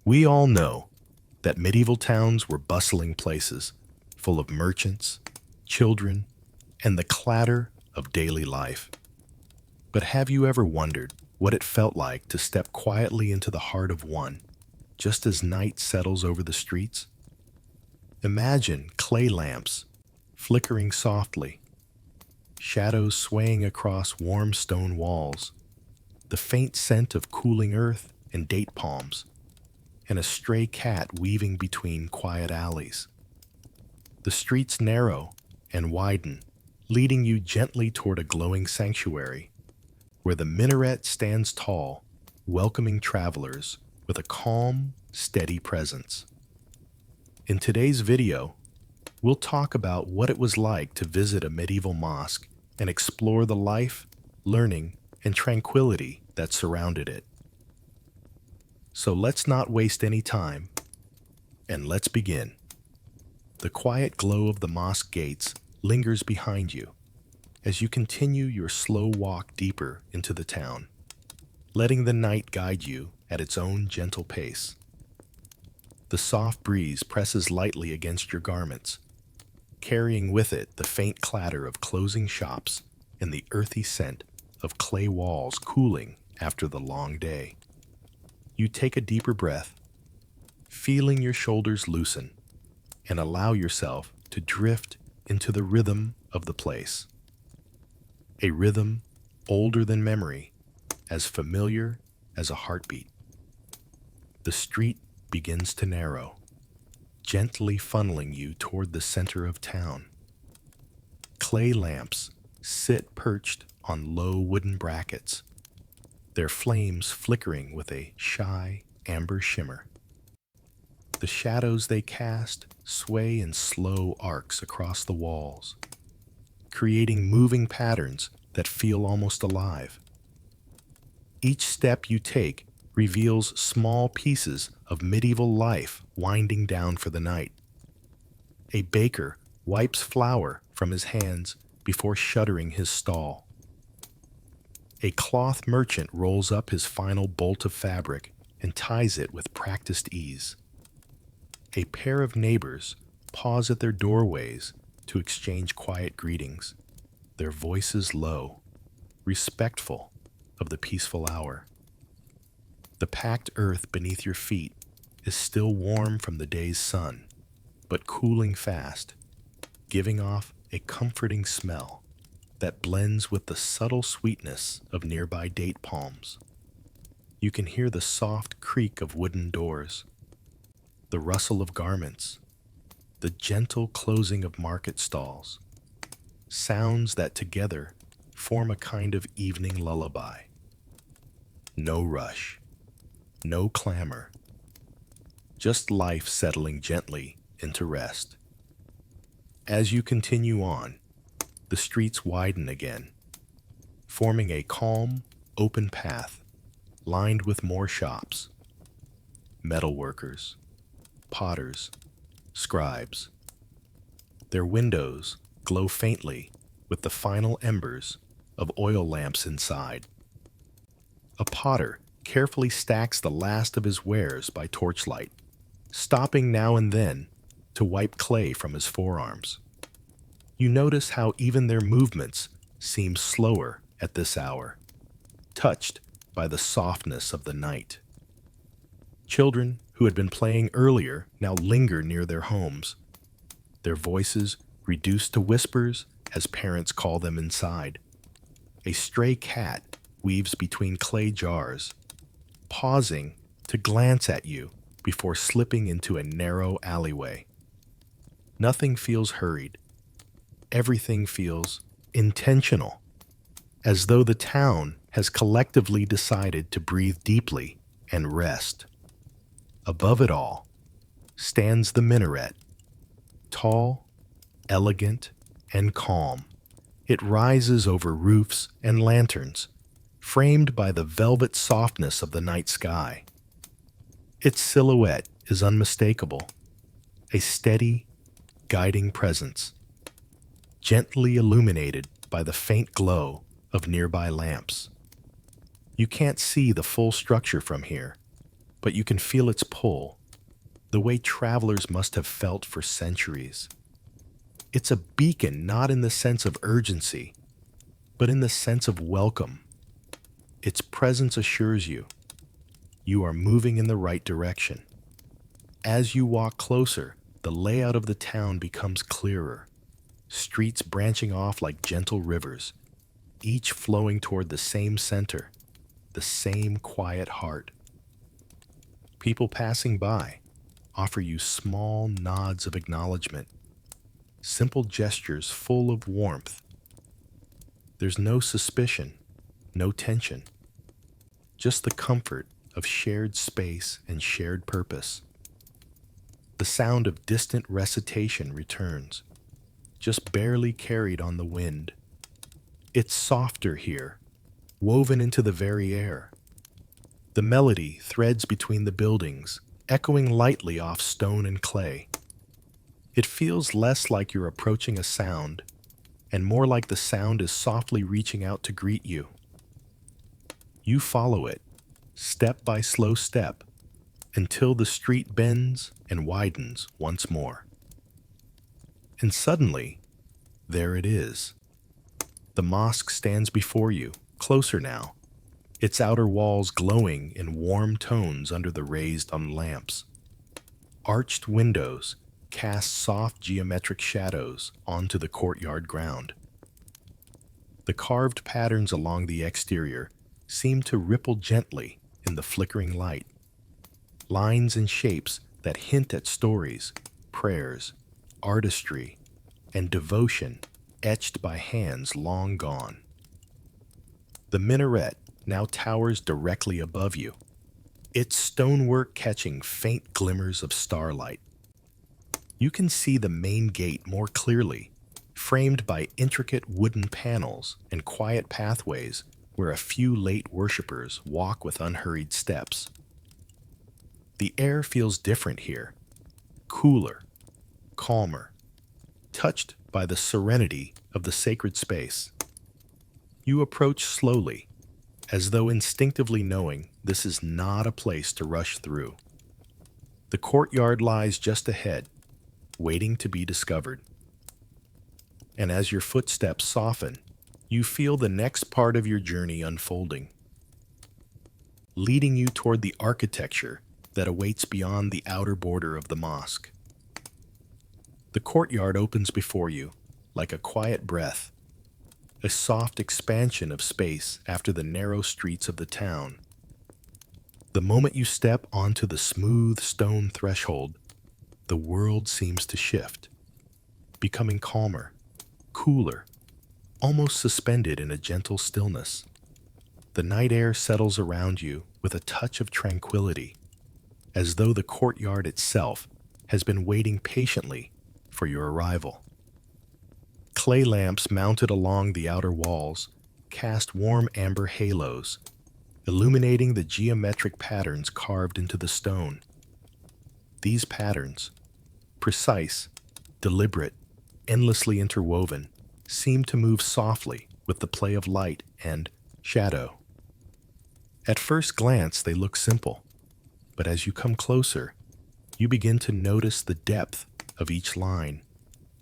We all know that medieval towns were bustling places, full of merchants, children, and the clatter of daily life. But have you ever wondered what it felt like to step quietly into the heart of one, just as night settles over the streets? Imagine clay lamps flickering softly, shadows swaying across warm stone walls, the faint scent of cooling earth and date palms, and a stray cat weaving between quiet alleys. The streets narrow and widen, leading you gently toward a glowing sanctuary, where the minaret stands tall, welcoming travelers with a calm, steady presence. In today's video, we'll talk about what it was like to visit a medieval mosque and explore the life, learning, and tranquility that surrounded it. So let's not waste any time, and let's begin. The quiet glow of the mosque gates lingers behind you as you continue your slow walk deeper into the town, letting the night guide you at its own gentle pace. The soft breeze presses lightly against your garments, carrying with it the faint clatter of closing shops and the earthy scent of clay walls cooling after the long day. You take a deeper breath, feeling your shoulders loosen, and allow yourself to drift into the rhythm of the place. A rhythm older than memory, as familiar as a heartbeat. The street begins to narrow, gently funneling you toward the center of town. Clay lamps sit perched on low wooden brackets, their flames flickering with a shy amber shimmer. The shadows they cast sway in slow arcs across the walls, creating moving patterns that feel almost alive. Each step you take reveals small pieces of medieval life winding down for the night. A baker wipes flour from his hands before shuttering his stall. A cloth merchant rolls up his final bolt of fabric and ties it with practiced ease. A pair of neighbors pause at their doorways to exchange quiet greetings, their voices low, respectful of the peaceful hour. The packed earth beneath your feet is still warm from the day's sun, but cooling fast, giving off a comforting smell that blends with the subtle sweetness of nearby date palms. You can hear the soft creak of wooden doors, the rustle of garments, the gentle closing of market stalls, sounds that together form a kind of evening lullaby. No rush, no clamor, just life settling gently into rest. As you continue on, the streets widen again, forming a calm, open path lined with more shops, metalworkers, potters, scribes. Their windows glow faintly with the final embers of oil lamps inside. A potter carefully stacks the last of his wares by torchlight, stopping now and then to wipe clay from his forearms. You notice how even their movements seem slower at this hour, touched by the softness of the night. Children who had been playing earlier now linger near their homes, their voices reduced to whispers as parents call them inside. A stray cat weaves between clay jars, pausing to glance at you before slipping into a narrow alleyway. Nothing feels hurried. Everything feels intentional, as though the town has collectively decided to breathe deeply and rest. Above it all stands the minaret, tall, elegant, and calm. It rises over roofs and lanterns, framed by the velvet softness of the night sky. Its silhouette is unmistakable, a steady, guiding presence, gently illuminated by the faint glow of nearby lamps. You can't see the full structure from here, but you can feel its pull, the way travelers must have felt for centuries. It's a beacon not in the sense of urgency, but in the sense of welcome. Its presence assures you are moving in the right direction. As you walk closer, the layout of the town becomes clearer, streets branching off like gentle rivers, each flowing toward the same center, the same quiet heart. People passing by offer you small nods of acknowledgement, simple gestures full of warmth. There's no suspicion, no tension, just the comfort of shared space and shared purpose. The sound of distant recitation returns, just barely carried on the wind. It's softer here, woven into the very air. The melody threads between the buildings, echoing lightly off stone and clay. It feels less like you're approaching a sound, and more like the sound is softly reaching out to greet you. You follow it, step by slow step, until the street bends and widens once more. And suddenly, there it is. The mosque stands before you, closer now, its outer walls glowing in warm tones under the raised lamps. Arched windows cast soft geometric shadows onto the courtyard ground. The carved patterns along the exterior seem to ripple gently in the flickering light. Lines and shapes that hint at stories, prayers, artistry, and devotion etched by hands long gone. The minaret now towers directly above you, its stonework catching faint glimmers of starlight. You can see the main gate more clearly, framed by intricate wooden panels and quiet pathways where a few late worshippers walk with unhurried steps. The air feels different here, cooler, calmer, touched by the serenity of the sacred space. You approach slowly, as though instinctively knowing this is not a place to rush through. The courtyard lies just ahead, waiting to be discovered. And as your footsteps soften, you feel the next part of your journey unfolding, leading you toward the architecture that awaits beyond the outer border of the mosque. The courtyard opens before you, like a quiet breath, a soft expansion of space after the narrow streets of the town. The moment you step onto the smooth stone threshold, the world seems to shift, becoming calmer, cooler, almost suspended in a gentle stillness. The night air settles around you with a touch of tranquility, as though the courtyard itself has been waiting patiently for your arrival. Clay lamps mounted along the outer walls cast warm amber halos, illuminating the geometric patterns carved into the stone. These patterns, precise, deliberate, endlessly interwoven, seem to move softly with the play of light and shadow. At first glance, they look simple, but as you come closer, you begin to notice the depth of each line,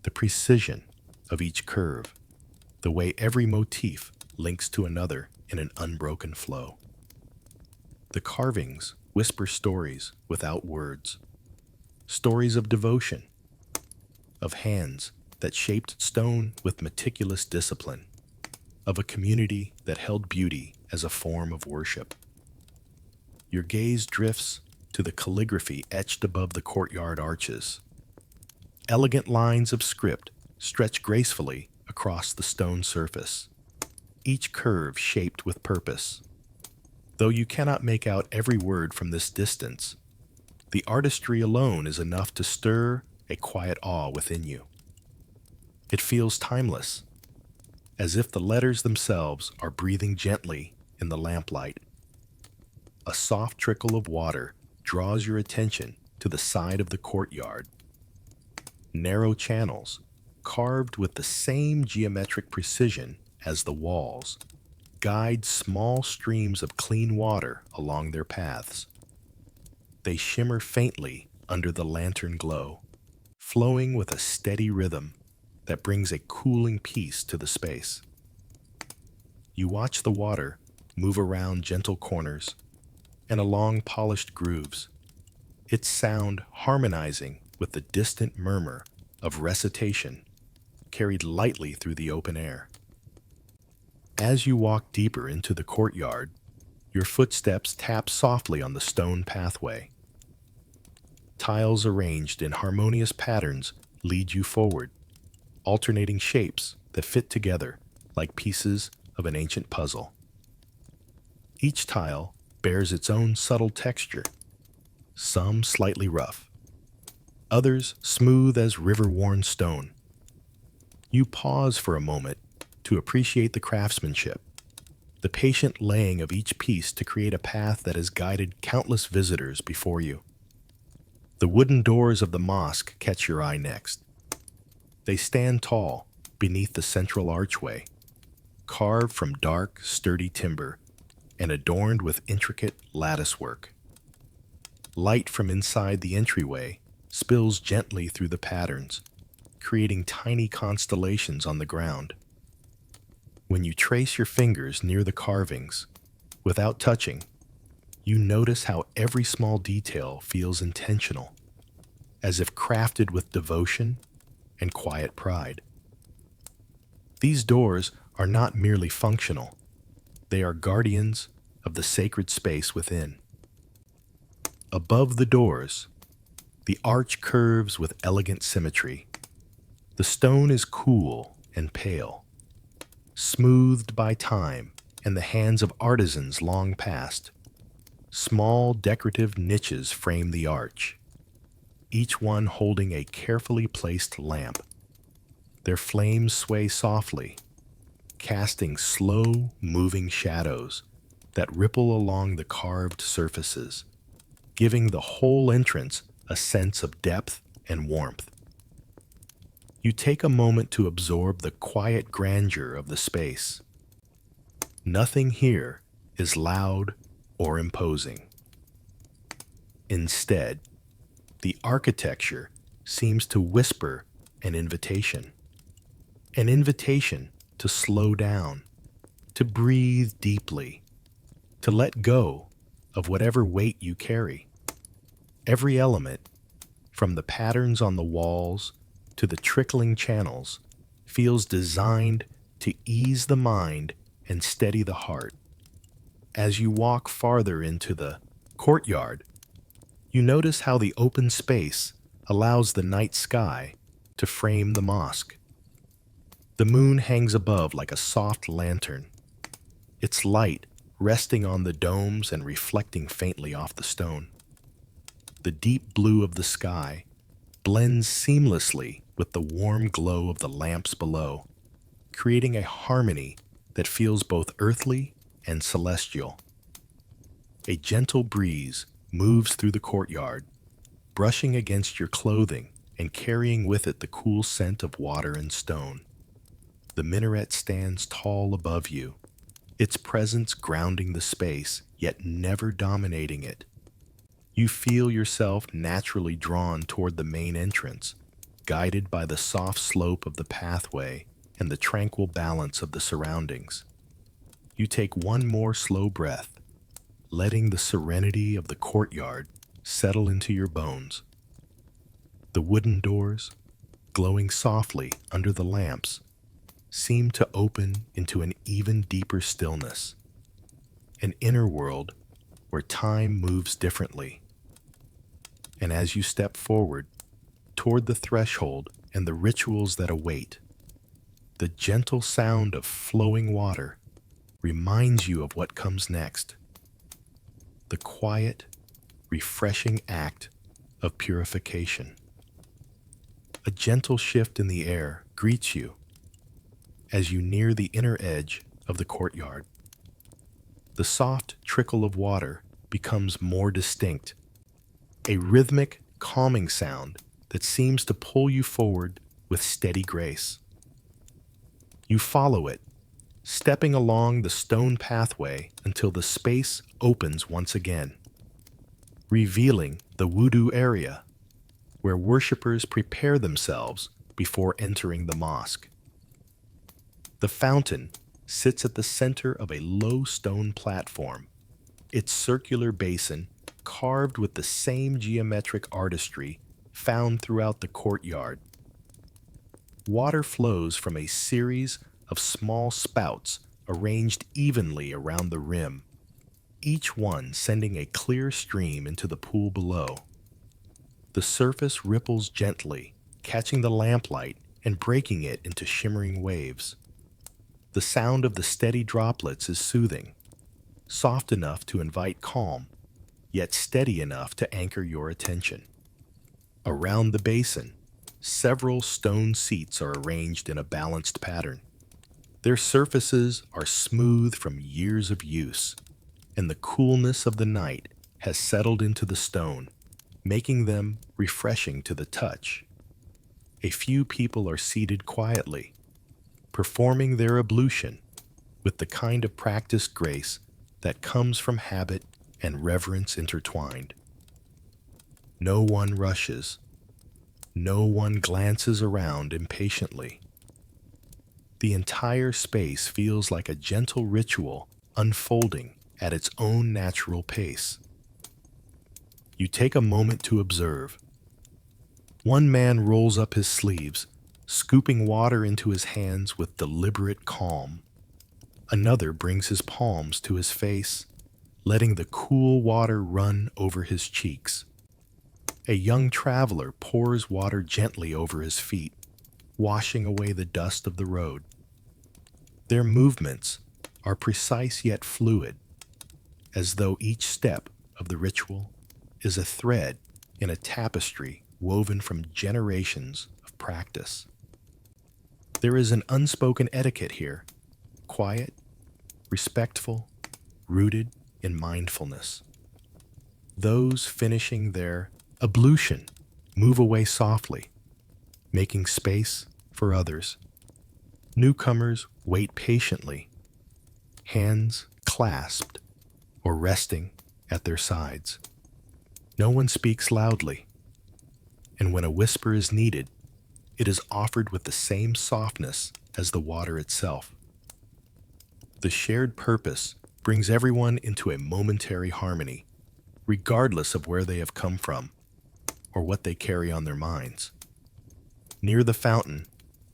the precision of each curve, the way every motif links to another in an unbroken flow. The carvings whisper stories without words, stories of devotion, of hands that shaped stone with meticulous discipline, of a community that held beauty as a form of worship. Your gaze drifts to the calligraphy etched above the courtyard arches. Elegant lines of script stretch gracefully across the stone surface, each curve shaped with purpose. Though you cannot make out every word from this distance, the artistry alone is enough to stir a quiet awe within you. It feels timeless, as if the letters themselves are breathing gently in the lamplight. A soft trickle of water draws your attention to the side of the courtyard. Narrow channels, carved with the same geometric precision as the walls, guide small streams of clean water along their paths. They shimmer faintly under the lantern glow, flowing with a steady rhythm that brings a cooling peace to the space. You watch the water move around gentle corners and along polished grooves, its sound harmonizing with the distant murmur of recitation carried lightly through the open air. As you walk deeper into the courtyard, your footsteps tap softly on the stone pathway. Tiles arranged in harmonious patterns lead you forward, alternating shapes that fit together like pieces of an ancient puzzle. Each tile bears its own subtle texture, some slightly rough, others smooth as river-worn stone. You pause for a moment to appreciate the craftsmanship, the patient laying of each piece to create a path that has guided countless visitors before you. The wooden doors of the mosque catch your eye next. They stand tall beneath the central archway, carved from dark, sturdy timber and adorned with intricate latticework. Light from inside the entryway spills gently through the patterns, creating tiny constellations on the ground. When you trace your fingers near the carvings, without touching, you notice how every small detail feels intentional, as if crafted with devotion and quiet pride. These doors are not merely functional, they are guardians of the sacred space within. Above the doors, the arch curves with elegant symmetry. The stone is cool and pale, smoothed by time and the hands of artisans long past. Small decorative niches frame the arch, each one holding a carefully placed lamp. Their flames sway softly, casting slow, moving shadows that ripple along the carved surfaces, giving the whole entrance a sense of depth and warmth. You take a moment to absorb the quiet grandeur of the space. Nothing here is loud or imposing. Instead, the architecture seems to whisper an invitation to slow down, to breathe deeply, to let go of whatever weight you carry. Every element, from the patterns on the walls to the trickling channels, feels designed to ease the mind and steady the heart. As you walk farther into the courtyard, you notice how the open space allows the night sky to frame the mosque. The moon hangs above like a soft lantern, its light resting on the domes and reflecting faintly off the stone. The deep blue of the sky blends seamlessly with the warm glow of the lamps below, creating a harmony that feels both earthly and celestial. A gentle breeze moves through the courtyard, brushing against your clothing and carrying with it the cool scent of water and stone. The minaret stands tall above you, its presence grounding the space, yet never dominating it. You feel yourself naturally drawn toward the main entrance, guided by the soft slope of the pathway and the tranquil balance of the surroundings. You take one more slow breath, letting the serenity of the courtyard settle into your bones. The wooden doors, glowing softly under the lamps, seem to open into an even deeper stillness, an inner world where time moves differently. And as you step forward toward the threshold and the rituals that await, the gentle sound of flowing water reminds you of what comes next. The quiet, refreshing act of purification. A gentle shift in the air greets you as you near the inner edge of the courtyard. The soft trickle of water becomes more distinct, a rhythmic, calming sound that seems to pull you forward with steady grace. You follow it, stepping along the stone pathway until the space opens once again. revealing the wudu area, where worshippers prepare themselves before entering the mosque. The fountain sits at the center of a low stone platform, its circular basin carved with the same geometric artistry found throughout the courtyard. Water flows from a series of small spouts arranged evenly around the rim, each one sending a clear stream into the pool below. The surface ripples gently, catching the lamplight and breaking it into shimmering waves. The sound of the steady droplets is soothing, soft enough to invite calm, yet steady enough to anchor your attention. Around the basin, several stone seats are arranged in a balanced pattern. Their surfaces are smooth from years of use, and the coolness of the night has settled into the stone, making them refreshing to the touch. A few people are seated quietly, performing their ablution with the kind of practiced grace that comes from habit and reverence intertwined. No one rushes. No one glances around impatiently. The entire space feels like a gentle ritual unfolding at its own natural pace. You take a moment to observe. One man rolls up his sleeves, scooping water into his hands with deliberate calm. Another brings his palms to his face, letting the cool water run over his cheeks. A young traveler pours water gently over his feet, washing away the dust of the road. Their movements are precise yet fluid, as though each step of the ritual is a thread in a tapestry woven from generations of practice. There is an unspoken etiquette here, quiet, respectful, rooted in mindfulness. Those finishing their ablution move away softly, making space for others. Newcomers wait patiently, hands clasped or resting at their sides. No one speaks loudly, and when a whisper is needed, it is offered with the same softness as the water itself. The shared purpose brings everyone into a momentary harmony, regardless of where they have come from or what they carry on their minds. Near the fountain,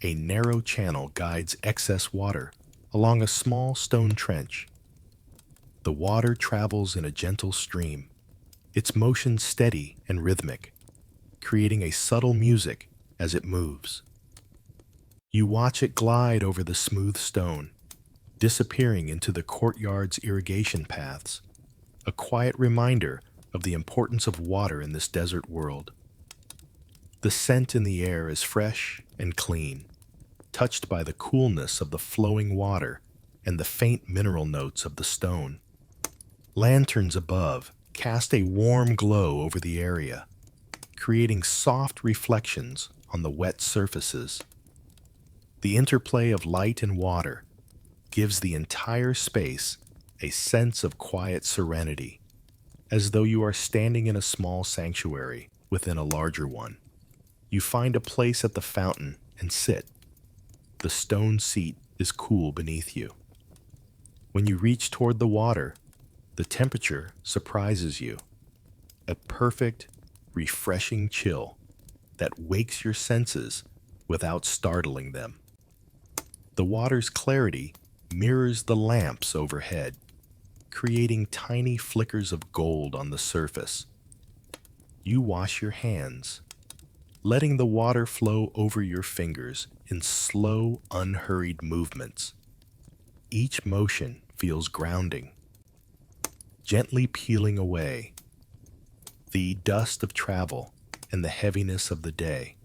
a narrow channel guides excess water along a small stone trench. The water travels in a gentle stream, its motion steady and rhythmic, creating a subtle music as it moves. You watch it glide over the smooth stone, disappearing into the courtyard's irrigation paths, a quiet reminder of the importance of water in this desert world. The scent in the air is fresh and clean, touched by the coolness of the flowing water and the faint mineral notes of the stone. Lanterns above cast a warm glow over the area, creating soft reflections on the wet surfaces. The interplay of light and water gives the entire space a sense of quiet serenity, as though you are standing in a small sanctuary within a larger one. You find a place at the fountain and sit. The stone seat is cool beneath you. When you reach toward the water, the temperature surprises you. A perfect, refreshing chill that wakes your senses without startling them. The water's clarity mirrors the lamps overhead, creating tiny flickers of gold on the surface. You wash your hands, letting the water flow over your fingers in slow, unhurried movements. Each motion feels grounding, gently peeling away the dust of travel and the heaviness of the day.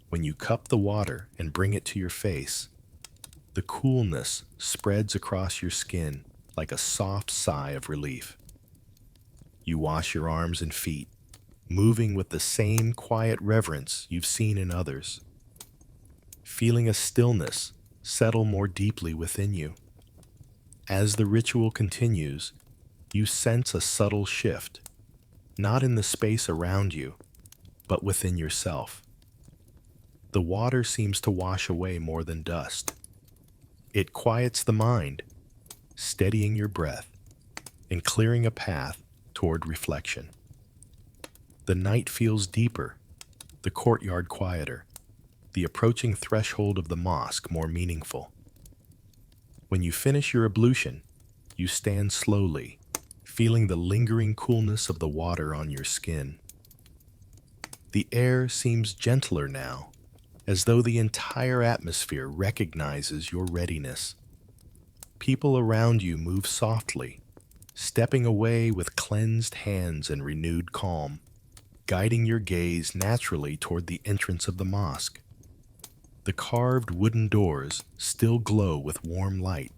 When you cup the water and bring it to your face, the coolness spreads across your skin like a soft sigh of relief. You wash your arms and feet, moving with the same quiet reverence you've seen in others, feeling a stillness settle more deeply within you. As the ritual continues, you sense a subtle shift. not in the space around you, but within yourself. The water seems to wash away more than dust. It quiets the mind, steadying your breath and clearing a path toward reflection. The night feels deeper, the courtyard quieter, the approaching threshold of the mosque more meaningful. When you finish your ablution, you stand slowly, feeling the lingering coolness of the water on your skin. The air seems gentler now, as though the entire atmosphere recognizes your readiness. People around you move softly, stepping away with cleansed hands and renewed calm, guiding your gaze naturally toward the entrance of the mosque. The carved wooden doors still glow with warm light,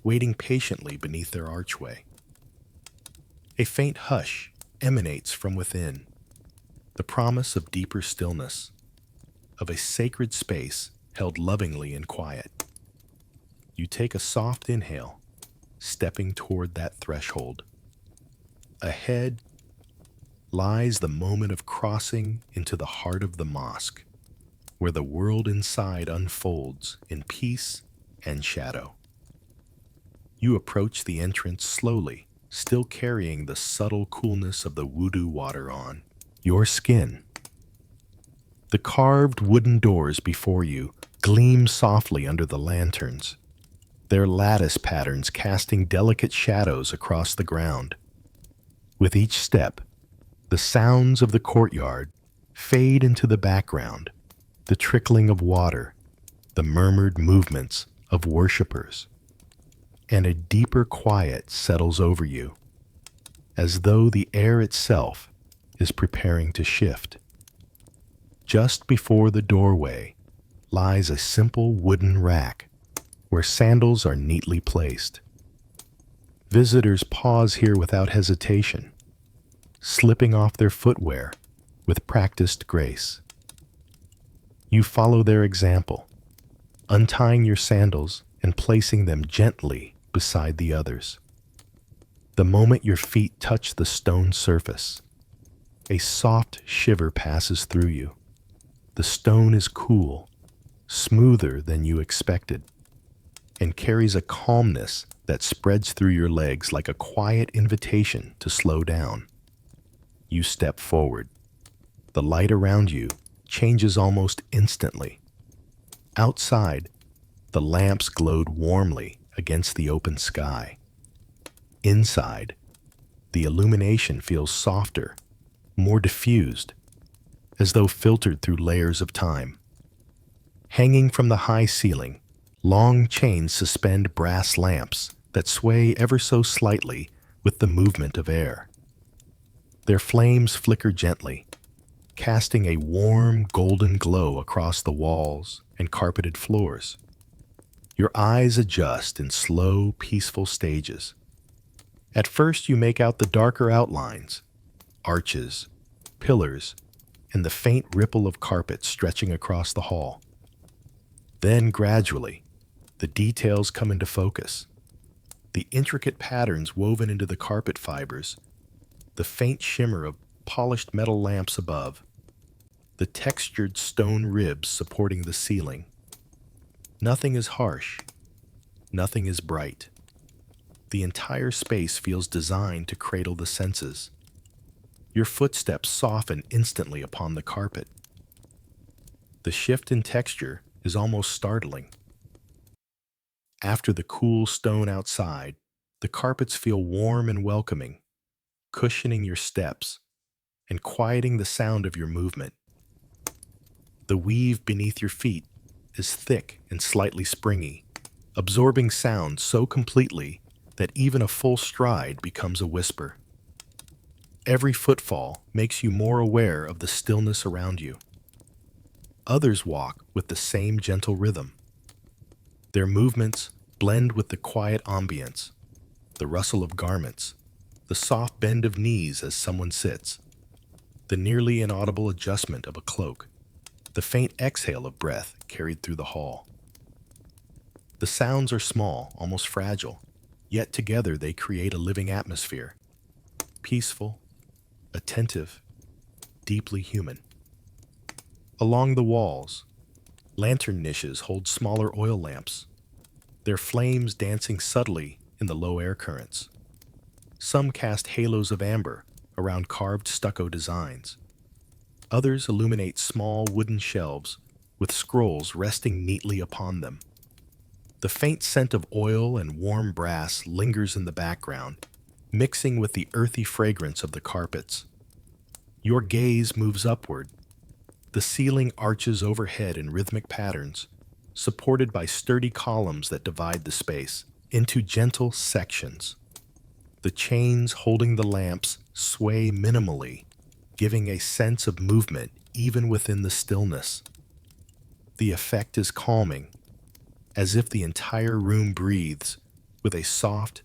waiting patiently beneath their archway. A faint hush emanates from within, the promise of deeper stillness, of a sacred space held lovingly in quiet. You take a soft inhale, stepping toward that threshold. Ahead lies the moment of crossing into the heart of the mosque, where the world inside unfolds in peace and shadow. You approach the entrance slowly, still carrying the subtle coolness of the wudu water on your skin. The carved wooden doors before you gleam softly under the lanterns, their lattice patterns casting delicate shadows across the ground. With each step, the sounds of the courtyard fade into the background, the trickling of water, the murmured movements of worshippers, and a deeper quiet settles over you, as though the air itself is preparing to shift. Just before the doorway lies a simple wooden rack where sandals are neatly placed. Visitors pause here without hesitation, slipping off their footwear with practiced grace. You follow their example, untying your sandals and placing them gently beside the others. The moment your feet touch the stone surface, a soft shiver passes through you. The stone is cool, smoother than you expected, and carries a calmness that spreads through your legs like a quiet invitation to slow down. You step forward. The light around you changes almost instantly. Outside, the lamps glowed warmly against the open sky. Inside, the illumination feels softer, more diffused, as though filtered through layers of time. Hanging from the high ceiling, long chains suspend brass lamps that sway ever so slightly with the movement of air. Their flames flicker gently, casting a warm, golden glow across the walls and carpeted floors. Your eyes adjust in slow, peaceful stages. At first, you make out the darker outlines, arches, pillars, and the faint ripple of carpet stretching across the hall. Then, gradually, the details come into focus. The intricate patterns woven into the carpet fibers, the faint shimmer of polished metal lamps above, the textured stone ribs supporting the ceiling. Nothing is harsh. Nothing is bright. The entire space feels designed to cradle the senses. Your footsteps soften instantly upon the carpet. The shift in texture is almost startling. After the cool stone outside, the carpets feel warm and welcoming, cushioning your steps and quieting the sound of your movement. The weave beneath your feet is thick and slightly springy, absorbing sound so completely that even a full stride becomes a whisper. Every footfall makes you more aware of the stillness around you. Others walk with the same gentle rhythm. Their movements blend with the quiet ambience, the rustle of garments, the soft bend of knees as someone sits, the nearly inaudible adjustment of a cloak, the faint exhale of breath carried through the hall. The sounds are small, almost fragile, yet together they create a living atmosphere, peaceful, attentive, deeply human. Along the walls, lantern niches hold smaller oil lamps, their flames dancing subtly in the low air currents. Some cast halos of amber around carved stucco designs. Others illuminate small wooden shelves with scrolls resting neatly upon them. The faint scent of oil and warm brass lingers in the background, mixing with the earthy fragrance of the carpets. Your gaze moves upward. The ceiling arches overhead in rhythmic patterns, supported by sturdy columns that divide the space into gentle sections. The chains holding the lamps sway minimally, giving a sense of movement even within the stillness. The effect is calming, as if the entire room breathes with a soft,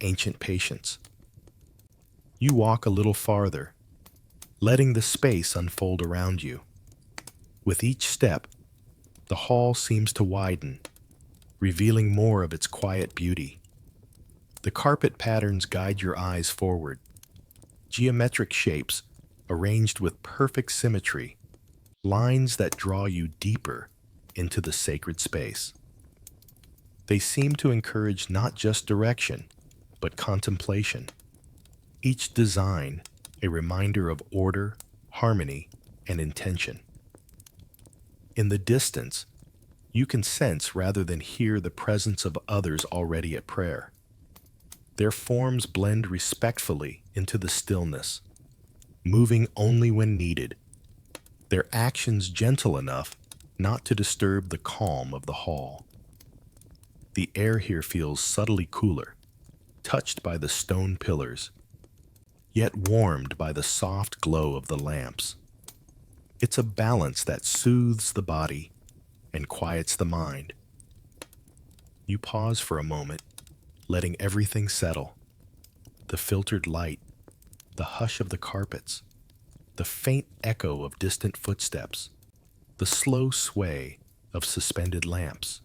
ancient patience. You walk a little farther, letting the space unfold around you. With each step, the hall seems to widen, revealing more of its quiet beauty. The carpet patterns guide your eyes forward, geometric shapes arranged with perfect symmetry, lines that draw you deeper into the sacred space. They seem to encourage not just direction, but contemplation. Each design a reminder of order, harmony, and intention. In the distance, you can sense rather than hear the presence of others already at prayer. Their forms blend respectfully into the stillness, moving only when needed, their actions gentle enough not to disturb the calm of the hall. The air here feels subtly cooler, touched by the stone pillars, yet warmed by the soft glow of the lamps. It's a balance that soothes the body and quiets the mind. You pause for a moment, letting everything settle. The filtered light, the hush of the carpets, the faint echo of distant footsteps, the slow sway of suspended lamps.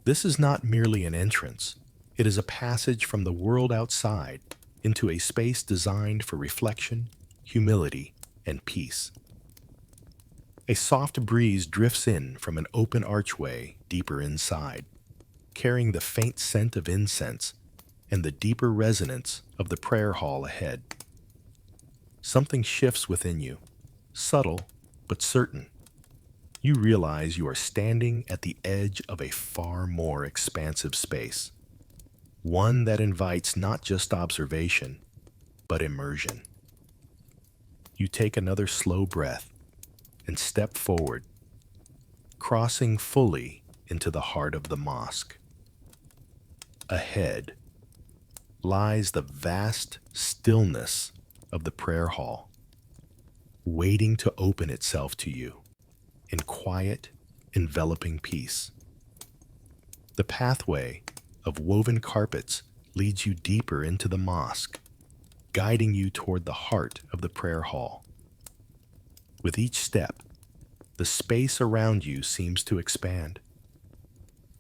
This is not merely an entrance, it is a passage from the world outside into a space designed for reflection, humility, and peace. A soft breeze drifts in from an open archway deeper inside, carrying the faint scent of incense and the deeper resonance of the prayer hall ahead. Something shifts within you, subtle but certain. You realize you are standing at the edge of a far more expansive space, one that invites not just observation, but immersion. You take another slow breath and step forward, crossing fully into the heart of the mosque. Ahead lies the vast stillness of the prayer hall, waiting to open itself to you in quiet, enveloping peace. The pathway of woven carpets leads you deeper into the mosque, guiding you toward the heart of the prayer hall. With each step, the space around you seems to expand.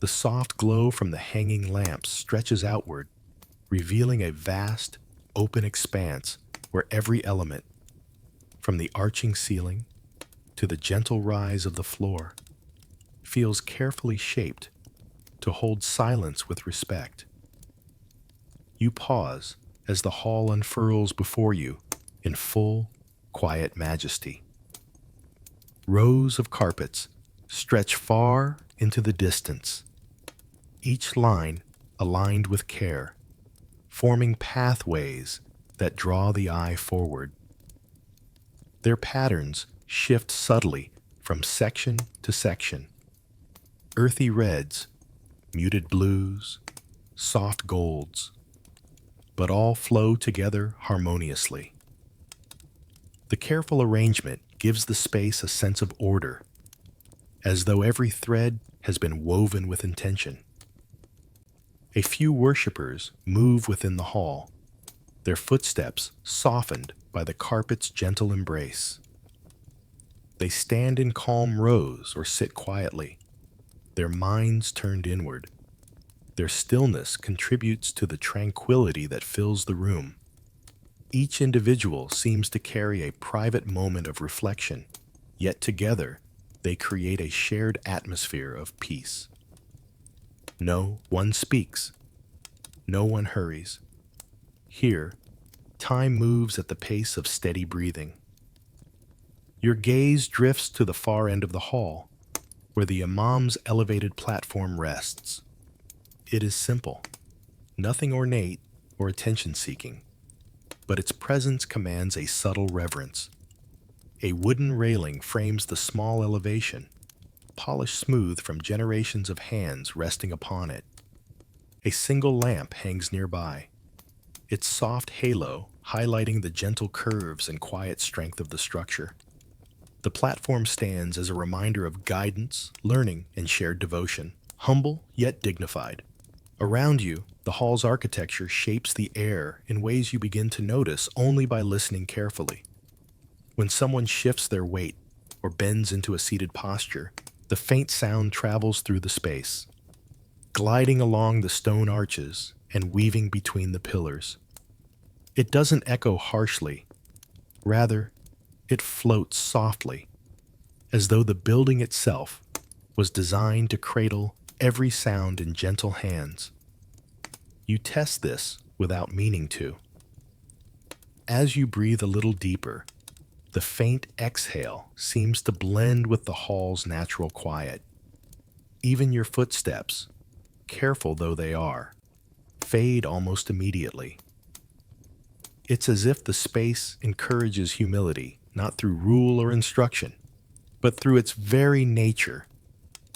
The soft glow from the hanging lamps stretches outward, revealing a vast, open expanse where every element, from the arching ceiling to the gentle rise of the floor, feels carefully shaped to hold silence with respect. You pause as the hall unfurls before you in full, quiet majesty. Rows of carpets stretch far into the distance, each line aligned with care, forming pathways that draw the eye forward. Their patterns shift subtly from section to section. Earthy reds, muted blues, soft golds, but all flow together harmoniously. The careful arrangement gives the space a sense of order, as though every thread has been woven with intention. A few worshippers move within the hall, their footsteps softened by the carpet's gentle embrace. They stand in calm rows or sit quietly, their minds turned inward. Their stillness contributes to the tranquility that fills the room. Each individual seems to carry a private moment of reflection, yet together they create a shared atmosphere of peace. No one speaks, no one hurries. Here, time moves at the pace of steady breathing. Your gaze drifts to the far end of the hall, where the imam's elevated platform rests. It is simple, nothing ornate or attention-seeking, but its presence commands a subtle reverence. A wooden railing frames the small elevation, polished smooth from generations of hands resting upon it. A single lamp hangs nearby, its soft halo highlighting the gentle curves and quiet strength of the structure. The platform stands as a reminder of guidance, learning, and shared devotion, humble yet dignified. Around you, the hall's architecture shapes the air in ways you begin to notice only by listening carefully. When someone shifts their weight or bends into a seated posture, the faint sound travels through the space, gliding along the stone arches and weaving between the pillars. It doesn't echo harshly. Rather, it floats softly, as though the building itself was designed to cradle every sound in gentle hands. You test this without meaning to. As you breathe a little deeper, the faint exhale seems to blend with the hall's natural quiet. Even your footsteps, careful though they are, fade almost immediately. It's as if the space encourages humility, not through rule or instruction, but through its very nature,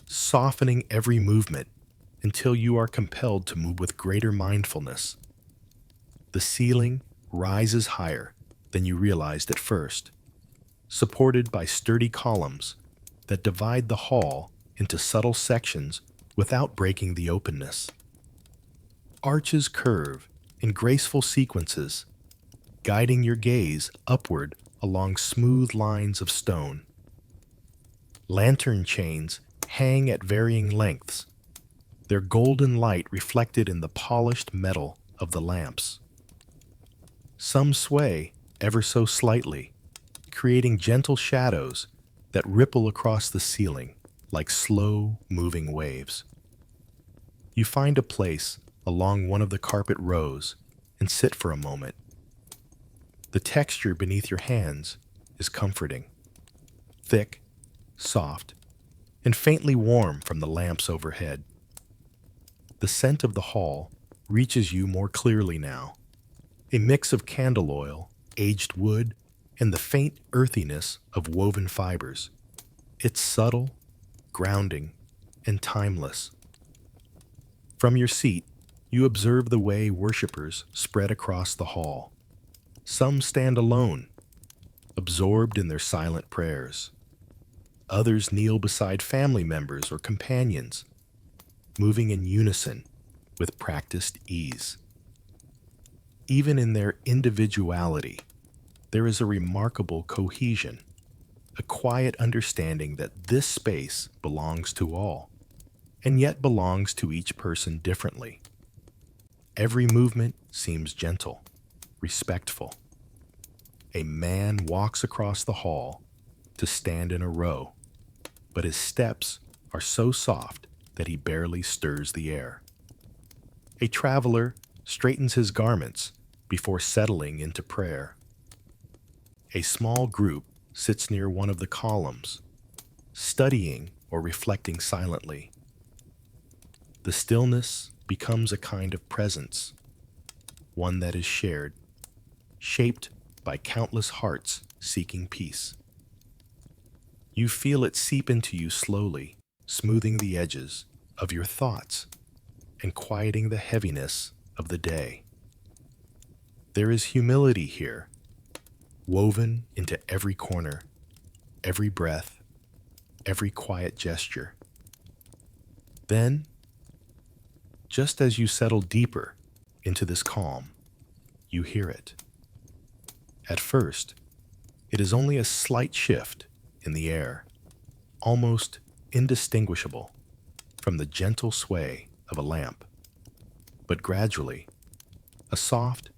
softening every movement until you are compelled to move with greater mindfulness. The ceiling rises higher than you realized at first, supported by sturdy columns that divide the hall into subtle sections without breaking the openness. Arches curve in graceful sequences, guiding your gaze upward along smooth lines of stone. Lantern chains hang at varying lengths, their golden light reflected in the polished metal of the lamps. Some sway ever so slightly, creating gentle shadows that ripple across the ceiling like slow, moving waves. You find a place along one of the carpet rows and sit for a moment. The texture beneath your hands is comforting, thick, soft, and faintly warm from the lamps overhead. The scent of the hall reaches you more clearly now, a mix of candle oil, aged wood, and the faint earthiness of woven fibers. It's subtle, grounding, and timeless. From your seat, you observe the way worshippers spread across the hall. Some stand alone, absorbed in their silent prayers. Others kneel beside family members or companions, moving in unison with practiced ease. Even in their individuality, there is a remarkable cohesion, a quiet understanding that this space belongs to all, and yet belongs to each person differently. Every movement seems gentle, respectful. A man walks across the hall to stand in a row, but his steps are so soft that he barely stirs the air. A traveler straightens his garments before settling into prayer. A small group sits near one of the columns, studying or reflecting silently. The stillness becomes a kind of presence, one that is shared, shaped by countless hearts seeking peace. You feel it seep into you slowly, smoothing the edges of your thoughts and quieting the heaviness of the day. There is humility here, woven into every corner, every breath, every quiet gesture. Then, just as you settle deeper into this calm, you hear it. At first, it is only a slight shift in the air, almost indistinguishable from the gentle sway of a lamp. But gradually, a soft,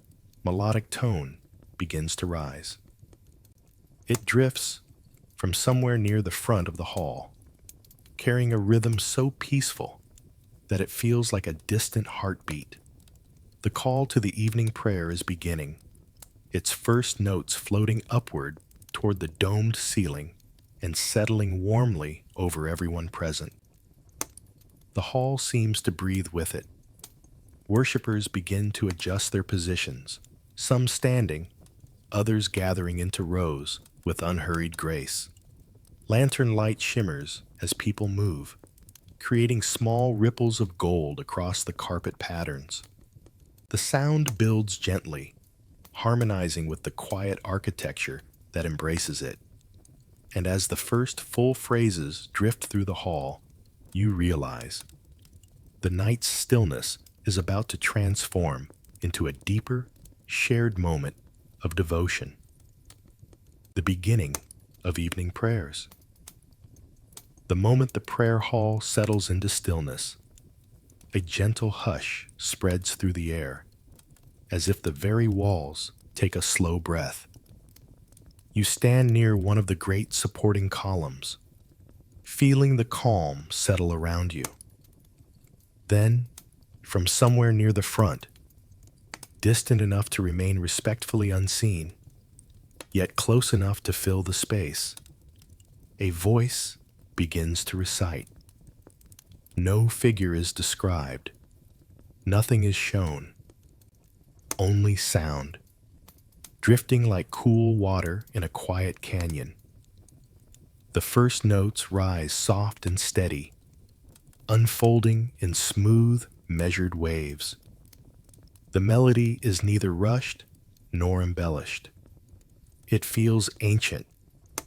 melodic tone begins to rise. It drifts from somewhere near the front of the hall, carrying a rhythm so peaceful that it feels like a distant heartbeat. The call to the evening prayer is beginning, its first notes floating upward toward the domed ceiling and settling warmly over everyone present. The hall seems to breathe with it. Worshippers begin to adjust their positions, some standing, others gathering into rows with unhurried grace. Lantern light shimmers as people move, creating small ripples of gold across the carpet patterns. The sound builds gently, harmonizing with the quiet architecture that embraces it. And as the first full phrases drift through the hall, you realize the night's stillness is about to transform into a deeper, shared moment of devotion. The beginning of evening prayers. The moment the prayer hall settles into stillness, a gentle hush spreads through the air, as if the very walls take a slow breath. You stand near one of the great supporting columns, feeling the calm settle around you. Then, from somewhere near the front, distant enough to remain respectfully unseen, yet close enough to fill the space, a voice begins to recite. No figure is described, nothing is shown, only sound, drifting like cool water in a quiet canyon. The first notes rise soft and steady, unfolding in smooth, measured waves. The melody is neither rushed nor embellished. It feels ancient,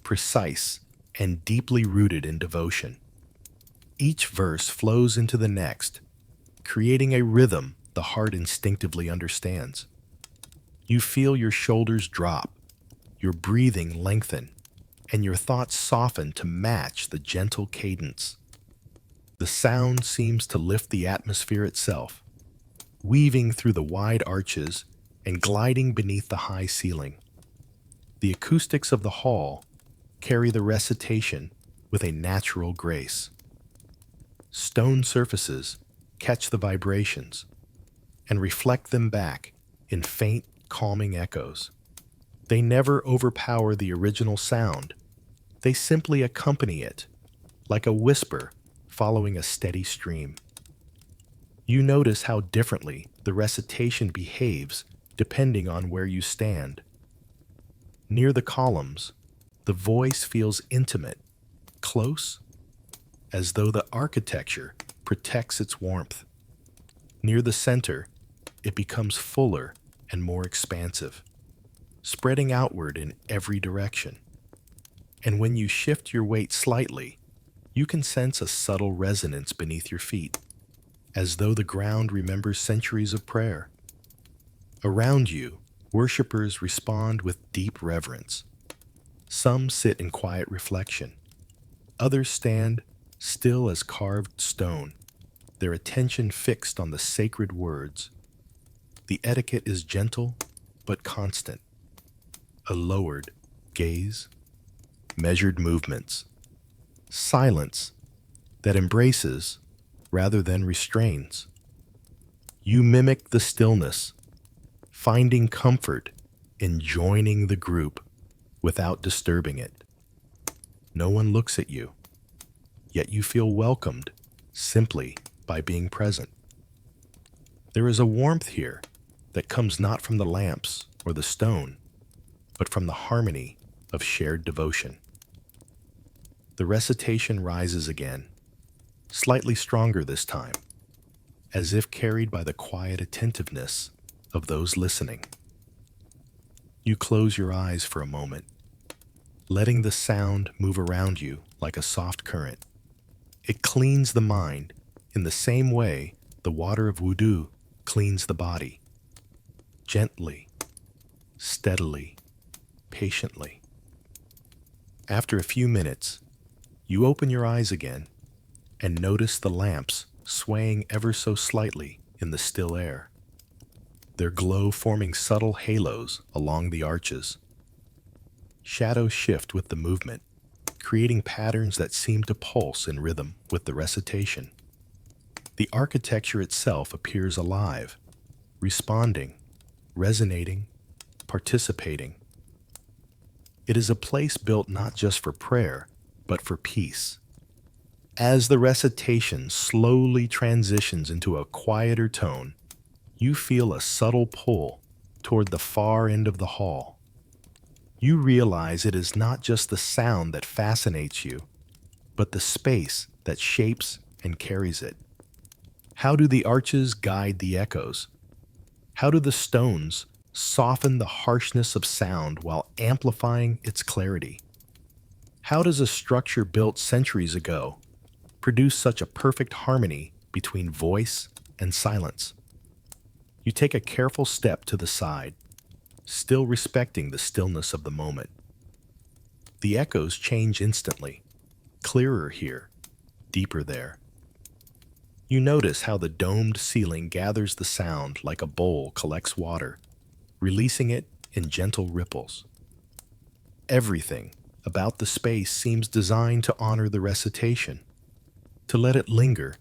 precise, and deeply rooted in devotion. Each verse flows into the next, creating a rhythm the heart instinctively understands. You feel your shoulders drop, your breathing lengthen, and your thoughts soften to match the gentle cadence. The sound seems to lift the atmosphere itself, weaving through the wide arches and gliding beneath the high ceiling. The acoustics of the hall carry the recitation with a natural grace. Stone surfaces catch the vibrations and reflect them back in faint, calming echoes. They never overpower the original sound. They simply accompany it, like a whisper following a steady stream. You notice how differently the recitation behaves depending on where you stand. Near the columns, the voice feels intimate, close, as though the architecture protects its warmth. Near the center, it becomes fuller and more expansive, spreading outward in every direction. And when you shift your weight slightly, you can sense a subtle resonance beneath your feet, as though the ground remembers centuries of prayer. Around you, worshippers respond with deep reverence. Some sit in quiet reflection. Others stand still as carved stone, their attention fixed on the sacred words. The etiquette is gentle but constant. A lowered gaze, measured movements, silence that embraces rather than restrains. You mimic the stillness, finding comfort in joining the group without disturbing it. No one looks at you, yet you feel welcomed simply by being present. There is a warmth here that comes not from the lamps or the stone, but from the harmony of shared devotion. The recitation rises again, slightly stronger this time, as if carried by the quiet attentiveness of those listening. You close your eyes for a moment, letting the sound move around you like a soft current. It cleans the mind in the same way the water of wudu cleans the body. Gently, steadily, patiently. After a few minutes, you open your eyes again and notice the lamps swaying ever so slightly in the still air. their glow forming subtle halos along the arches. Shadows shift with the movement, creating patterns that seem to pulse in rhythm with the recitation. The architecture itself appears alive, responding, resonating, participating. It is a place built not just for prayer, but for peace. As the recitation slowly transitions into a quieter tone, you feel a subtle pull toward the far end of the hall. You realize it is not just the sound that fascinates you, but the space that shapes and carries it. How do the arches guide the echoes? How do the stones soften the harshness of sound while amplifying its clarity? How does a structure built centuries ago produce such a perfect harmony between voice and silence? You take a careful step to the side, still respecting the stillness of the moment. The echoes change instantly, clearer here, deeper there. You notice how the domed ceiling gathers the sound like a bowl collects water, releasing it in gentle ripples. Everything about the space seems designed to honor the recitation, to let it linger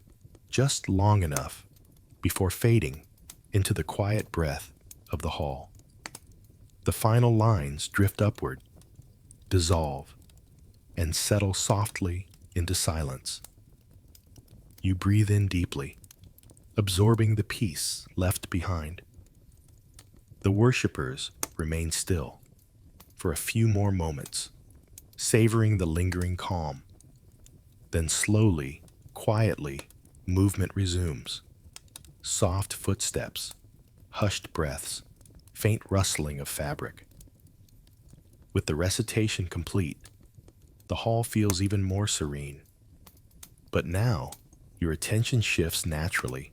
just long enough before fading into the quiet breath of the hall. The final lines drift upward, dissolve, and settle softly into silence. You breathe in deeply, absorbing the peace left behind. The worshippers remain still for a few more moments, savoring the lingering calm. Then slowly, quietly, movement resumes. Soft footsteps, hushed breaths, faint rustling of fabric. With the recitation complete, the hall feels even more serene. But now, your attention shifts naturally,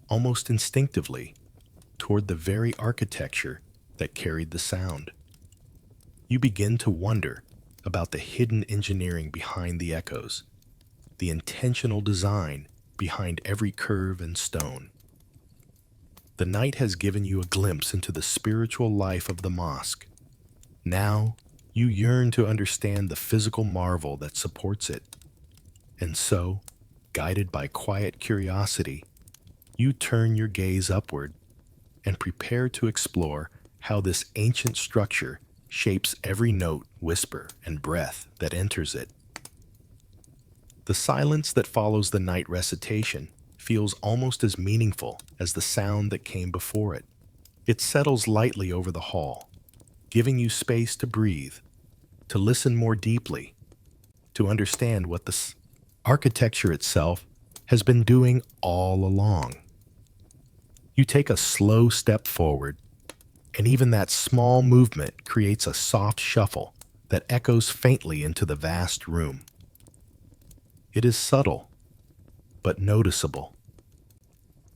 almost instinctively, toward the very architecture that carried the sound. You begin to wonder about the hidden engineering behind the echoes, the intentional design behind every curve and stone. The night has given you a glimpse into the spiritual life of the mosque. Now, you yearn to understand the physical marvel that supports it. And so, guided by quiet curiosity, you turn your gaze upward and prepare to explore how this ancient structure shapes every note, whisper, and breath that enters it. The silence that follows the night recitation feels almost as meaningful as the sound that came before it. It settles lightly over the hall, giving you space to breathe, to listen more deeply, to understand what the architecture itself has been doing all along. You take a slow step forward, and even that small movement creates a soft shuffle that echoes faintly into the vast room. It is subtle, but noticeable.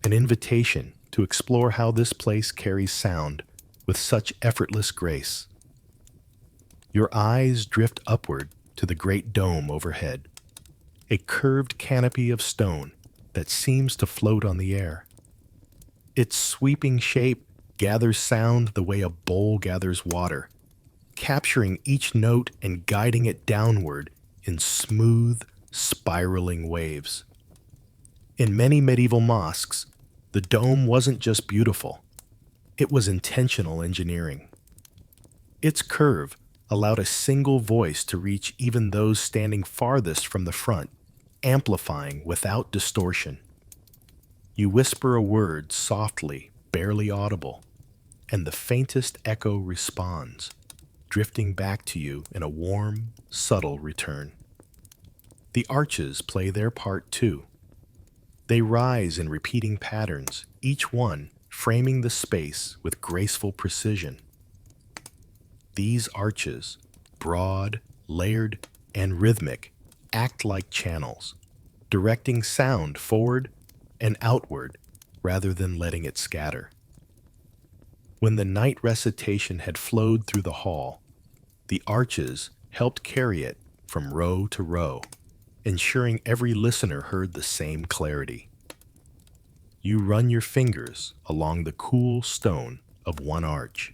An invitation to explore how this place carries sound with such effortless grace. Your eyes drift upward to the great dome overhead, a curved canopy of stone that seems to float on the air. Its sweeping shape gathers sound the way a bowl gathers water, capturing each note and guiding it downward in smooth, spiraling waves. In many medieval mosques, the dome wasn't just beautiful, it was intentional engineering. Its curve allowed a single voice to reach even those standing farthest from the front, amplifying without distortion. You whisper a word softly, barely audible, and the faintest echo responds, drifting back to you in a warm, subtle return. The arches play their part too. They rise in repeating patterns, each one framing the space with graceful precision. These arches, broad, layered, and rhythmic, act like channels, directing sound forward and outward rather than letting it scatter. When the night recitation had flowed through the hall, the arches helped carry it from row to row, ensuring every listener heard the same clarity. You run your fingers along the cool stone of one arch,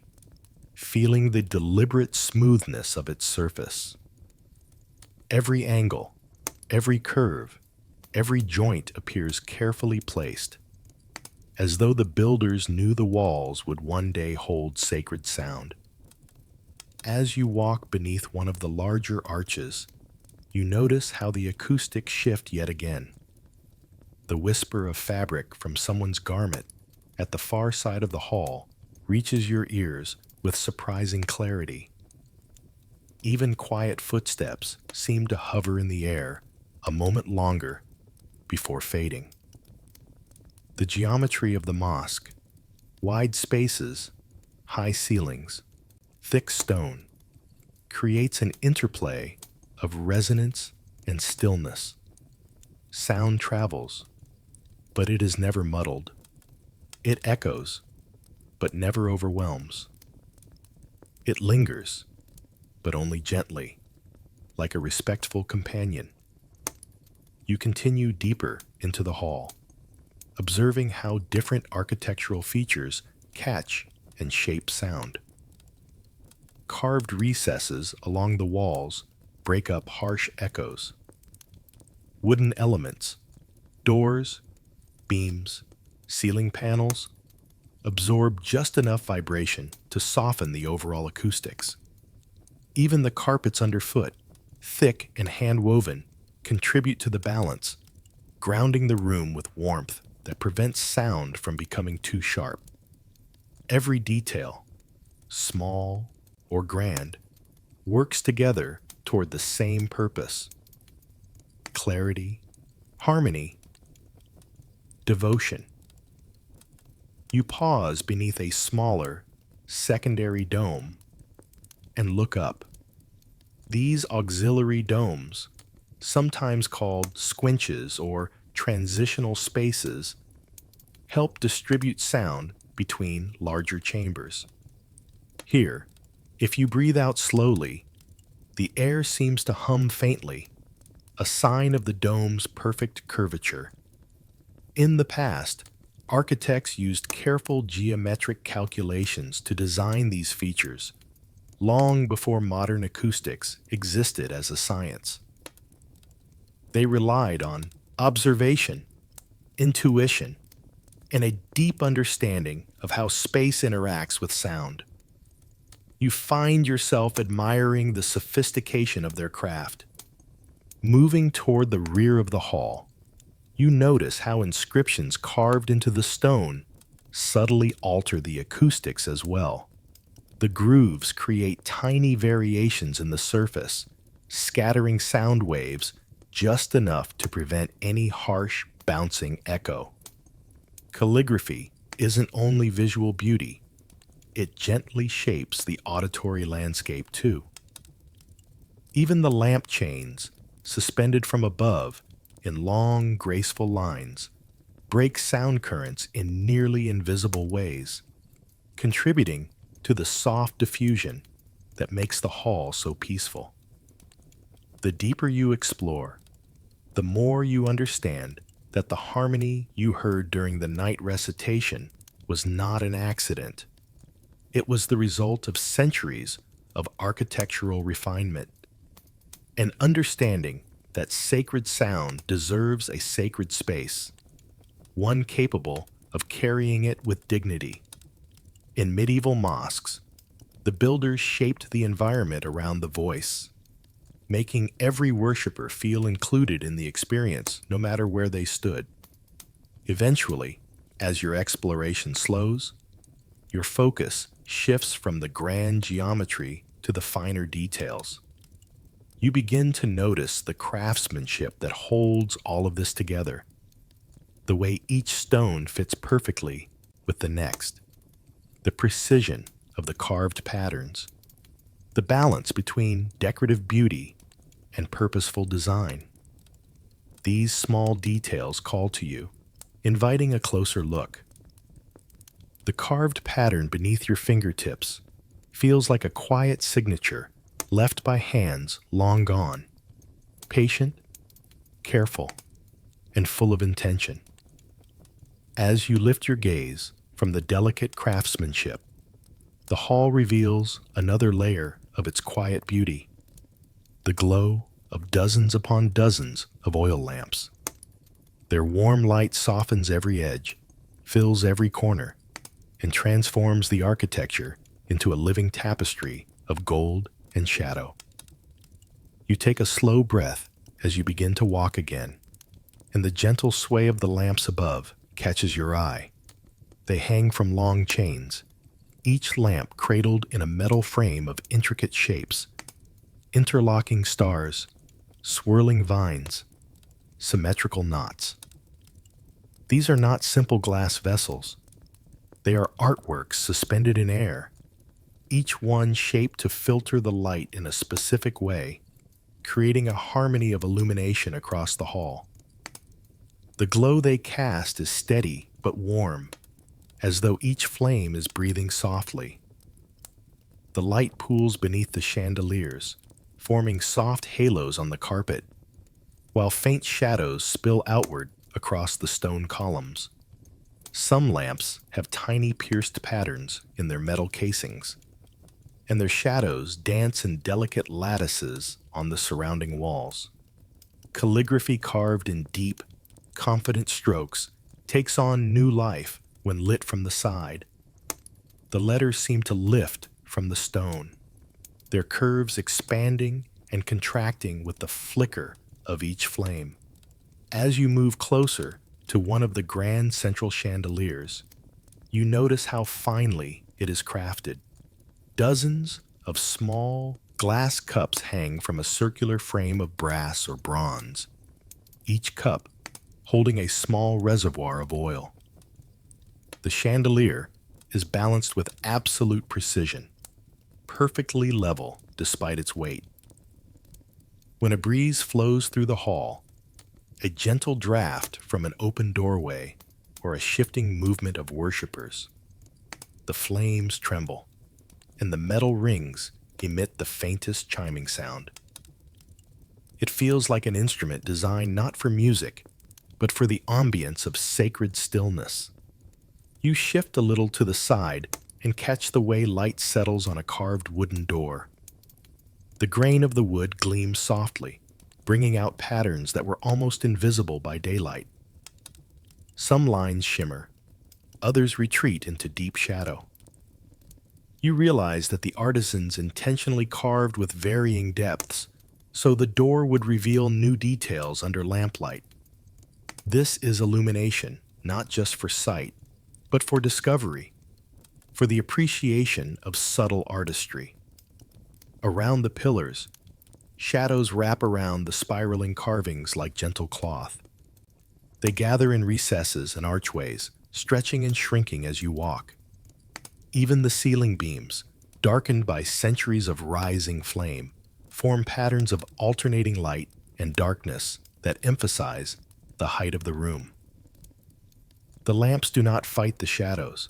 feeling the deliberate smoothness of its surface. Every angle, every curve, every joint appears carefully placed, as though the builders knew the walls would one day hold sacred sound. As you walk beneath one of the larger arches, you notice how the acoustics shift yet again. The whisper of fabric from someone's garment at the far side of the hall reaches your ears with surprising clarity. Even quiet footsteps seem to hover in the air a moment longer before fading. The geometry of the mosque, wide spaces, high ceilings, thick stone, creates an interplay of resonance and stillness. Sound travels, but it is never muddled. It echoes, but never overwhelms. It lingers, but only gently, like a respectful companion. You continue deeper into the hall, observing how different architectural features catch and shape sound. Carved recesses along the walls break up harsh echoes. Wooden elements, doors, beams, ceiling panels, absorb just enough vibration to soften the overall acoustics. Even the carpets underfoot, thick and hand-woven, contribute to the balance, grounding the room with warmth that prevents sound from becoming too sharp. Every detail, small or grand, works together toward the same purpose: clarity, harmony, devotion. You pause beneath a smaller, secondary dome and look up. These auxiliary domes, sometimes called squinches or transitional spaces, help distribute sound between larger chambers. Here, if you breathe out slowly, the air seems to hum faintly, a sign of the dome's perfect curvature. In the past, architects used careful geometric calculations to design these features, long before modern acoustics existed as a science. They relied on observation, intuition, and a deep understanding of how space interacts with sound. You find yourself admiring the sophistication of their craft. Moving toward the rear of the hall, you notice how inscriptions carved into the stone subtly alter the acoustics as well. The grooves create tiny variations in the surface, scattering sound waves just enough to prevent any harsh, bouncing echo. Calligraphy isn't only visual beauty, it gently shapes the auditory landscape too. Even the lamp chains, suspended from above in long, graceful lines, break sound currents in nearly invisible ways, contributing to the soft diffusion that makes the hall so peaceful. The deeper you explore, the more you understand that the harmony you heard during the night recitation was not an accident. It was the result of centuries of architectural refinement, an understanding that sacred sound deserves a sacred space, one capable of carrying it with dignity. In medieval mosques, the builders shaped the environment around the voice, making every worshiper feel included in the experience no matter where they stood. Eventually, as your exploration slows, your focus shifts from the grand geometry to the finer details. You begin to notice the craftsmanship that holds all of this together, the way each stone fits perfectly with the next, the precision of the carved patterns, the balance between decorative beauty and purposeful design. These small details call to you, inviting a closer look. The carved pattern beneath your fingertips feels like a quiet signature left by hands long gone, patient, careful, and full of intention. As you lift your gaze from the delicate craftsmanship, the hall reveals another layer of its quiet beauty, the glow of dozens upon dozens of oil lamps. Their warm light softens every edge, fills every corner, and transforms the architecture into a living tapestry of gold and shadow. You take a slow breath as you begin to walk again, and the gentle sway of the lamps above catches your eye. They hang from long chains, each lamp cradled in a metal frame of intricate shapes, interlocking stars, swirling vines, symmetrical knots. These are not simple glass vessels. They are artworks suspended in air, each one shaped to filter the light in a specific way, creating a harmony of illumination across the hall. The glow they cast is steady but warm, as though each flame is breathing softly. The light pools beneath the chandeliers, forming soft halos on the carpet, while faint shadows spill outward across the stone columns. Some lamps have tiny pierced patterns in their metal casings, and their shadows dance in delicate lattices on the surrounding walls. Calligraphy carved in deep, confident strokes takes on new life when lit from the side. The letters seem to lift from the stone, their curves expanding and contracting with the flicker of each flame. As you move closer to one of the grand central chandeliers, you notice how finely it is crafted. Dozens of small glass cups hang from a circular frame of brass or bronze, each cup holding a small reservoir of oil. The chandelier is balanced with absolute precision, perfectly level despite its weight. When a breeze flows through the hall, a gentle draft from an open doorway or a shifting movement of worshippers, the flames tremble, and the metal rings emit the faintest chiming sound. It feels like an instrument designed not for music, but for the ambience of sacred stillness. You shift a little to the side and catch the way light settles on a carved wooden door. The grain of the wood gleams softly, bringing out patterns that were almost invisible by daylight. Some lines shimmer, others retreat into deep shadow. You realize that the artisans intentionally carved with varying depths, so the door would reveal new details under lamplight. This is illumination, not just for sight, but for discovery, for the appreciation of subtle artistry. Around the pillars, shadows wrap around the spiraling carvings like gentle cloth. They gather in recesses and archways, stretching and shrinking as you walk. Even the ceiling beams, darkened by centuries of rising flame, form patterns of alternating light and darkness that emphasize the height of the room. The lamps do not fight the shadows.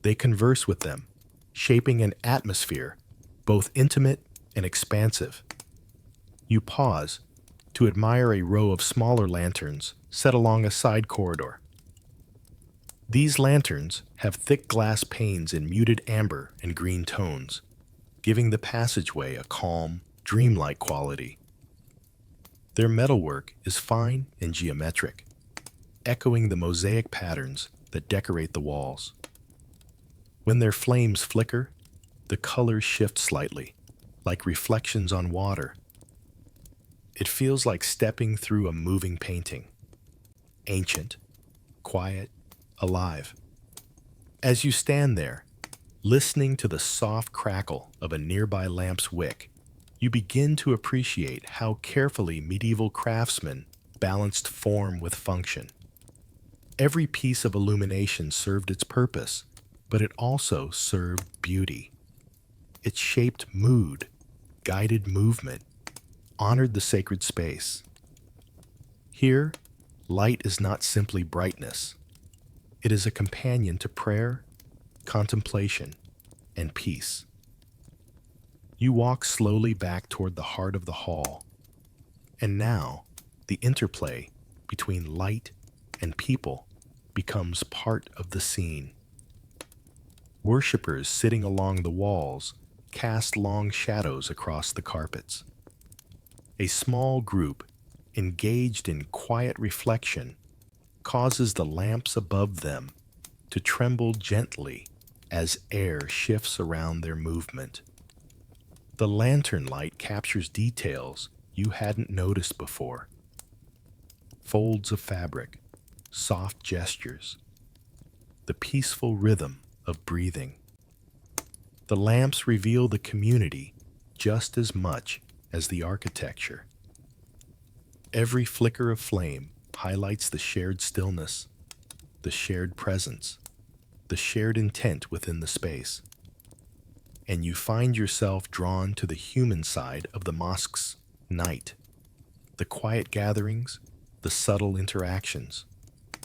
They converse with them, shaping an atmosphere both intimate and expansive. You pause to admire a row of smaller lanterns set along a side corridor. These lanterns have thick glass panes in muted amber and green tones, giving the passageway a calm, dreamlike quality. Their metalwork is fine and geometric, echoing the mosaic patterns that decorate the walls. When their flames flicker, the colors shift slightly, like reflections on water. It feels like stepping through a moving painting, ancient, quiet, alive. As you stand there, listening to the soft crackle of a nearby lamp's wick, you begin to appreciate how carefully medieval craftsmen balanced form with function. Every piece of illumination served its purpose, but it also served beauty. It shaped mood, guided movement, honored the sacred space. Here, light is not simply brightness. It is a companion to prayer, contemplation, and peace. You walk slowly back toward the heart of the hall, and now the interplay between light and people becomes part of the scene. Worshippers sitting along the walls cast long shadows across the carpets. A small group, engaged in quiet reflection, causes the lamps above them to tremble gently as air shifts around their movement. The lantern light captures details you hadn't noticed before. Folds of fabric, soft gestures, the peaceful rhythm of breathing. The lamps reveal the community just as much as the architecture. Every flicker of flame highlights the shared stillness, the shared presence, the shared intent within the space. And you find yourself drawn to the human side of the mosque's night. The quiet gatherings, the subtle interactions,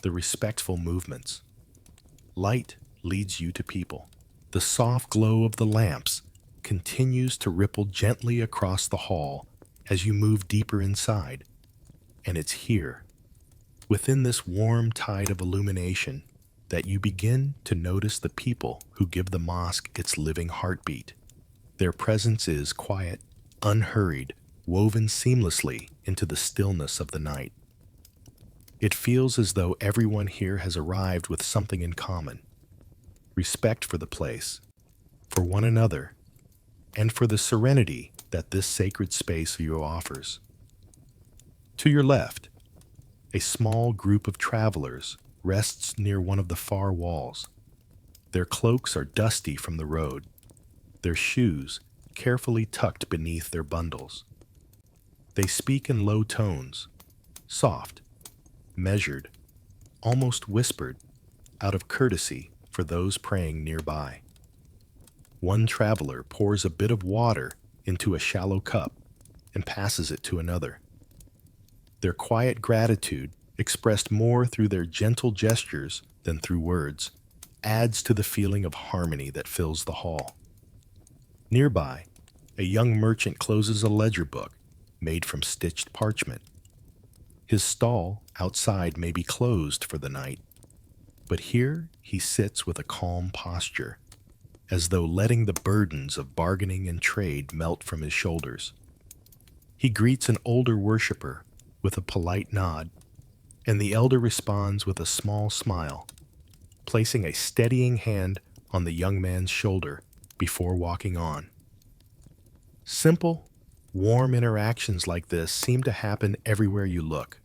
the respectful movements. Light leads you to people. The soft glow of the lamps continues to ripple gently across the hall as you move deeper inside. And it's here, within this warm tide of illumination, that you begin to notice the people who give the mosque its living heartbeat. Their presence is quiet, unhurried, woven seamlessly into the stillness of the night. It feels as though everyone here has arrived with something in common: respect for the place, for one another, and for the serenity that this sacred space view offers. To your left, a small group of travelers rests near one of the far walls. Their cloaks are dusty from the road, their shoes carefully tucked beneath their bundles. They speak in low tones, soft, measured, almost whispered, out of courtesy for those praying nearby. One traveler pours a bit of water into a shallow cup and passes it to another. Their quiet gratitude, expressed more through their gentle gestures than through words, adds to the feeling of harmony that fills the hall. Nearby, a young merchant closes a ledger book made from stitched parchment. His stall outside may be closed for the night, but here he sits with a calm posture, as though letting the burdens of bargaining and trade melt from his shoulders. He greets an older worshiper with a polite nod, and the elder responds with a small smile, placing a steadying hand on the young man's shoulder before walking on. Simple, warm interactions like this seem to happen everywhere you look.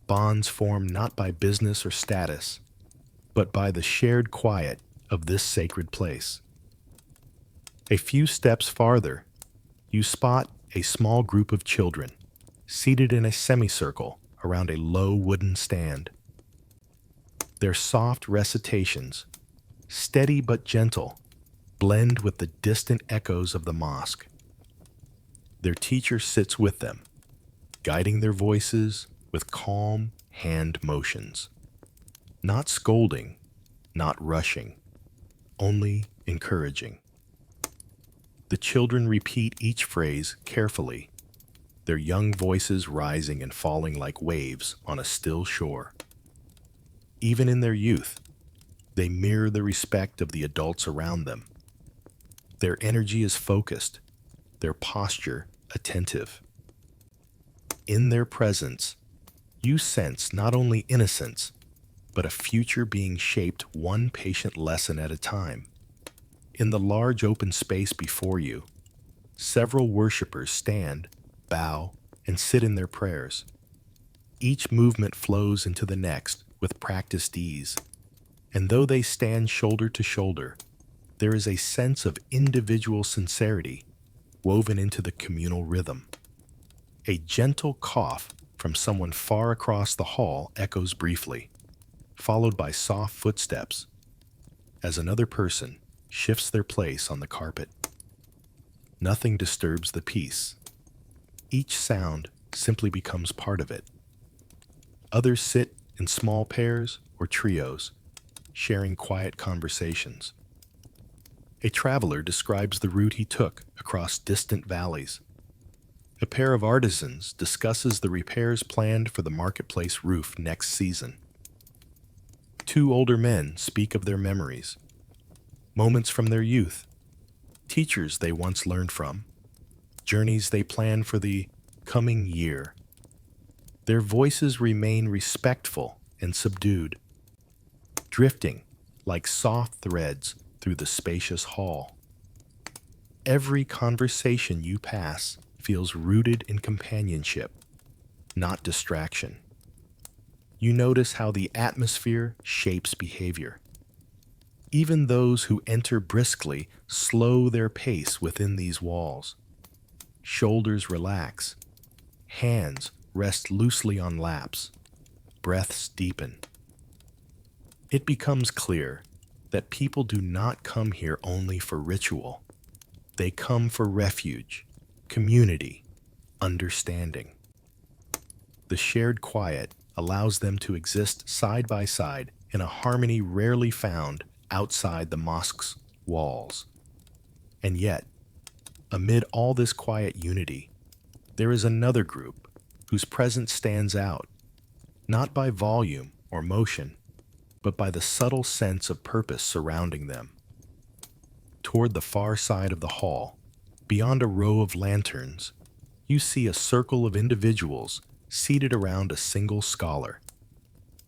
Bonds formed not by business or status, but by the shared quiet of this sacred place. A few steps farther, you spot a small group of children, seated in a semicircle around a low wooden stand. Their soft recitations, steady but gentle, blend with the distant echoes of the mosque. Their teacher sits with them, guiding their voices with calm hand motions. Not scolding, not rushing, only encouraging. The children repeat each phrase carefully, their young voices rising and falling like waves on a still shore. Even in their youth, they mirror the respect of the adults around them. Their energy is focused, their posture attentive. In their presence, you sense not only innocence, but a future being shaped one patient lesson at a time. In the large open space before you, several worshippers stand, bow, and sit in their prayers. Each movement flows into the next with practiced ease, and though they stand shoulder to shoulder, there is a sense of individual sincerity woven into the communal rhythm. A gentle cough from someone far across the hall echoes briefly, followed by soft footsteps as another person shifts their place on the carpet. Nothing disturbs the peace. Each sound simply becomes part of it. Others sit in small pairs or trios, sharing quiet conversations. A traveler describes the route he took across distant valleys. A pair of artisans discusses the repairs planned for the marketplace roof next season. Two older men speak of their memories, moments from their youth, teachers they once learned from, journeys they plan for the coming year. Their voices remain respectful and subdued, drifting like soft threads through the spacious hall. Every conversation you pass feels rooted in companionship, not distraction. You notice how the atmosphere shapes behavior. Even those who enter briskly slow their pace within these walls. Shoulders relax, hands rest loosely on laps, breaths deepen. It becomes clear that people do not come here only for ritual. They come for refuge, community, understanding. The shared quiet allows them to exist side by side in a harmony rarely found outside the mosque's walls. And yet, amid all this quiet unity, there is another group whose presence stands out, not by volume or motion, but by the subtle sense of purpose surrounding them. Toward the far side of the hall, beyond a row of lanterns, you see a circle of individuals seated around a single scholar.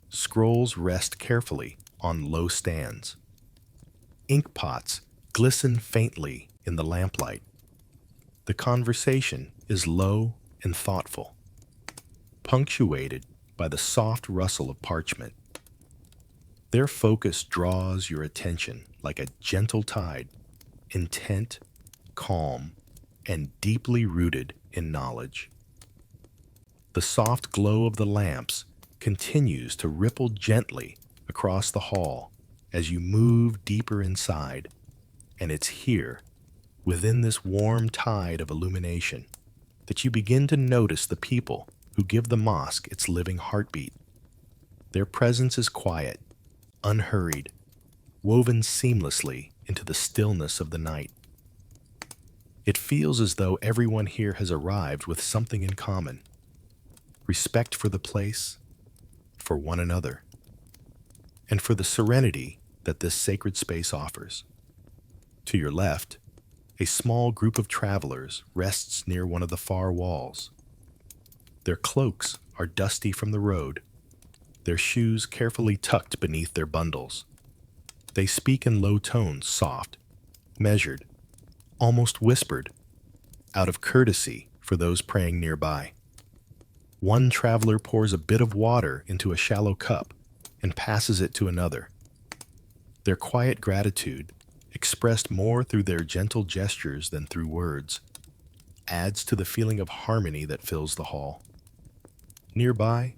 Scrolls rest carefully on low stands. Ink pots glisten faintly in the lamplight. The conversation is low and thoughtful, punctuated by the soft rustle of parchment. Their focus draws your attention like a gentle tide, intent, calm, and deeply rooted in knowledge. The soft glow of the lamps continues to ripple gently across the hall as you move deeper inside, and it's here, within this warm tide of illumination, that you begin to notice the people who give the mosque its living heartbeat. Their presence is quiet, unhurried, woven seamlessly into the stillness of the night. It feels as though everyone here has arrived with something in common: respect for the place, for one another, and for the serenity that this sacred space offers. To your left, a small group of travelers rests near one of the far walls. Their cloaks are dusty from the road, their shoes carefully tucked beneath their bundles. They speak in low tones, soft, measured, almost whispered, out of courtesy for those praying nearby. One traveler pours a bit of water into a shallow cup and passes it to another. Their quiet gratitude, expressed more through their gentle gestures than through words, adds to the feeling of harmony that fills the hall. Nearby,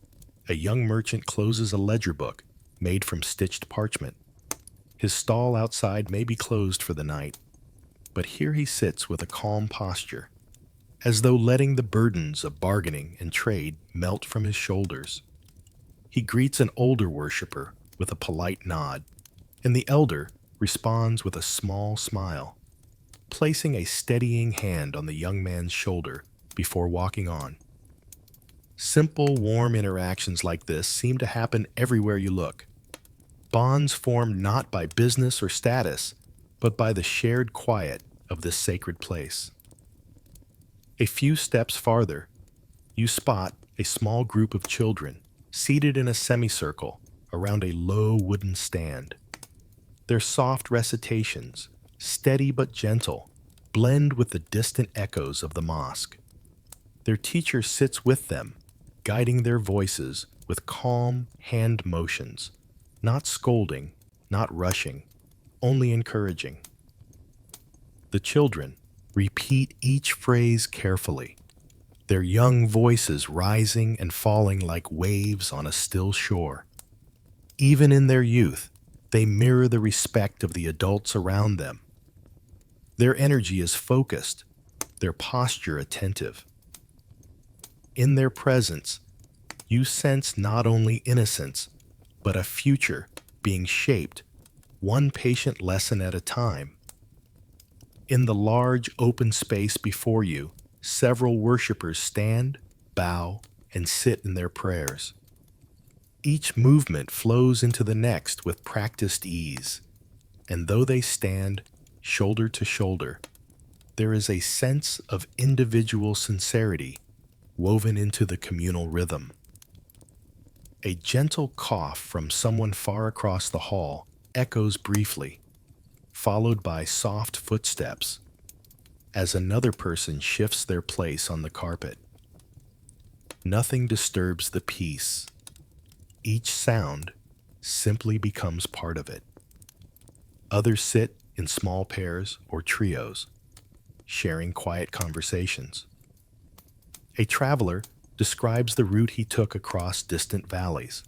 a young merchant closes a ledger book made from stitched parchment. His stall outside may be closed for the night, but here he sits with a calm posture, as though letting the burdens of bargaining and trade melt from his shoulders. He greets an older worshiper with a polite nod, and the elder responds with a small smile, placing a steadying hand on the young man's shoulder before walking on. Simple, warm interactions like this seem to happen everywhere you look. Bonds formed not by business or status, but by the shared quiet of this sacred place. A few steps farther, you spot a small group of children seated in a semicircle around a low wooden stand. Their soft recitations, steady but gentle, blend with the distant echoes of the mosque. Their teacher sits with them, guiding their voices with calm hand motions, not scolding, not rushing, only encouraging. The children repeat each phrase carefully, their young voices rising and falling like waves on a still shore. Even in their youth, they mirror the respect of the adults around them. Their energy is focused, their posture attentive. In their presence, you sense not only innocence, but a future being shaped, one patient lesson at a time. In the large open space before you, several worshippers stand, bow, and sit in their prayers. Each movement flows into the next with practiced ease, and though they stand shoulder to shoulder, there is a sense of individual sincerity woven into the communal rhythm. A gentle cough from someone far across the hall echoes briefly, followed by soft footsteps as another person shifts their place on the carpet. Nothing disturbs the peace. Each sound simply becomes part of it. Others sit in small pairs or trios, sharing quiet conversations. A traveler describes the route he took across distant valleys.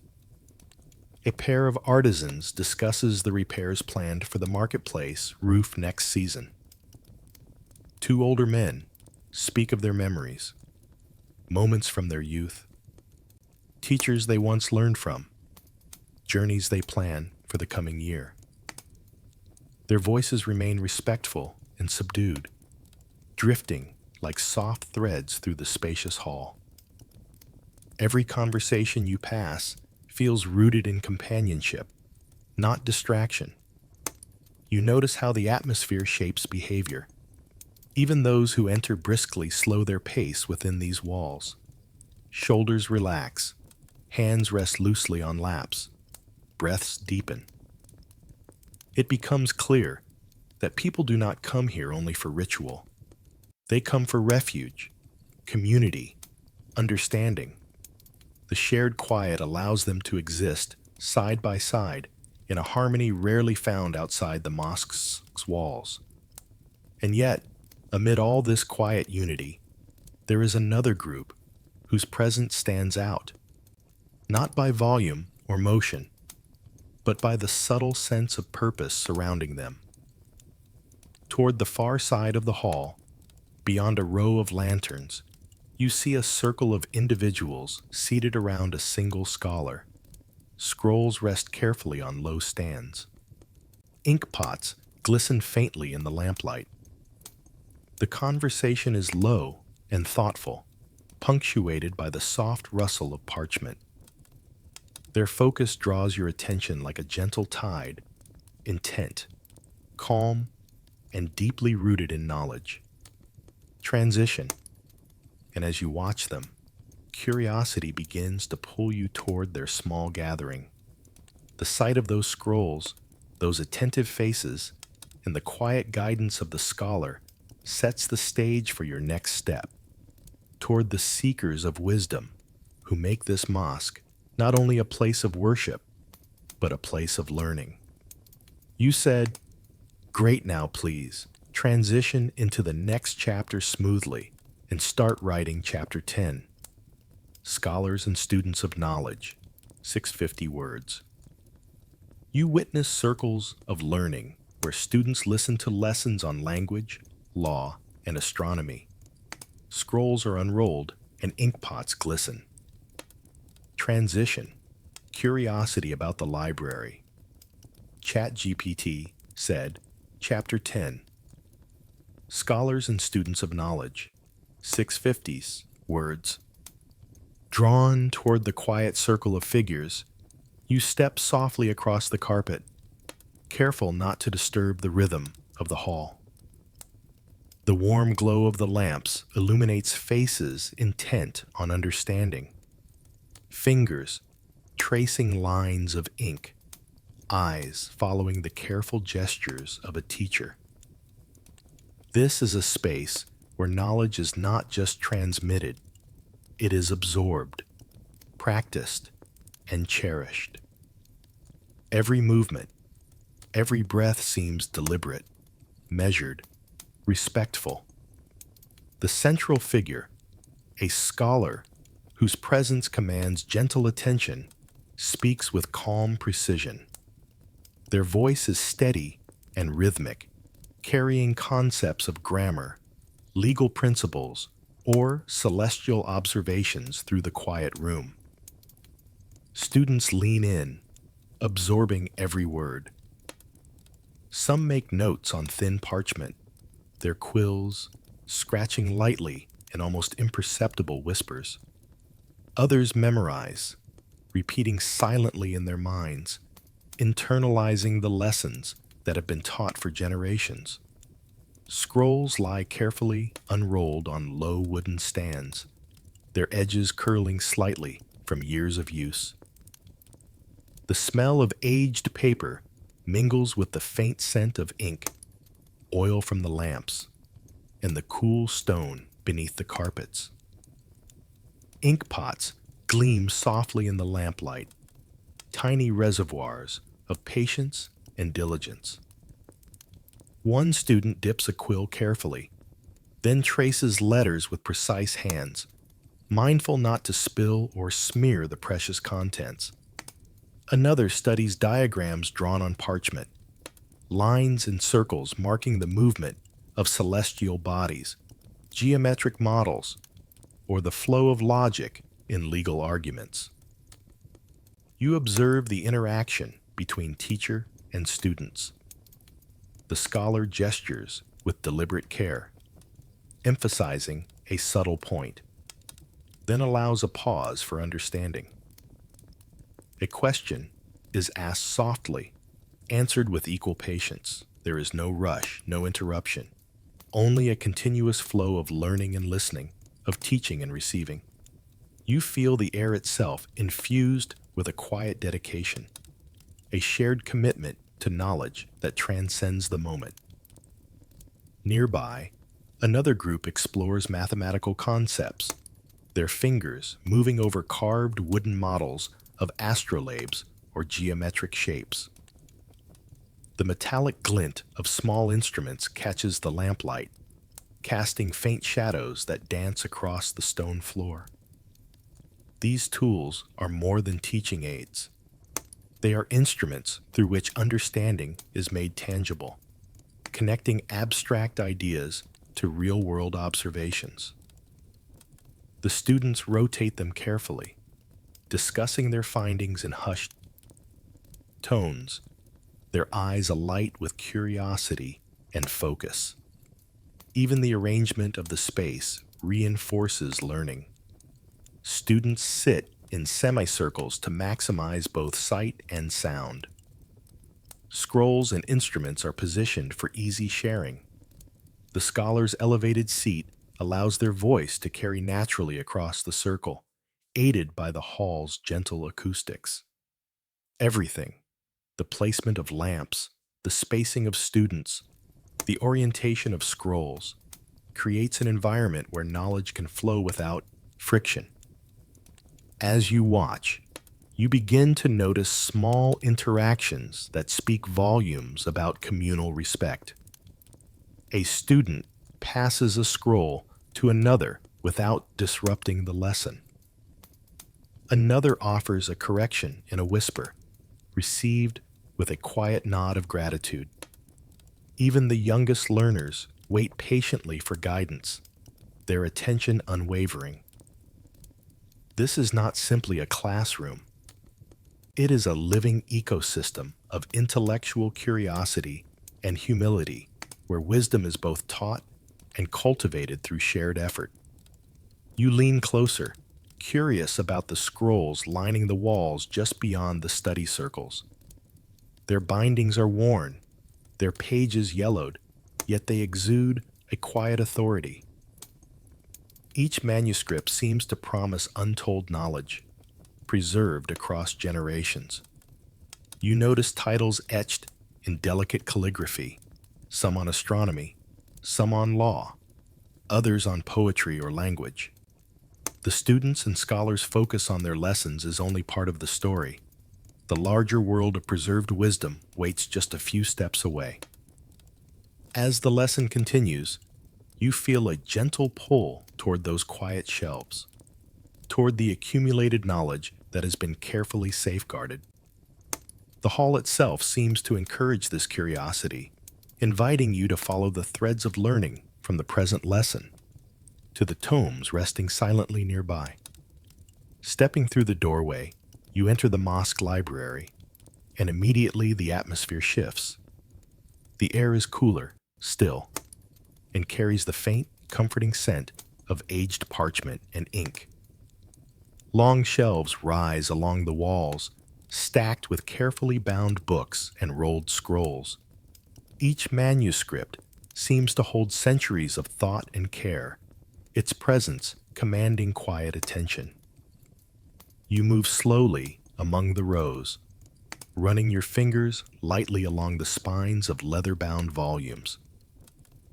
A pair of artisans discusses the repairs planned for the marketplace roof next season. Two older men speak of their memories, moments from their youth, teachers they once learned from, journeys they plan for the coming year. Their voices remain respectful and subdued, drifting like soft threads through the spacious hall. Every conversation you pass feels rooted in companionship, not distraction. You notice how the atmosphere shapes behavior. Even those who enter briskly slow their pace within these walls. Shoulders relax, hands rest loosely on laps, breaths deepen. It becomes clear that people do not come here only for ritual. They come for refuge, community, understanding. The shared quiet allows them to exist side by side in a harmony rarely found outside the mosque's walls. And yet, amid all this quiet unity, there is another group whose presence stands out, not by volume or motion, but by the subtle sense of purpose surrounding them. Toward the far side of the hall, beyond a row of lanterns, you see a circle of individuals seated around a single scholar. Scrolls rest carefully on low stands. Ink pots glisten faintly in the lamplight. The conversation is low and thoughtful, punctuated by the soft rustle of parchment. Their focus draws your attention like a gentle tide, intent, calm, and deeply rooted in knowledge. Transition. And as you watch them, curiosity begins to pull you toward their small gathering. The sight of those scrolls, those attentive faces, and the quiet guidance of the scholar sets the stage for your next step, toward the seekers of wisdom who make this mosque not only a place of worship, but a place of learning. You said, "Great, now please, transition into the next chapter smoothly and start writing chapter 10. Scholars and Students of Knowledge, 650 words. You witness circles of learning where students listen to lessons on language, law, and astronomy. Scrolls are unrolled and inkpots glisten. Transition, curiosity about the library. ChatGPT said, Chapter 10. Scholars and Students of Knowledge, 650 words. Drawn toward the quiet circle of figures, you step softly across the carpet, careful not to disturb the rhythm of the hall. The warm glow of the lamps illuminates faces intent on understanding. Fingers tracing lines of ink, eyes following the careful gestures of a teacher. This is a space where knowledge is not just transmitted, it is absorbed, practiced, and cherished. Every movement, every breath seems deliberate, measured, respectful. The central figure, a scholar whose presence commands gentle attention, speaks with calm precision. Their voice is steady and rhythmic, carrying concepts of grammar, legal principles, or celestial observations through the quiet room. Students lean in, absorbing every word. Some make notes on thin parchment, their quills scratching lightly in almost imperceptible whispers. Others memorize, repeating silently in their minds, internalizing the lessons that have been taught for generations. Scrolls lie carefully unrolled on low wooden stands, their edges curling slightly from years of use. The smell of aged paper mingles with the faint scent of ink, oil from the lamps, and the cool stone beneath the carpets. Ink pots gleam softly in the lamplight, tiny reservoirs of patience and diligence. One student dips a quill carefully, then traces letters with precise hands, mindful not to spill or smear the precious contents. Another studies diagrams drawn on parchment, lines and circles marking the movement of celestial bodies, geometric models, or the flow of logic in legal arguments. You observe the interaction between teacher and students. The scholar gestures with deliberate care, emphasizing a subtle point, then allows a pause for understanding. A question is asked softly, answered with equal patience. There is no rush, no interruption, only a continuous flow of learning and listening, of teaching and receiving. You feel the air itself infused with a quiet dedication, a shared commitment to knowledge that transcends the moment. Nearby, another group explores mathematical concepts, their fingers moving over carved wooden models of astrolabes or geometric shapes. The metallic glint of small instruments catches the lamplight, casting faint shadows that dance across the stone floor. These tools are more than teaching aids. They are instruments through which understanding is made tangible, connecting abstract ideas to real-world observations. The students rotate them carefully, discussing their findings in hushed tones, their eyes alight with curiosity and focus. Even the arrangement of the space reinforces learning. Students sit in semicircles to maximize both sight and sound. Scrolls and instruments are positioned for easy sharing. The scholar's elevated seat allows their voice to carry naturally across the circle, aided by the hall's gentle acoustics. Everything, the placement of lamps, the spacing of students, the orientation of scrolls, creates an environment where knowledge can flow without friction. As you watch, you begin to notice small interactions that speak volumes about communal respect. A student passes a scroll to another without disrupting the lesson. Another offers a correction in a whisper, received with a quiet nod of gratitude. Even the youngest learners wait patiently for guidance, their attention unwavering. This is not simply a classroom. It is a living ecosystem of intellectual curiosity and humility, where wisdom is both taught and cultivated through shared effort. You lean closer, curious about the scrolls lining the walls just beyond the study circles. Their bindings are worn, their pages yellowed, yet they exude a quiet authority. Each manuscript seems to promise untold knowledge, preserved across generations. You notice titles etched in delicate calligraphy, some on astronomy, some on law, others on poetry or language. The students and scholars' focus on their lessons is only part of the story. The larger world of preserved wisdom waits just a few steps away. As the lesson continues, you feel a gentle pull toward those quiet shelves, toward the accumulated knowledge that has been carefully safeguarded. The hall itself seems to encourage this curiosity, inviting you to follow the threads of learning from the present lesson to the tomes resting silently nearby. Stepping through the doorway, you enter the mosque library, and immediately the atmosphere shifts. The air is cooler, still, and carries the faint, comforting scent of aged parchment and ink. Long shelves rise along the walls, stacked with carefully bound books and rolled scrolls. Each manuscript seems to hold centuries of thought and care, its presence commanding quiet attention. You move slowly among the rows, running your fingers lightly along the spines of leather-bound volumes,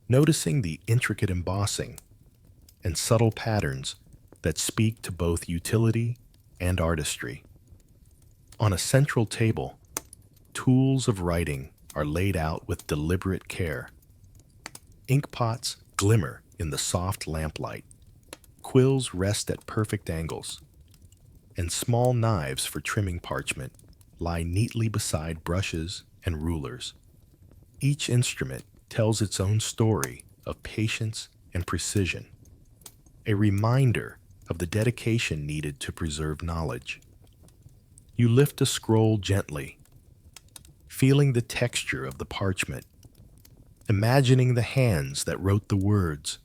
noticing the intricate embossing and subtle patterns that speak to both utility and artistry. On a central table, tools of writing are laid out with deliberate care. Inkpots glimmer in the soft lamplight, quills rest at perfect angles, and small knives for trimming parchment lie neatly beside brushes and rulers. Each instrument tells its own story of patience and precision, a reminder of the dedication needed to preserve knowledge. You lift a scroll gently, feeling the texture of the parchment, imagining the hands that wrote the words,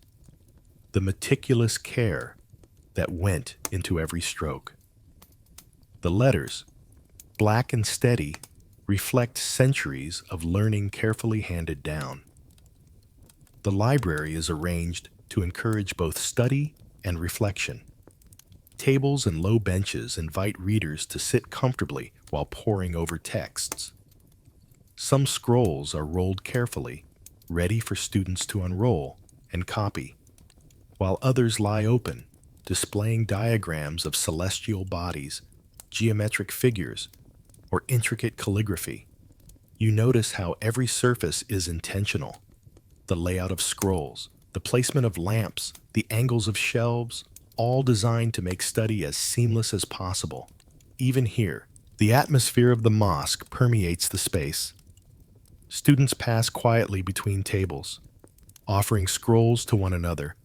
the meticulous care that went into every stroke. The letters, black and steady, reflect centuries of learning carefully handed down. The library is arranged to encourage both study and reflection. Tables and low benches invite readers to sit comfortably while poring over texts. Some scrolls are rolled carefully, ready for students to unroll and copy, while others lie open, displaying diagrams of celestial bodies, geometric figures, or intricate calligraphy. You notice how every surface is intentional. The layout of scrolls, the placement of lamps, the angles of shelves, all designed to make study as seamless as possible. Even here, the atmosphere of the mosque permeates the space. Students pass quietly between tables, offering scrolls to one another,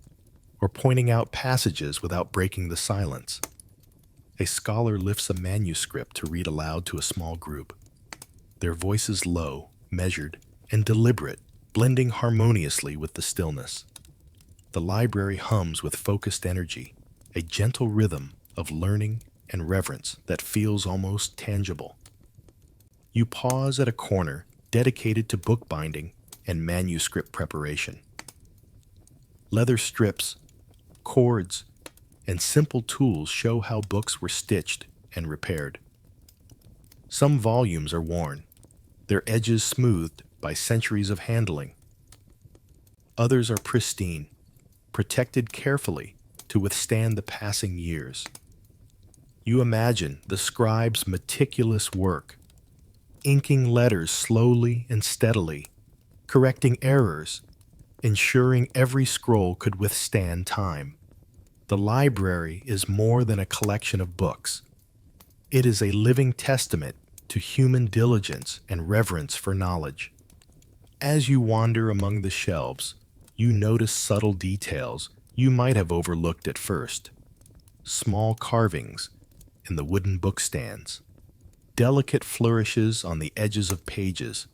or pointing out passages without breaking the silence. A scholar lifts a manuscript to read aloud to a small group, their voices low, measured, and deliberate, blending harmoniously with the stillness. The library hums with focused energy, a gentle rhythm of learning and reverence that feels almost tangible. You pause at a corner dedicated to bookbinding and manuscript preparation. Leather strips, cords, and simple tools show how books were stitched and repaired. Some volumes are worn, their edges smoothed by centuries of handling. Others are pristine, protected carefully to withstand the passing years. You imagine the scribe's meticulous work, inking letters slowly and steadily, correcting errors, ensuring every scroll could withstand time. The library is more than a collection of books. It is a living testament to human diligence and reverence for knowledge. As you wander among the shelves, you notice subtle details you might have overlooked at first. Small carvings in the wooden bookstands, delicate flourishes on the edges of pages,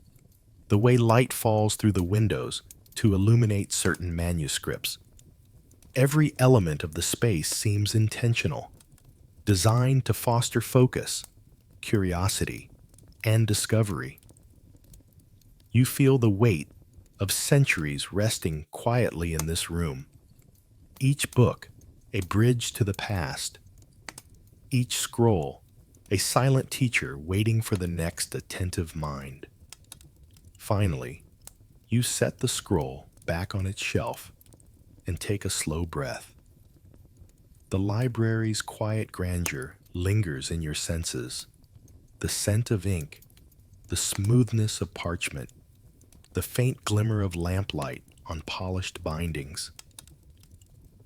the way light falls through the windows to illuminate certain manuscripts. Every element of the space seems intentional, designed to foster focus, curiosity, and discovery. You feel the weight of centuries resting quietly in this room. Each book, a bridge to the past. Each scroll, a silent teacher waiting for the next attentive mind. Finally, you set the scroll back on its shelf and take a slow breath. The library's quiet grandeur lingers in your senses. The scent of ink, the smoothness of parchment, the faint glimmer of lamplight on polished bindings.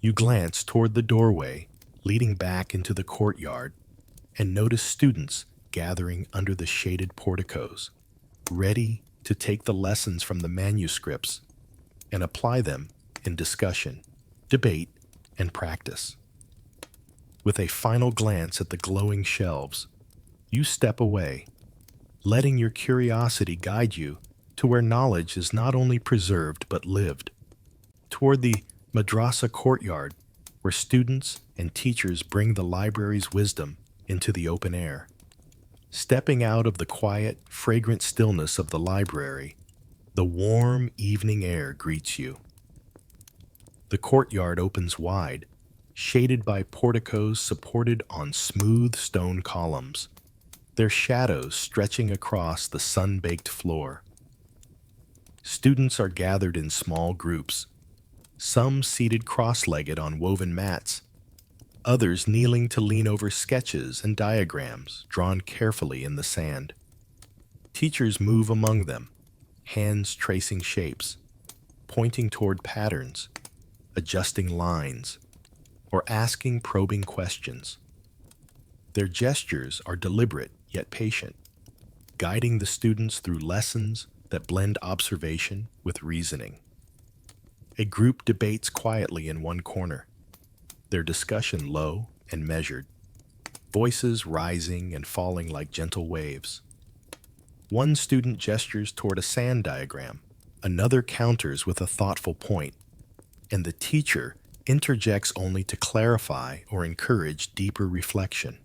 You glance toward the doorway leading back into the courtyard and notice students gathering under the shaded porticos, ready to take the lessons from the manuscripts and apply them in discussion, debate, and practice. With a final glance at the glowing shelves, you step away, letting your curiosity guide you to where knowledge is not only preserved but lived. Toward the madrasa courtyard, where students and teachers bring the library's wisdom into the open air. Stepping out of the quiet, fragrant stillness of the library, the warm evening air greets you. The courtyard opens wide, shaded by porticos supported on smooth stone columns, their shadows stretching across the sun-baked floor. Students are gathered in small groups, some seated cross-legged on woven mats, others kneeling to lean over sketches and diagrams drawn carefully in the sand. Teachers move among them, hands tracing shapes, pointing toward patterns, adjusting lines, or asking probing questions. Their gestures are deliberate yet patient, guiding the students through lessons that blend observation with reasoning. A group debates quietly in one corner, their discussion low and measured, voices rising and falling like gentle waves. One student gestures toward a sand diagram, another counters with a thoughtful point, and the teacher interjects only to clarify or encourage deeper reflection.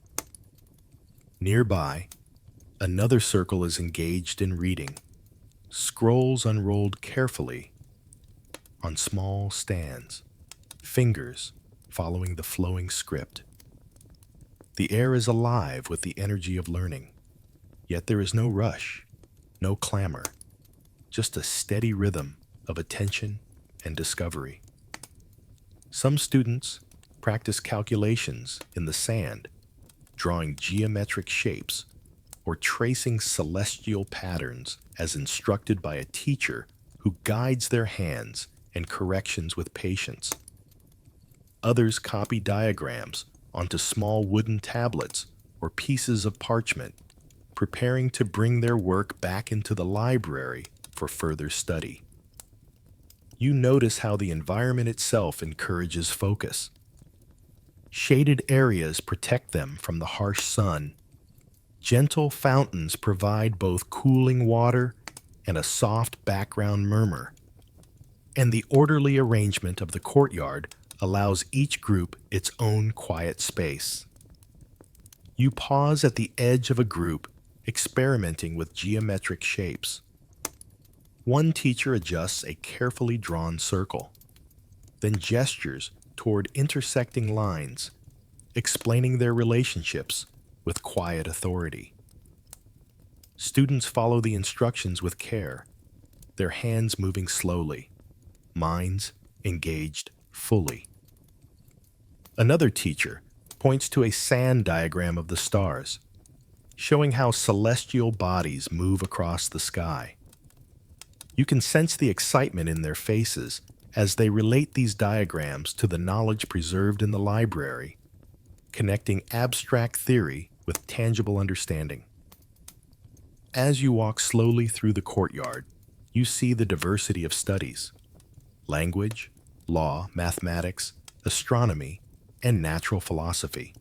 Nearby, another circle is engaged in reading, scrolls unrolled carefully on small stands, fingers following the flowing script. The air is alive with the energy of learning, yet there is no rush, no clamor, just a steady rhythm of attention and discovery. Some students practice calculations in the sand, drawing geometric shapes or tracing celestial patterns as instructed by a teacher who guides their hands and corrections with patience. Others copy diagrams onto small wooden tablets or pieces of parchment, preparing to bring their work back into the library for further study. You notice how the environment itself encourages focus. Shaded areas protect them from the harsh sun. Gentle fountains provide both cooling water and a soft background murmur. And the orderly arrangement of the courtyard allows each group its own quiet space. You pause at the edge of a group, experimenting with geometric shapes. One teacher adjusts a carefully drawn circle, then gestures toward intersecting lines, explaining their relationships with quiet authority. Students follow the instructions with care, their hands moving slowly, minds engaged fully. Another teacher points to a sand diagram of the stars, showing how celestial bodies move across the sky. You can sense the excitement in their faces as they relate these diagrams to the knowledge preserved in the library, connecting abstract theory with tangible understanding. As you walk slowly through the courtyard, you see the diversity of studies: language, law, mathematics, astronomy, and natural philosophy.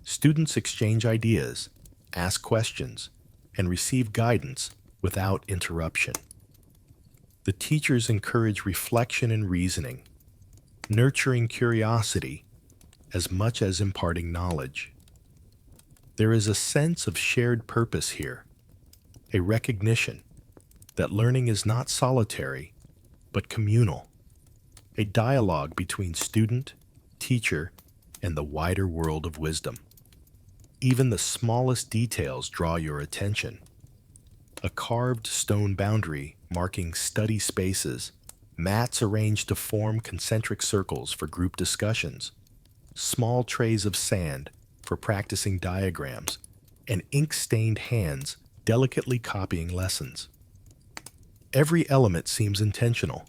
Students exchange ideas, ask questions, and receive guidance without interruption. The teachers encourage reflection and reasoning, nurturing curiosity as much as imparting knowledge. There is a sense of shared purpose here, a recognition that learning is not solitary, but communal, a dialogue between student, teacher, and the wider world of wisdom. Even the smallest details draw your attention. A carved stone boundary marking study spaces, mats arranged to form concentric circles for group discussions, small trays of sand for practicing diagrams, and ink-stained hands delicately copying lessons. Every element seems intentional,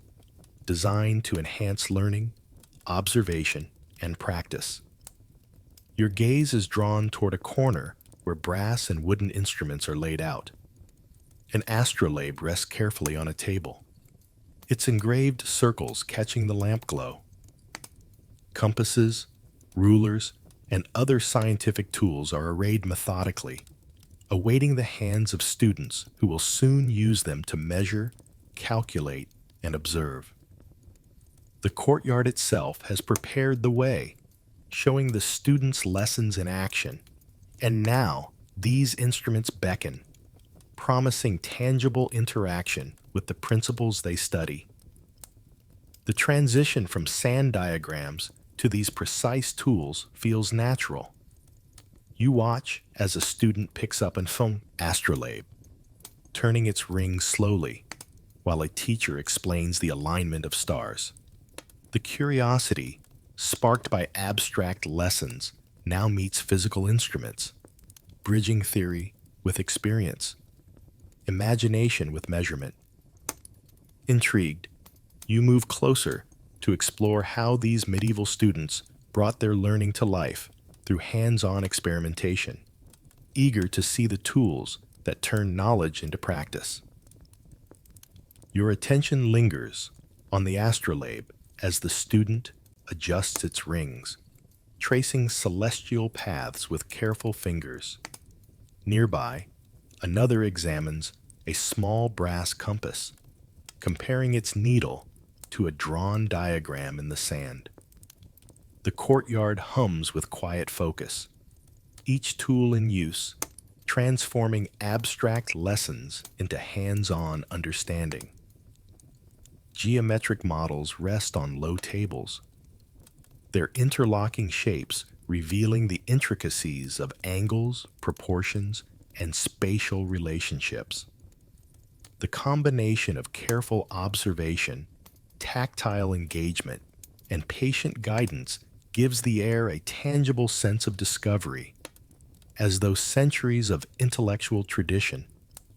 designed to enhance learning, observation, and practice. Your gaze is drawn toward a corner where brass and wooden instruments are laid out. An astrolabe rests carefully on a table, its engraved circles catching the lamp glow. Compasses, rulers, and other scientific tools are arrayed methodically, awaiting the hands of students who will soon use them to measure, calculate, and observe. The courtyard itself has prepared the way, showing the students lessons in action. And now, these instruments beckon, promising tangible interaction with the principles they study. The transition from sand diagrams to these precise tools feels natural. You watch as a student picks up an astrolabe, turning its rings slowly, while a teacher explains the alignment of stars. The curiosity, sparked by abstract lessons, now meets physical instruments, bridging theory with experience, imagination with measurement. Intrigued, you move closer to explore how these medieval students brought their learning to life through hands-on experimentation, eager to see the tools that turn knowledge into practice. Your attention lingers on the astrolabe as the student adjusts its rings, tracing celestial paths with careful fingers. Nearby, another examines a small brass compass, comparing its needle to a drawn diagram in the sand. The courtyard hums with quiet focus, each tool in use, transforming abstract lessons into hands-on understanding. Geometric models rest on low tables, their interlocking shapes revealing the intricacies of angles, proportions, and spatial relationships. The combination of careful observation, tactile engagement, and patient guidance gives the air a tangible sense of discovery, as though centuries of intellectual tradition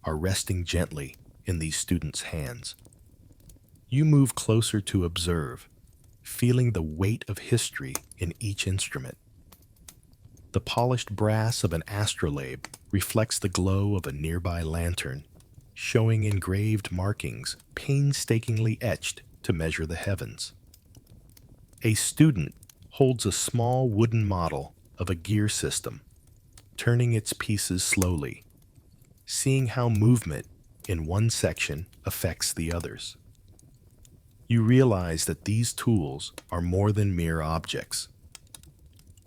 are resting gently in these students' hands. You move closer to observe, feeling the weight of history in each instrument. The polished brass of an astrolabe reflects the glow of a nearby lantern, showing engraved markings painstakingly etched to measure the heavens. A student holds a small wooden model of a gear system, turning its pieces slowly, seeing how movement in one section affects the others. You realize that these tools are more than mere objects.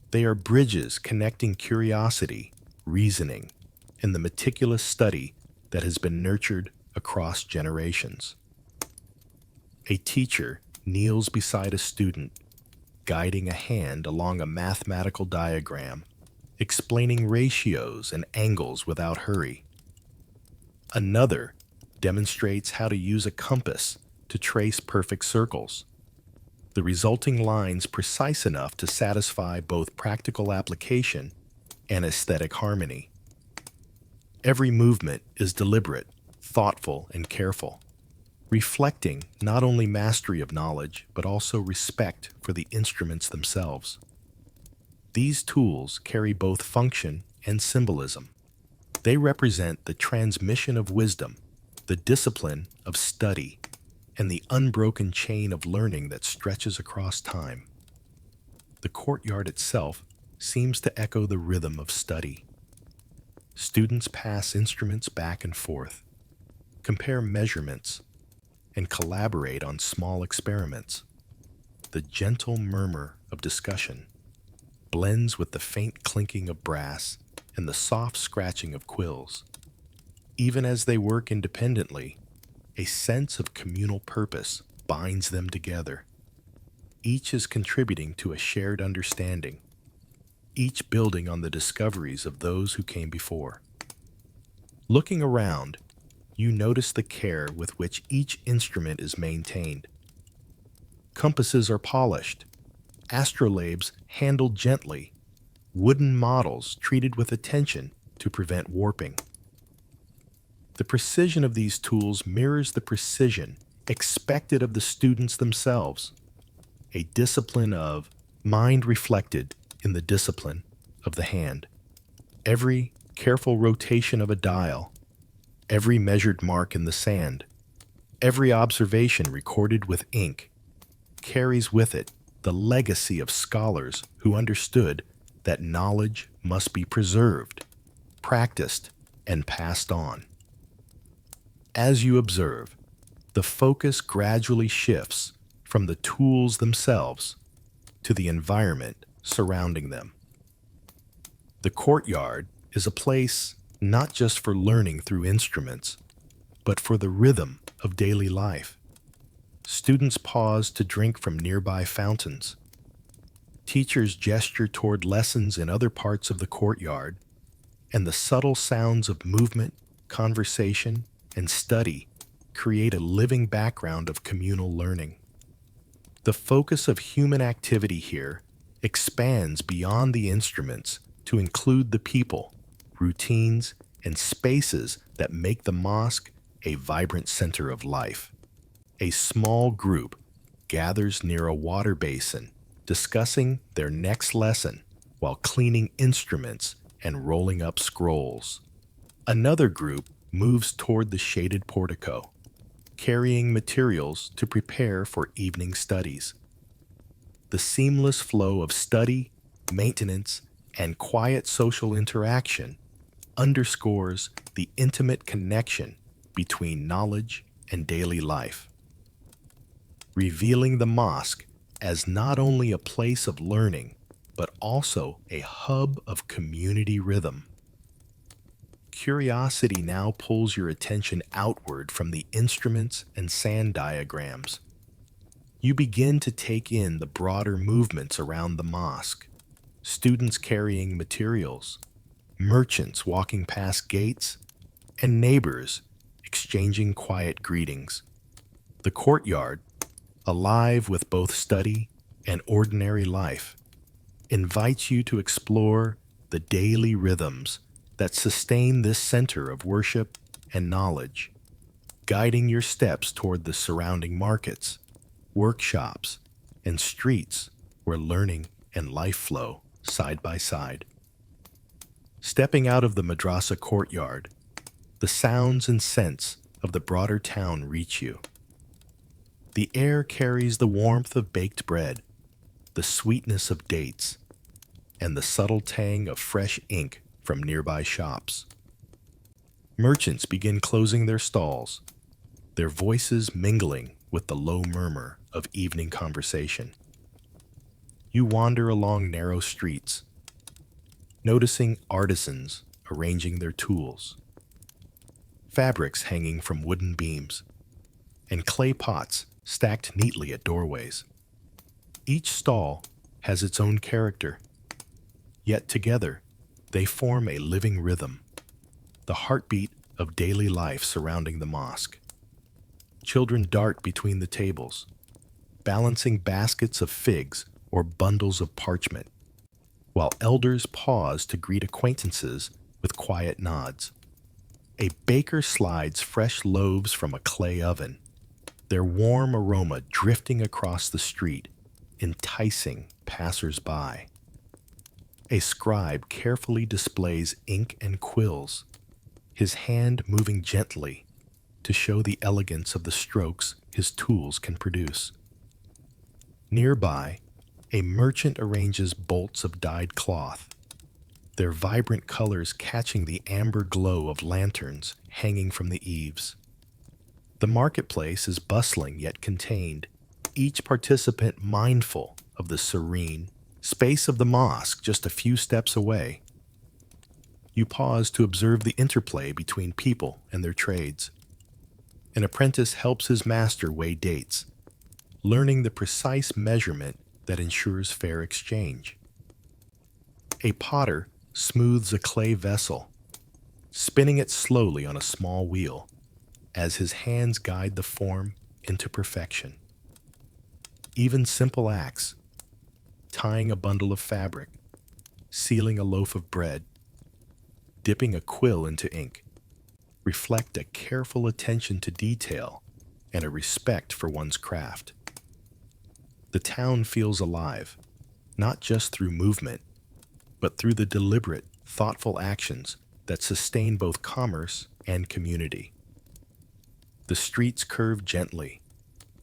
They are bridges connecting curiosity, reasoning, and the meticulous study that has been nurtured across generations. A teacher kneels beside a student, guiding a hand along a mathematical diagram, explaining ratios and angles without hurry. Another demonstrates how to use a compass to trace perfect circles, the resulting lines precise enough to satisfy both practical application and aesthetic harmony. Every movement is deliberate, thoughtful, and careful, reflecting not only mastery of knowledge, but also respect for the instruments themselves. These tools carry both function and symbolism. They represent the transmission of wisdom, the discipline of study, and the unbroken chain of learning that stretches across time. The courtyard itself seems to echo the rhythm of study. Students pass instruments back and forth, compare measurements, and collaborate on small experiments. The gentle murmur of discussion blends with the faint clinking of brass and the soft scratching of quills. Even as they work independently, a sense of communal purpose binds them together. Each is contributing to a shared understanding, each building on the discoveries of those who came before. Looking around, you notice the care with which each instrument is maintained. Compasses are polished, astrolabes handled gently, wooden models treated with attention to prevent warping. The precision of these tools mirrors the precision expected of the students themselves, a discipline of mind reflected in the discipline of the hand. Every careful rotation of a dial, every measured mark in the sand, every observation recorded with ink, carries with it the legacy of scholars who understood that knowledge must be preserved, practiced, and passed on. As you observe, the focus gradually shifts from the tools themselves to the environment surrounding them. The courtyard is a place not just for learning through instruments, but for the rhythm of daily life. Students pause to drink from nearby fountains. Teachers gesture toward lessons in other parts of the courtyard, and the subtle sounds of movement, conversation, and study create a living background of communal learning. The focus of human activity here expands beyond the instruments to include the people, routines, and spaces that make the mosque a vibrant center of life. A small group gathers near a water basin, discussing their next lesson while cleaning instruments and rolling up scrolls. Another group moves toward the shaded portico, carrying materials to prepare for evening studies. The seamless flow of study, maintenance, and quiet social interaction underscores the intimate connection between knowledge and daily life, revealing the mosque as not only a place of learning, but also a hub of community rhythm. Curiosity now pulls your attention outward from the instruments and sand diagrams. You begin to take in the broader movements around the mosque: students carrying materials, merchants walking past gates, and neighbors exchanging quiet greetings. The courtyard, alive with both study and ordinary life, invites you to explore the daily rhythms that sustain this center of worship and knowledge, guiding your steps toward the surrounding markets, workshops, and streets where learning and life flow side by side. Stepping out of the madrasa courtyard, the sounds and scents of the broader town reach you. The air carries the warmth of baked bread, the sweetness of dates, and the subtle tang of fresh ink from nearby shops. Merchants begin closing their stalls, their voices mingling with the low murmur of evening conversation. You wander along narrow streets, noticing artisans arranging their tools, fabrics hanging from wooden beams, and clay pots stacked neatly at doorways. Each stall has its own character, yet together they form a living rhythm, the heartbeat of daily life surrounding the mosque. Children dart between the tables, balancing baskets of figs or bundles of parchment, while elders pause to greet acquaintances with quiet nods. A baker slides fresh loaves from a clay oven, their warm aroma drifting across the street, enticing passers-by. A scribe carefully displays ink and quills, his hand moving gently to show the elegance of the strokes his tools can produce. Nearby, a merchant arranges bolts of dyed cloth, their vibrant colors catching the amber glow of lanterns hanging from the eaves. The marketplace is bustling yet contained, each participant mindful of the serene space of the mosque just a few steps away. You pause to observe the interplay between people and their trades. An apprentice helps his master weigh dates, learning the precise measurement that ensures fair exchange. A potter smooths a clay vessel, spinning it slowly on a small wheel as his hands guide the form into perfection. Even simple acts, tying a bundle of fabric, sealing a loaf of bread, dipping a quill into ink, reflect a careful attention to detail and a respect for one's craft. The town feels alive, not just through movement, but through the deliberate, thoughtful actions that sustain both commerce and community. The streets curve gently,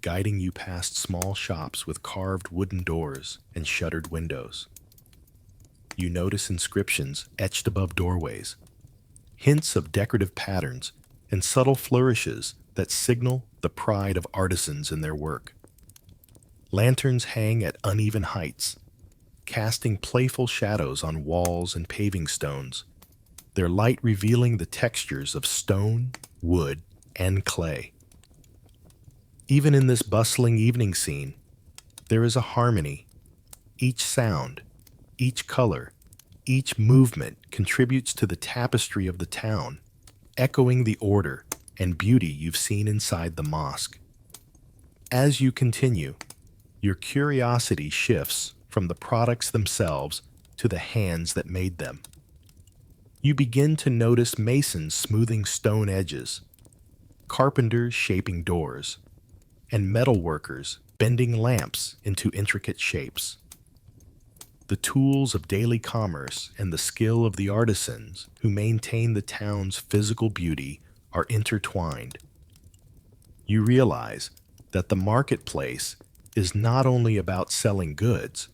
guiding you past small shops with carved wooden doors and shuttered windows. You notice inscriptions etched above doorways, hints of decorative patterns, and subtle flourishes that signal the pride of artisans in their work. Lanterns hang at uneven heights, casting playful shadows on walls and paving stones, their light revealing the textures of stone, wood, and clay. Even in this bustling evening scene, there is a harmony. Each sound, each color, each movement contributes to the tapestry of the town, echoing the order and beauty you've seen inside the mosque. As you continue, your curiosity shifts from the products themselves to the hands that made them. You begin to notice masons smoothing stone edges, carpenters shaping doors, and metal workers bending lamps into intricate shapes. The tools of daily commerce and the skill of the artisans who maintain the town's physical beauty are intertwined. You realize that the marketplace is not only about selling goods,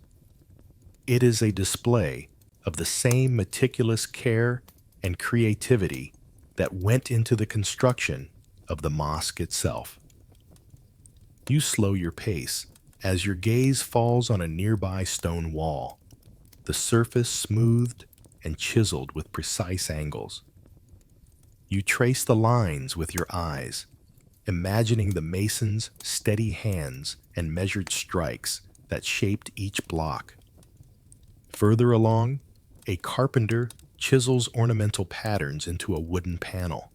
it is a display of the same meticulous care and creativity that went into the construction of the mosque itself. You slow your pace as your gaze falls on a nearby stone wall, the surface smoothed and chiseled with precise angles. You trace the lines with your eyes, imagining the mason's steady hands and measured strikes that shaped each block. Further along, a carpenter chisels ornamental patterns into a wooden panel,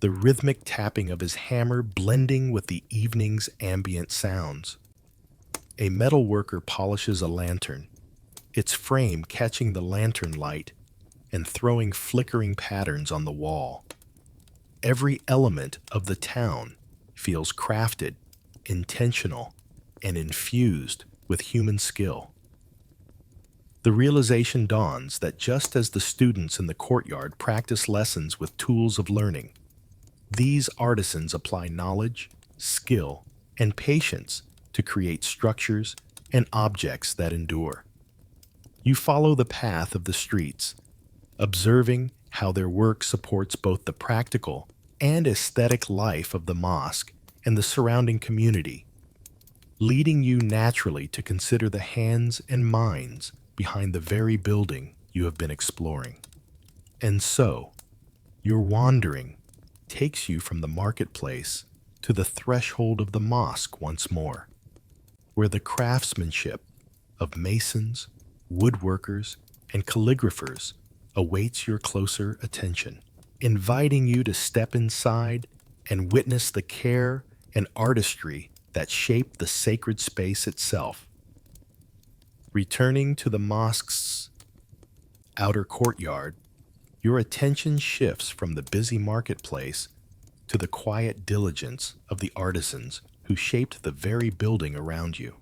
the rhythmic tapping of his hammer blending with the evening's ambient sounds. A metal worker polishes a lantern, its frame catching the lantern light and throwing flickering patterns on the wall. Every element of the town feels crafted, intentional, and infused with human skill. The realization dawns that just as the students in the courtyard practice lessons with tools of learning, these artisans apply knowledge, skill, and patience to create structures and objects that endure. You follow the path of the streets, observing how their work supports both the practical and aesthetic life of the mosque and the surrounding community, leading you naturally to consider the hands and minds behind the very building you have been exploring. And so, your wandering takes you from the marketplace to the threshold of the mosque once more, where the craftsmanship of masons, woodworkers, and calligraphers awaits your closer attention, inviting you to step inside and witness the care and artistry that shape the sacred space itself. Returning to the mosque's outer courtyard, your attention shifts from the busy marketplace to the quiet diligence of the artisans who shaped the very building around you.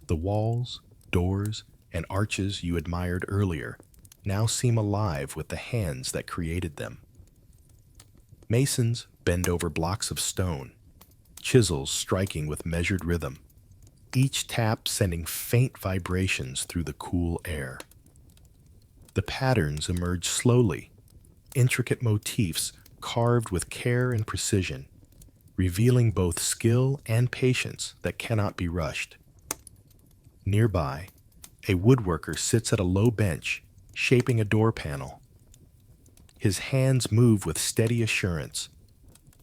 The walls, doors, and arches you admired earlier now seem alive with the hands that created them. Masons bend over blocks of stone, chisels striking with measured rhythm, each tap sending faint vibrations through the cool air. The patterns emerge slowly, intricate motifs carved with care and precision, revealing both skill and patience that cannot be rushed. Nearby, a woodworker sits at a low bench, shaping a door panel. His hands move with steady assurance,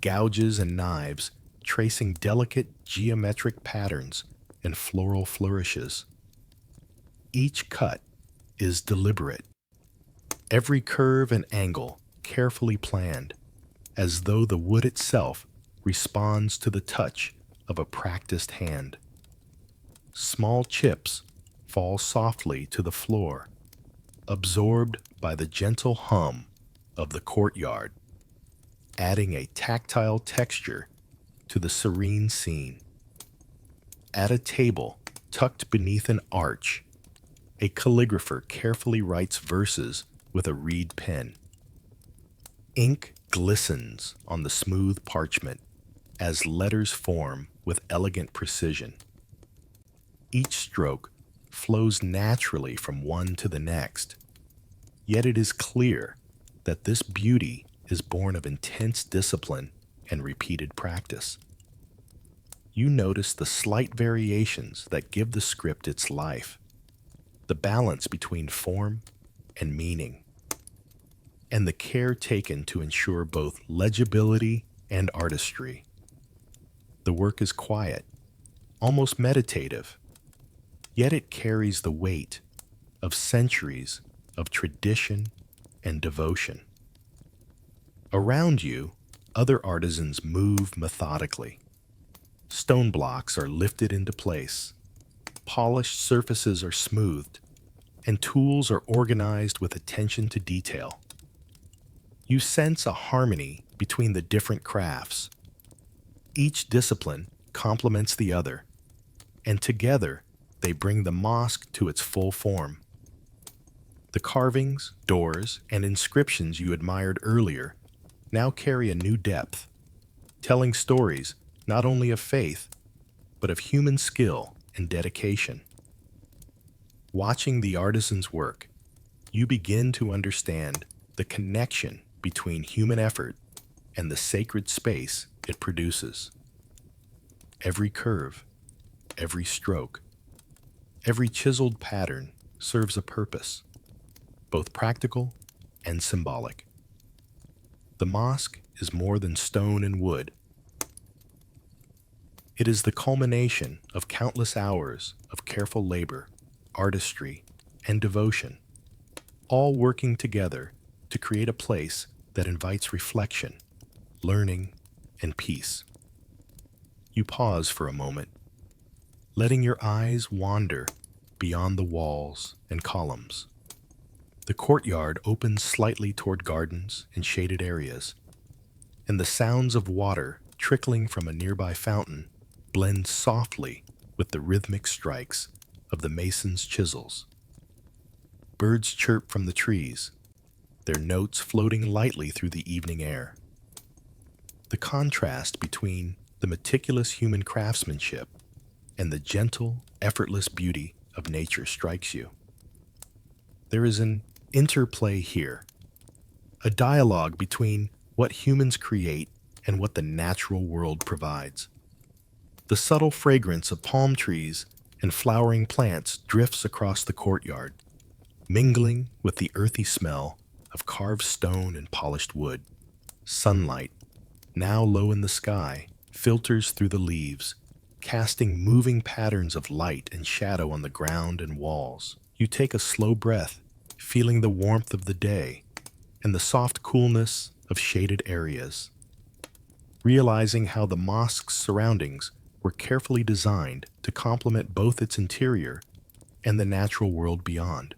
gouges and knives tracing delicate geometric patterns and floral flourishes. Each cut is deliberate, every curve and angle carefully planned, as though the wood itself responds to the touch of a practiced hand. Small chips fall softly to the floor, absorbed by the gentle hum of the courtyard, adding a tactile texture to the serene scene. At a table tucked beneath an arch, a calligrapher carefully writes verses with a reed pen. Ink glistens on the smooth parchment as letters form with elegant precision. Each stroke flows naturally from one to the next, yet it is clear that this beauty is born of intense discipline and repeated practice. you notice the slight variations that give the script its life, the balance between form and meaning, and the care taken to ensure both legibility and artistry. The work is quiet, almost meditative, yet it carries the weight of centuries of tradition and devotion. Around you, other artisans move methodically. Stone blocks are lifted into place, polished surfaces are smoothed, and tools are organized with attention to detail. You sense a harmony between the different crafts. Each discipline complements the other, and together they bring the mosque to its full form. The carvings, doors, and inscriptions you admired earlier now carry a new depth, telling stories not only of faith, but of human skill and dedication. Watching the artisan's work, you begin to understand the connection between human effort and the sacred space it produces. Every curve, every stroke, every chiseled pattern serves a purpose, both practical and symbolic. The mosque is more than stone and wood. It is the culmination of countless hours of careful labor, artistry, and devotion, all working together to create a place that invites reflection, learning, and peace. You pause for a moment, letting your eyes wander beyond the walls and columns. The courtyard opens slightly toward gardens and shaded areas, and the sounds of water trickling from a nearby fountain blend softly with the rhythmic strikes of the mason's chisels. Birds chirp from the trees, their notes floating lightly through the evening air. The contrast between the meticulous human craftsmanship and the gentle, effortless beauty of nature strikes you. There is an interplay here, a dialogue between what humans create and what the natural world provides. The subtle fragrance of palm trees and flowering plants drifts across the courtyard, mingling with the earthy smell of carved stone and polished wood. Sunlight, now low in the sky, filters through the leaves, casting moving patterns of light and shadow on the ground and walls. You take a slow breath, feeling the warmth of the day and the soft coolness of shaded areas, realizing how the mosque's surroundings were carefully designed to complement both its interior and the natural world beyond.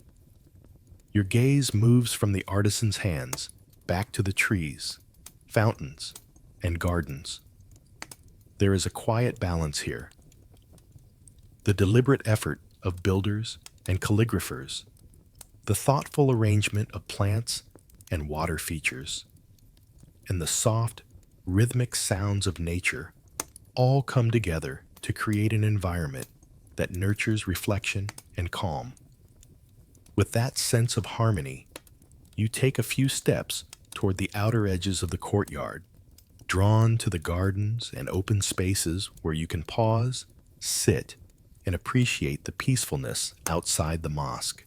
Your gaze moves from the artisan's hands back to the trees, fountains, and gardens. There is a quiet balance here. The deliberate effort of builders and calligraphers, the thoughtful arrangement of plants and water features, and the soft, rhythmic sounds of nature all come together to create an environment that nurtures reflection and calm. With that sense of harmony, you take a few steps toward the outer edges of the courtyard, drawn to the gardens and open spaces where you can pause, sit, and appreciate the peacefulness outside the mosque.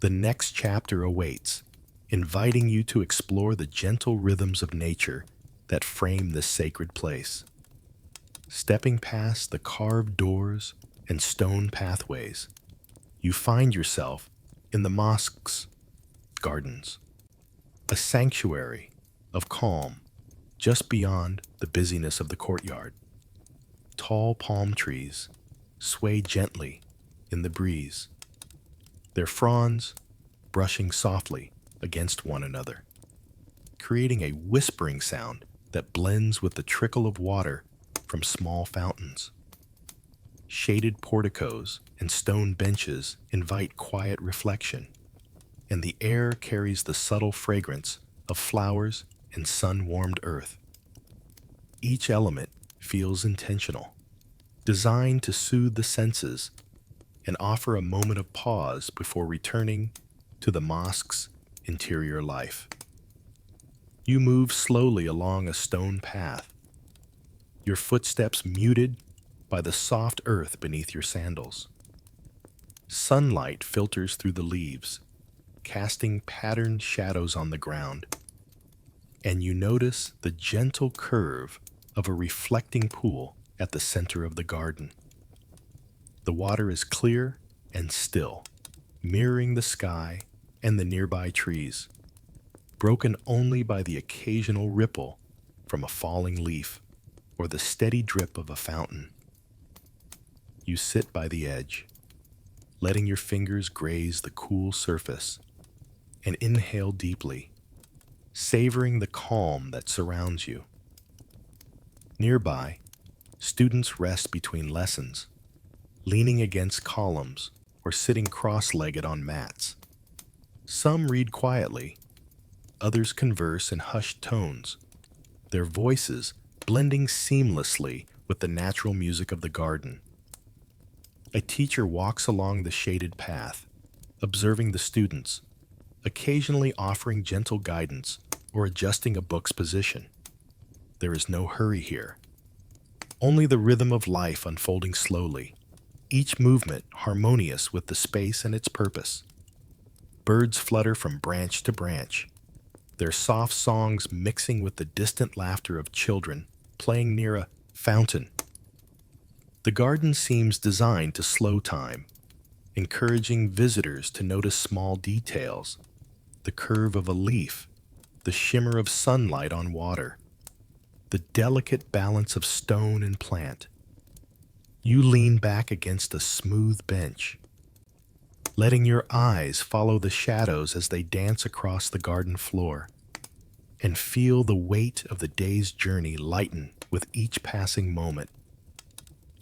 The next chapter awaits, inviting you to explore the gentle rhythms of nature that frame this sacred place. Stepping past the carved doors and stone pathways, you find yourself in the mosque's gardens, a sanctuary of calm just beyond the busyness of the courtyard. Tall palm trees sway gently in the breeze, their fronds brushing softly against one another, creating a whispering sound that blends with the trickle of water from small fountains. Shaded porticos and stone benches invite quiet reflection, and the air carries the subtle fragrance of flowers and sun-warmed earth. Each element feels intentional, designed to soothe the senses and offer a moment of pause before returning to the mosque's interior life. You move slowly along a stone path, your footsteps muted by the soft earth beneath your sandals. Sunlight filters through the leaves, casting patterned shadows on the ground, and you notice the gentle curve of a reflecting pool at the center of the garden. The water is clear and still, mirroring the sky and the nearby trees, broken only by the occasional ripple from a falling leaf or the steady drip of a fountain. You sit by the edge, letting your fingers graze the cool surface, and inhale deeply, savoring the calm that surrounds you. Nearby, students rest between lessons, leaning against columns or sitting cross-legged on mats. Some read quietly, others converse in hushed tones, their voices blending seamlessly with the natural music of the garden. A teacher walks along the shaded path, observing the students, occasionally offering gentle guidance or adjusting a book's position. There is no hurry here, only the rhythm of life unfolding slowly, each movement harmonious with the space and its purpose. Birds flutter from branch to branch, their soft songs mixing with the distant laughter of children playing near a fountain. The garden seems designed to slow time, encouraging visitors to notice small details, the curve of a leaf, the shimmer of sunlight on water, the delicate balance of stone and plant. You lean back against a smooth bench, letting your eyes follow the shadows as they dance across the garden floor, and feel the weight of the day's journey lighten with each passing moment.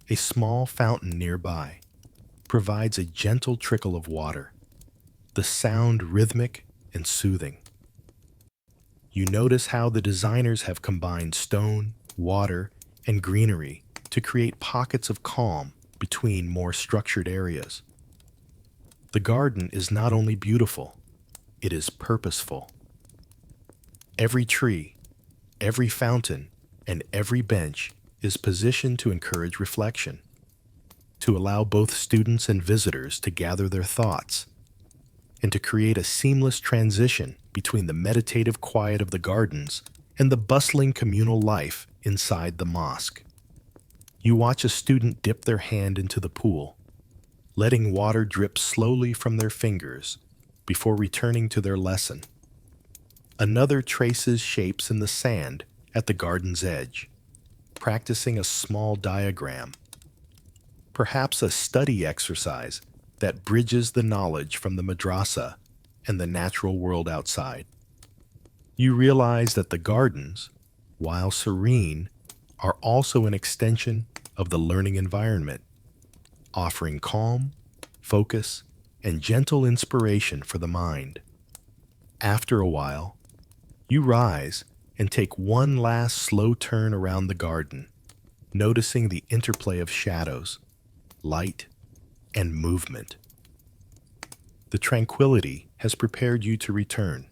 A small fountain nearby provides a gentle trickle of water, the sound rhythmic and soothing. You notice how the designers have combined stone, water, and greenery to create pockets of calm between more structured areas. The garden is not only beautiful, it is purposeful. Every tree, every fountain, and every bench is positioned to encourage reflection, to allow both students and visitors to gather their thoughts, and to create a seamless transition between the meditative quiet of the gardens and the bustling communal life inside the mosque. You watch a student dip their hand into the pool, letting water drip slowly from their fingers before returning to their lesson. Another traces shapes in the sand at the garden's edge, practicing a small diagram, perhaps a study exercise that bridges the knowledge from the madrasa and the natural world outside. You realize that the gardens, while serene, are also an extension of the learning environment, offering calm, focus, and gentle inspiration for the mind. After a while, you rise and take one last slow turn around the garden, noticing the interplay of shadows, light, and movement. The tranquility has prepared you to return,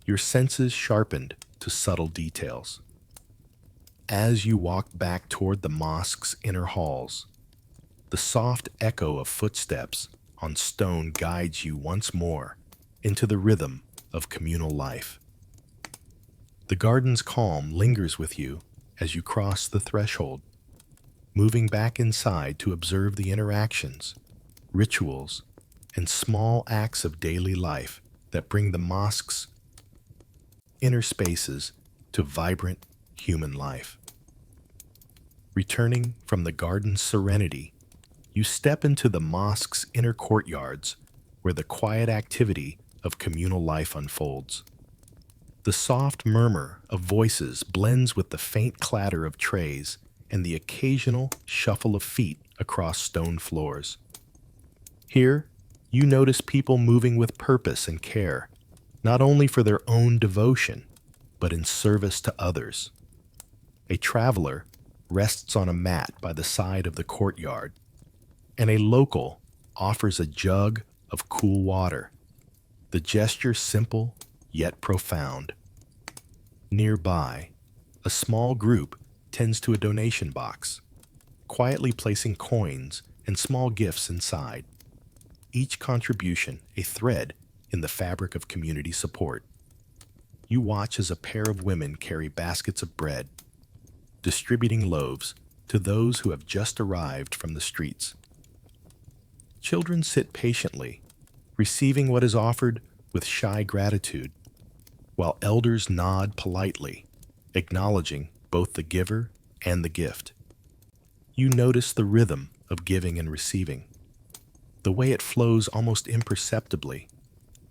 your senses sharpened to subtle details. As you walk back toward the mosque's inner halls, the soft echo of footsteps on stone guides you once more into the rhythm of communal life. The garden's calm lingers with you as you cross the threshold, moving back inside to observe the interactions, rituals, and small acts of daily life that bring the mosque's inner spaces to vibrant human life. Returning from the garden's serenity, you step into the mosque's inner courtyards where the quiet activity of communal life unfolds. The soft murmur of voices blends with the faint clatter of trays and the occasional shuffle of feet across stone floors. Here, you notice people moving with purpose and care, not only for their own devotion, but in service to others. A traveler rests on a mat by the side of the courtyard, and a local offers a jug of cool water, the gesture simple yet profound. Nearby, a small group tends to a donation box, quietly placing coins and small gifts inside, each contribution a thread in the fabric of community support. You watch as a pair of women carry baskets of bread, distributing loaves to those who have just arrived from the streets. Children sit patiently, receiving what is offered with shy gratitude, while elders nod politely, acknowledging both the giver and the gift. You notice the rhythm of giving and receiving, the way it flows almost imperceptibly,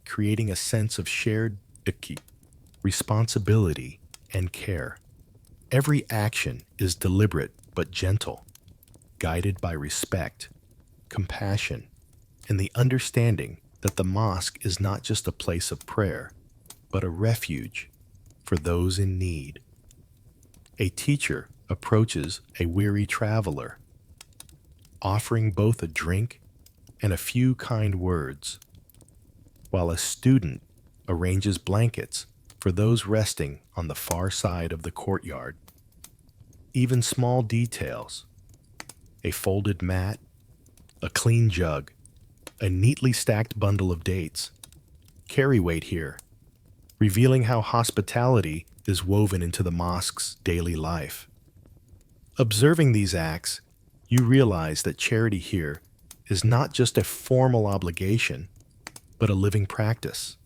creating a sense of shared responsibility and care. Every action is deliberate but gentle, guided by respect, compassion, and the understanding that the mosque is not just a place of prayer, but a refuge for those in need. A teacher approaches a weary traveler, offering both a drink and a few kind words, while a student arranges blankets for those resting on the far side of the courtyard. Even small details, a folded mat, a clean jug, a neatly stacked bundle of dates, carry weight here, revealing how hospitality is woven into the mosque's daily life. Observing these acts, you realize that charity here is not just a formal obligation, but a living practice,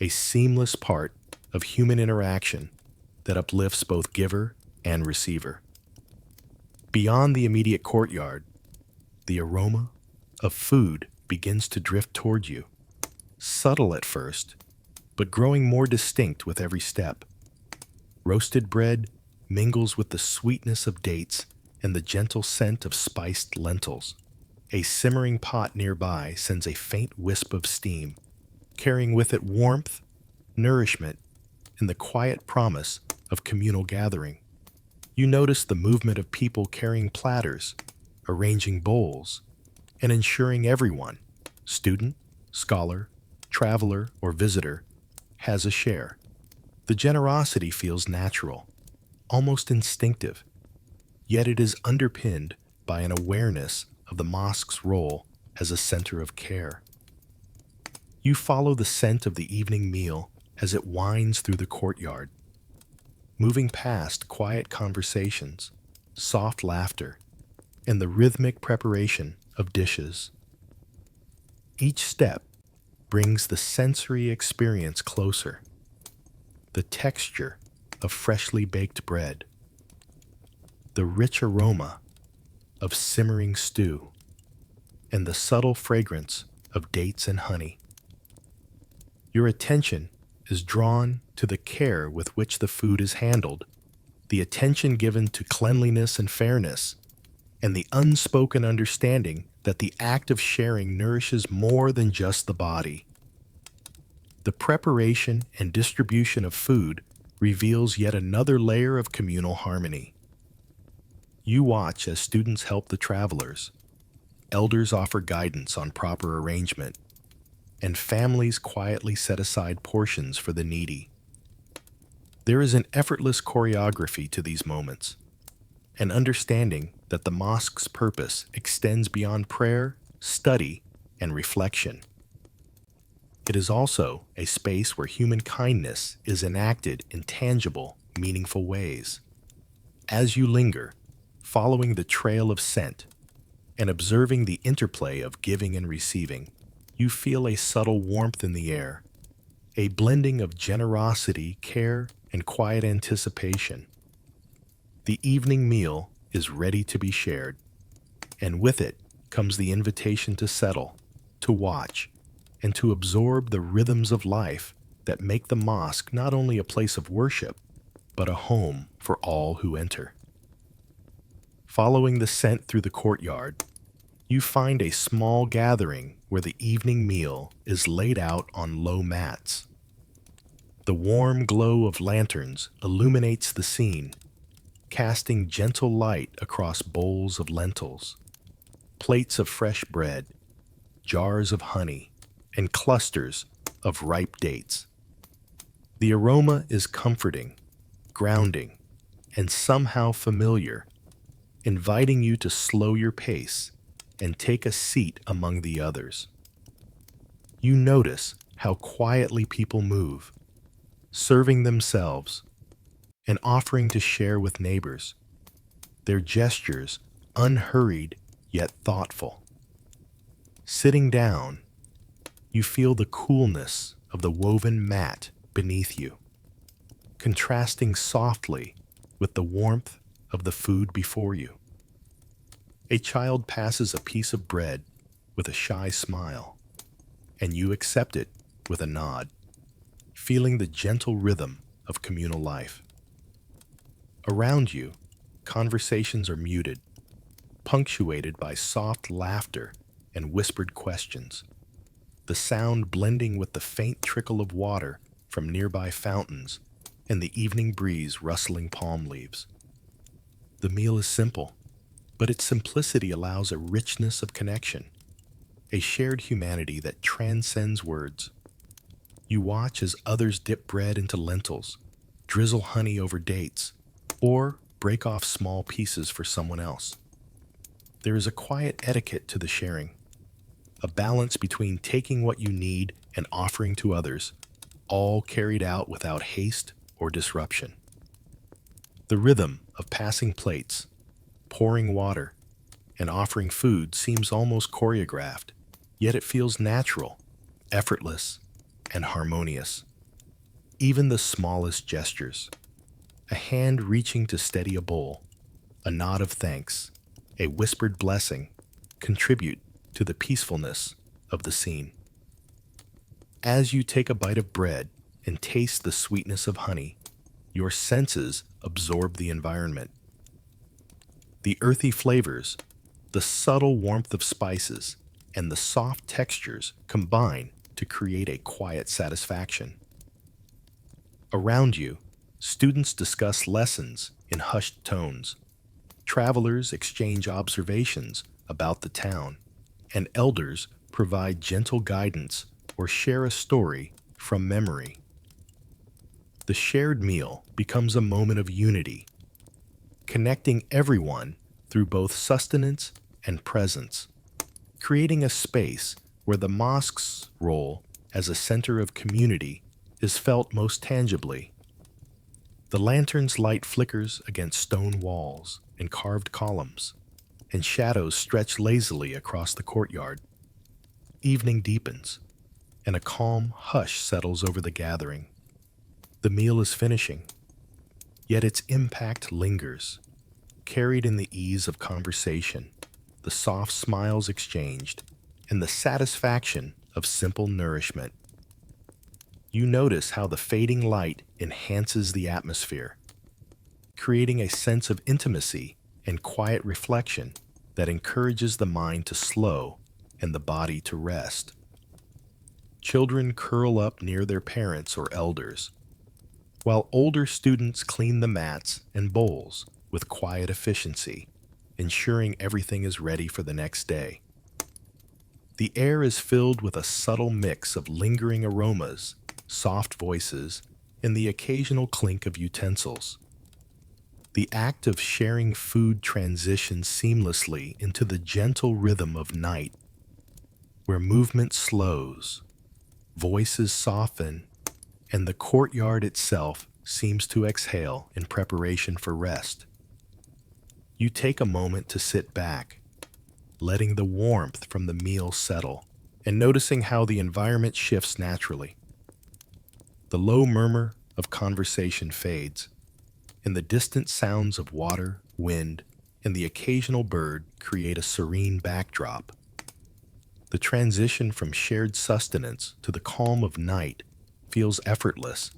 a seamless part of human interaction that uplifts both giver and receiver. Beyond the immediate courtyard, the aroma of food begins to drift toward you, subtle at first, but growing more distinct with every step. Roasted bread mingles with the sweetness of dates and the gentle scent of spiced lentils. A simmering pot nearby sends a faint wisp of steam, carrying with it warmth, nourishment, and the quiet promise of communal gathering. You notice the movement of people carrying platters, arranging bowls, and ensuring everyone, student, scholar, traveler, or visitor, has a share. The generosity feels natural, almost instinctive, yet it is underpinned by an awareness of the mosque's role as a center of care. You follow the scent of the evening meal as it winds through the courtyard, moving past quiet conversations, soft laughter, and the rhythmic preparation of dishes. Each step brings the sensory experience closer. The texture of freshly baked bread, the rich aroma of simmering stew, and the subtle fragrance of dates and honey. Your attention is drawn to the care with which the food is handled, the attention given to cleanliness and fairness, and the unspoken understanding that the act of sharing nourishes more than just the body. The preparation and distribution of food reveals yet another layer of communal harmony. You watch as students help the travelers, elders offer guidance on proper arrangement, and families quietly set aside portions for the needy. There is an effortless choreography to these moments, an understanding that the mosque's purpose extends beyond prayer, study, and reflection. It is also a space where human kindness is enacted in tangible, meaningful ways. As you linger, following the trail of scent, and observing the interplay of giving and receiving, you feel a subtle warmth in the air, a blending of generosity, care, and quiet anticipation. The evening meal is ready to be shared, and with it comes the invitation to settle, to watch, and to absorb the rhythms of life that make the mosque not only a place of worship, but a home for all who enter. Following the scent through the courtyard, you find a small gathering where the evening meal is laid out on low mats. The warm glow of lanterns illuminates the scene, casting gentle light across bowls of lentils, plates of fresh bread, jars of honey, and clusters of ripe dates. The aroma is comforting, grounding, and somehow familiar, inviting you to slow your pace and take a seat among the others. You notice how quietly people move, serving themselves and offering to share with neighbors, their gestures unhurried yet thoughtful. Sitting down, you feel the coolness of the woven mat beneath you, contrasting softly with the warmth of the food before you. A child passes a piece of bread with a shy smile, and you accept it with a nod, feeling the gentle rhythm of communal life. Around you, conversations are muted, punctuated by soft laughter and whispered questions, the sound blending with the faint trickle of water from nearby fountains and the evening breeze rustling palm leaves. The meal is simple, but its simplicity allows a richness of connection, a shared humanity that transcends words. You watch as others dip bread into lentils, drizzle honey over dates, or break off small pieces for someone else. There is a quiet etiquette to the sharing, a balance between taking what you need and offering to others, all carried out without haste or disruption. The rhythm of passing plates, pouring water, and offering food seems almost choreographed, yet it feels natural, effortless, and harmonious. Even the smallest gestures, a hand reaching to steady a bowl, a nod of thanks, a whispered blessing, contribute to the peacefulness of the scene. As you take a bite of bread and taste the sweetness of honey, your senses absorb the environment. The earthy flavors, the subtle warmth of spices, and the soft textures combine to create a quiet satisfaction. Around you, students discuss lessons in hushed tones. Travelers exchange observations about the town, and elders provide gentle guidance or share a story from memory. The shared meal becomes a moment of unity, connecting everyone through both sustenance and presence, creating a space where the mosque's role as a center of community is felt most tangibly. The lantern's light flickers against stone walls and carved columns, and shadows stretch lazily across the courtyard. Evening deepens, and a calm hush settles over the gathering. The meal is finishing, yet its impact lingers, carried in the ease of conversation, the soft smiles exchanged, and the satisfaction of simple nourishment. You notice how the fading light enhances the atmosphere, creating a sense of intimacy and quiet reflection that encourages the mind to slow and the body to rest. Children curl up near their parents or elders, while older students clean the mats and bowls with quiet efficiency, ensuring everything is ready for the next day. The air is filled with a subtle mix of lingering aromas, soft voices, and the occasional clink of utensils. The act of sharing food transitions seamlessly into the gentle rhythm of night, where movement slows, voices soften, and the courtyard itself seems to exhale in preparation for rest. You take a moment to sit back, letting the warmth from the meal settle, and noticing how the environment shifts naturally. The low murmur of conversation fades, and the distant sounds of water, wind, and the occasional bird create a serene backdrop. The transition from shared sustenance to the calm of night feels effortless,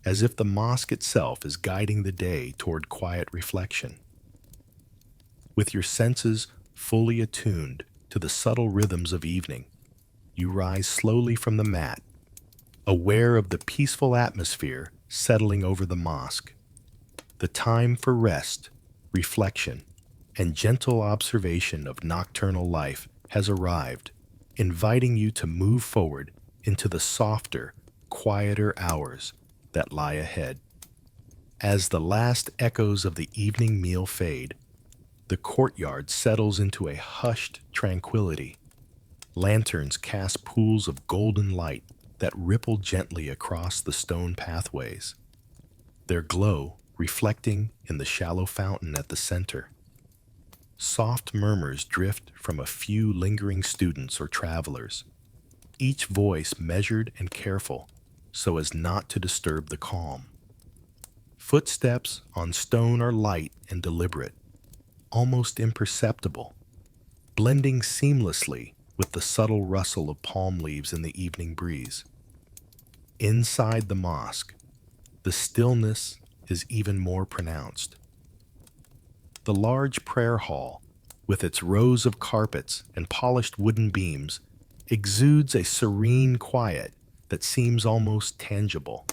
as if the mosque itself is guiding the day toward quiet reflection. With your senses fully attuned to the subtle rhythms of evening, you rise slowly from the mat, aware of the peaceful atmosphere settling over the mosque. The time for rest, reflection, and gentle observation of nocturnal life has arrived, inviting you to move forward into the softer, quieter hours that lie ahead. As the last echoes of the evening meal fade, the courtyard settles into a hushed tranquility. Lanterns cast pools of golden light that ripple gently across the stone pathways, their glow reflecting in the shallow fountain at the center. Soft murmurs drift from a few lingering students or travelers, each voice measured and careful so as not to disturb the calm. Footsteps on stone are light and deliberate, almost imperceptible, blending seamlessly with the subtle rustle of palm leaves in the evening breeze. Inside the mosque, the stillness is even more pronounced. The large prayer hall, with its rows of carpets and polished wooden beams, exudes a serene quiet that seems almost tangible.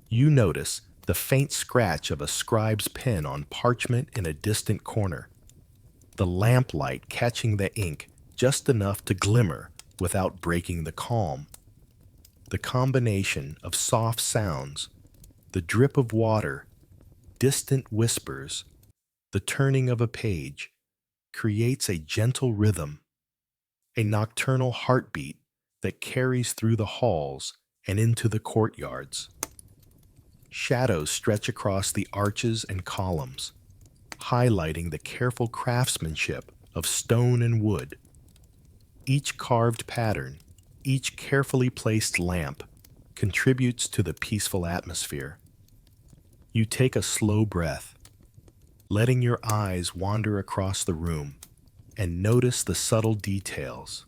You notice the faint scratch of a scribe's pen on parchment in a distant corner, the lamplight catching the ink just enough to glimmer without breaking the calm. The combination of soft sounds, the drip of water, distant whispers, the turning of a page, creates a gentle rhythm, a nocturnal heartbeat that carries through the halls and into the courtyards. Shadows stretch across the arches and columns, highlighting the careful craftsmanship of stone and wood. Each carved pattern, each carefully placed lamp, contributes to the peaceful atmosphere. You take a slow breath, letting your eyes wander across the room and notice the subtle details.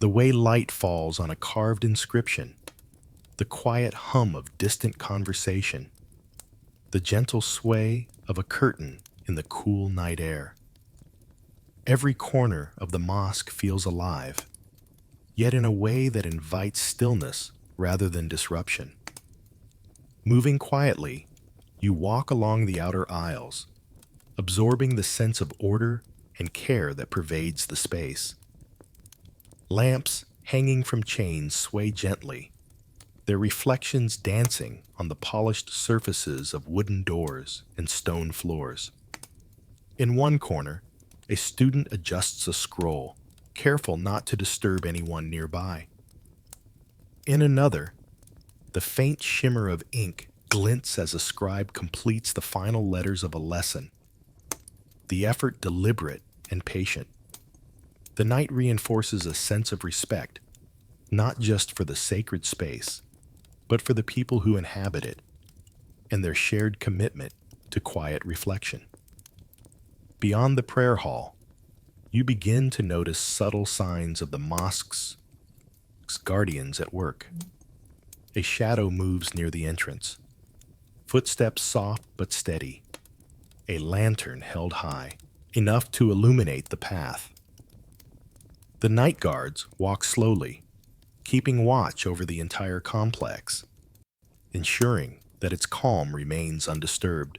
The way light falls on a carved inscription, the quiet hum of distant conversation, the gentle sway of a curtain in the cool night air. Every corner of the mosque feels alive, yet in a way that invites stillness rather than disruption. Moving quietly, you walk along the outer aisles, absorbing the sense of order and care that pervades the space. Lamps hanging from chains sway gently, their reflections dancing on the polished surfaces of wooden doors and stone floors. In one corner, a student adjusts a scroll, careful not to disturb anyone nearby. In another, the faint shimmer of ink glints as a scribe completes the final letters of a lesson, the effort deliberate and patient. The night reinforces a sense of respect, not just for the sacred space, but for the people who inhabit it and their shared commitment to quiet reflection. Beyond the prayer hall, you begin to notice subtle signs of the mosque's guardians at work. A shadow moves near the entrance, footsteps soft but steady, a lantern held high, enough to illuminate the path. The night guards walk slowly, keeping watch over the entire complex, ensuring that its calm remains undisturbed.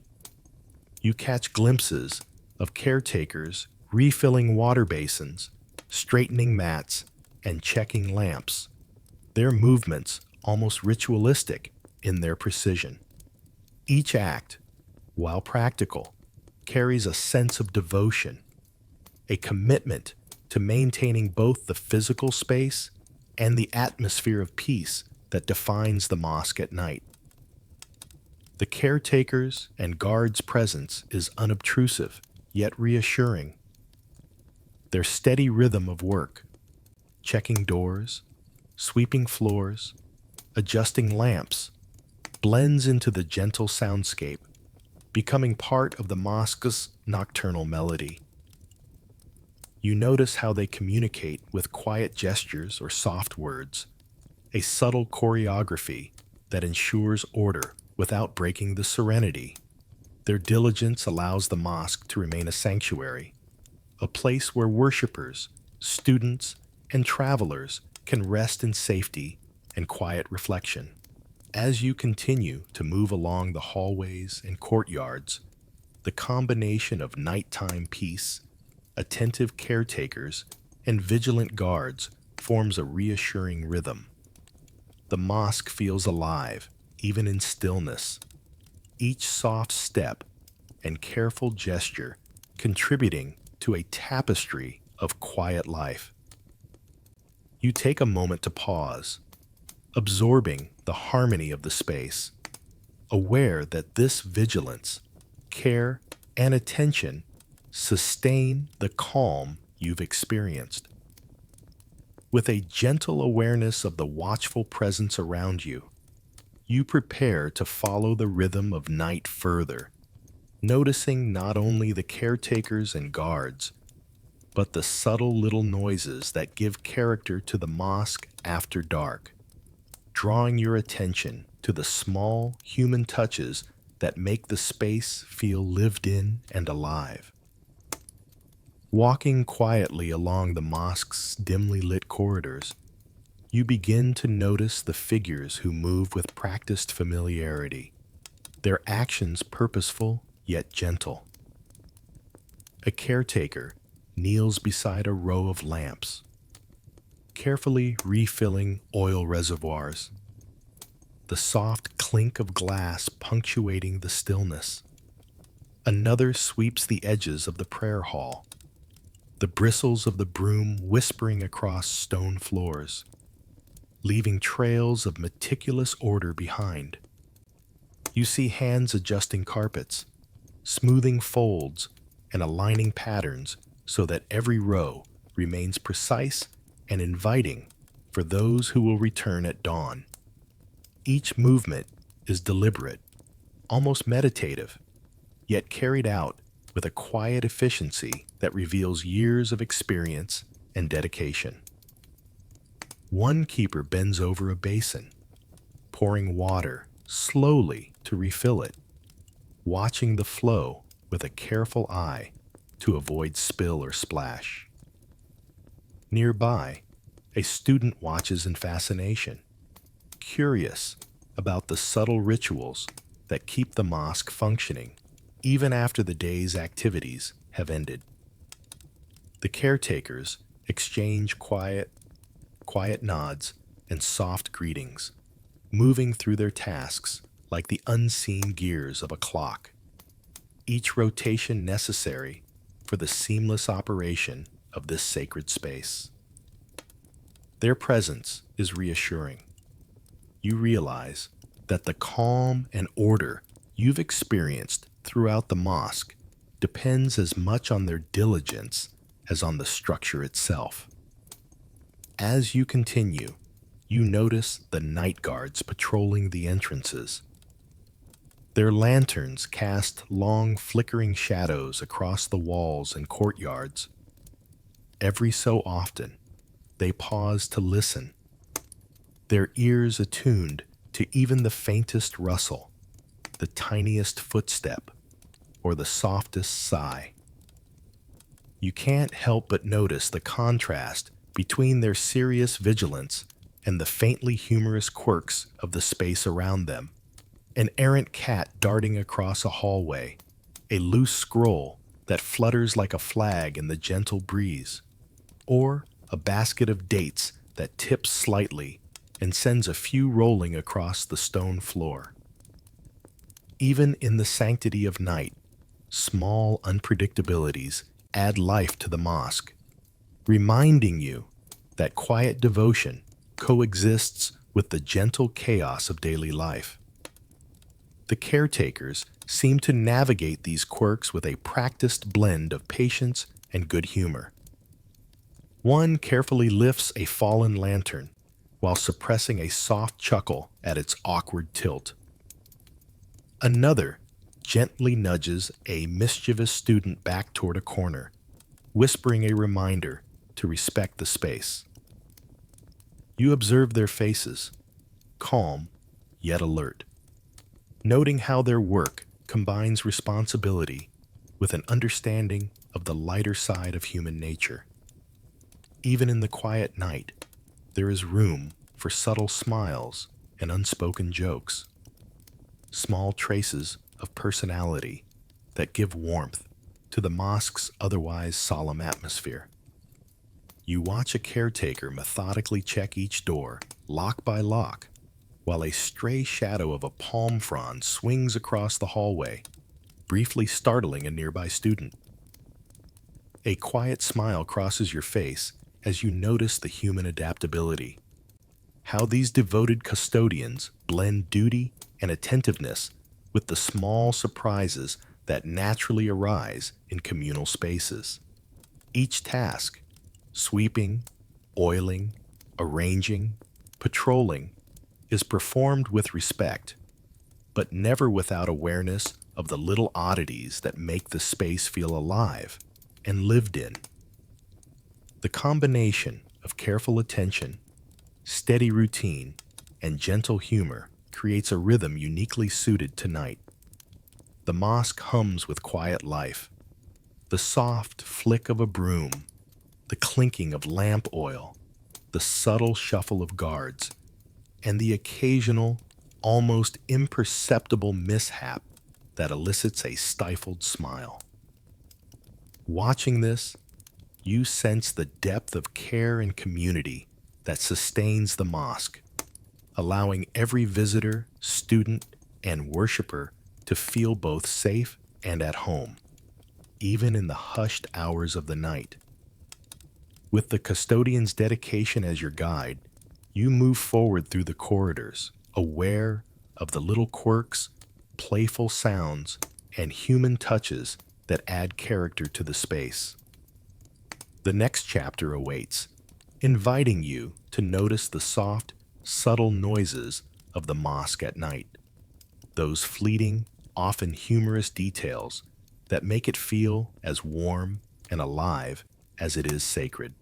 You catch glimpses of caretakers refilling water basins, straightening mats, and checking lamps, their movements almost ritualistic in their precision. Each act, while practical, carries a sense of devotion, a commitment to maintaining both the physical space and the atmosphere of peace that defines the mosque at night. The caretakers' and guards' presence is unobtrusive, yet reassuring. Their steady rhythm of work, checking doors, sweeping floors, adjusting lamps, blends into the gentle soundscape, becoming part of the mosque's nocturnal melody. You notice how they communicate with quiet gestures or soft words, a subtle choreography that ensures order without breaking the serenity. Their diligence allows the mosque to remain a sanctuary, a place where worshipers, students, and travelers can rest in safety and quiet reflection. As you continue to move along the hallways and courtyards, the combination of nighttime peace, attentive caretakers, and vigilant guards forms a reassuring rhythm. The mosque feels alive, even in stillness, each soft step and careful gesture contributing to a tapestry of quiet life. You take a moment to pause, absorbing the harmony of the space, aware that this vigilance, care, and attention sustain the calm you've experienced. With a gentle awareness of the watchful presence around you, you prepare to follow the rhythm of night further, noticing not only the caretakers and guards, but the subtle little noises that give character to the mosque after dark, drawing your attention to the small human touches that make the space feel lived in and alive. Walking quietly along the mosque's dimly lit corridors, you begin to notice the figures who move with practiced familiarity, their actions purposeful yet gentle. A caretaker kneels beside a row of lamps, carefully refilling oil reservoirs, the soft clink of glass punctuating the stillness. Another sweeps the edges of the prayer hall, the bristles of the broom whispering across stone floors, leaving trails of meticulous order behind. You see hands adjusting carpets, smoothing folds, and aligning patterns so that every row remains precise and inviting for those who will return at dawn. Each movement is deliberate, almost meditative, yet carried out with a quiet efficiency that reveals years of experience and dedication. One keeper bends over a basin, pouring water slowly to refill it, watching the flow with a careful eye to avoid spill or splash. Nearby, a student watches in fascination, curious about the subtle rituals that keep the mosque functioning even after the day's activities have ended. The caretakers exchange quiet nods and soft greetings, moving through their tasks like the unseen gears of a clock, each rotation necessary for the seamless operation of this sacred space. Their presence is reassuring. You realize that the calm and order you've experienced throughout the mosque depends as much on their diligence as on the structure itself. As you continue, you notice the night guards patrolling the entrances. Their lanterns cast long flickering shadows across the walls and courtyards. Every so often, they pause to listen, their ears attuned to even the faintest rustle, the tiniest footstep, or the softest sigh. You can't help but notice the contrast between their serious vigilance and the faintly humorous quirks of the space around them. An errant cat darting across a hallway, a loose scroll that flutters like a flag in the gentle breeze, or a basket of dates that tips slightly and sends a few rolling across the stone floor. Even in the sanctity of night, small unpredictabilities add life to the mosque, reminding you that quiet devotion coexists with the gentle chaos of daily life. The caretakers seem to navigate these quirks with a practiced blend of patience and good humor. One carefully lifts a fallen lantern while suppressing a soft chuckle at its awkward tilt. Another gently nudges a mischievous student back toward a corner, whispering a reminder to respect the space. You observe their faces, calm yet alert, noting how their work combines responsibility with an understanding of the lighter side of human nature. Even in the quiet night, there is room for subtle smiles and unspoken jokes, small traces of personality that give warmth to the mosque's otherwise solemn atmosphere. You watch a caretaker methodically check each door, lock by lock, while a stray shadow of a palm frond swings across the hallway, briefly startling a nearby student. A quiet smile crosses your face as you notice the human adaptability. How these devoted custodians blend duty and attentiveness with the small surprises that naturally arise in communal spaces. Each task, sweeping, oiling, arranging, patrolling, is performed with respect, but never without awareness of the little oddities that make the space feel alive and lived in. The combination of careful attention, steady routine, and gentle humor creates a rhythm uniquely suited to night. The mosque hums with quiet life. The soft flick of a broom, the clinking of lamp oil, the subtle shuffle of guards, and the occasional, almost imperceptible mishap that elicits a stifled smile. Watching this, you sense the depth of care and community that sustains the mosque, allowing every visitor, student, and worshiper to feel both safe and at home, even in the hushed hours of the night. With the custodian's dedication as your guide, you move forward through the corridors, aware of the little quirks, playful sounds, and human touches that add character to the space. The next chapter awaits, inviting you to notice the soft, subtle noises of the mosque at night, those fleeting, often humorous details that make it feel as warm and alive as it is sacred.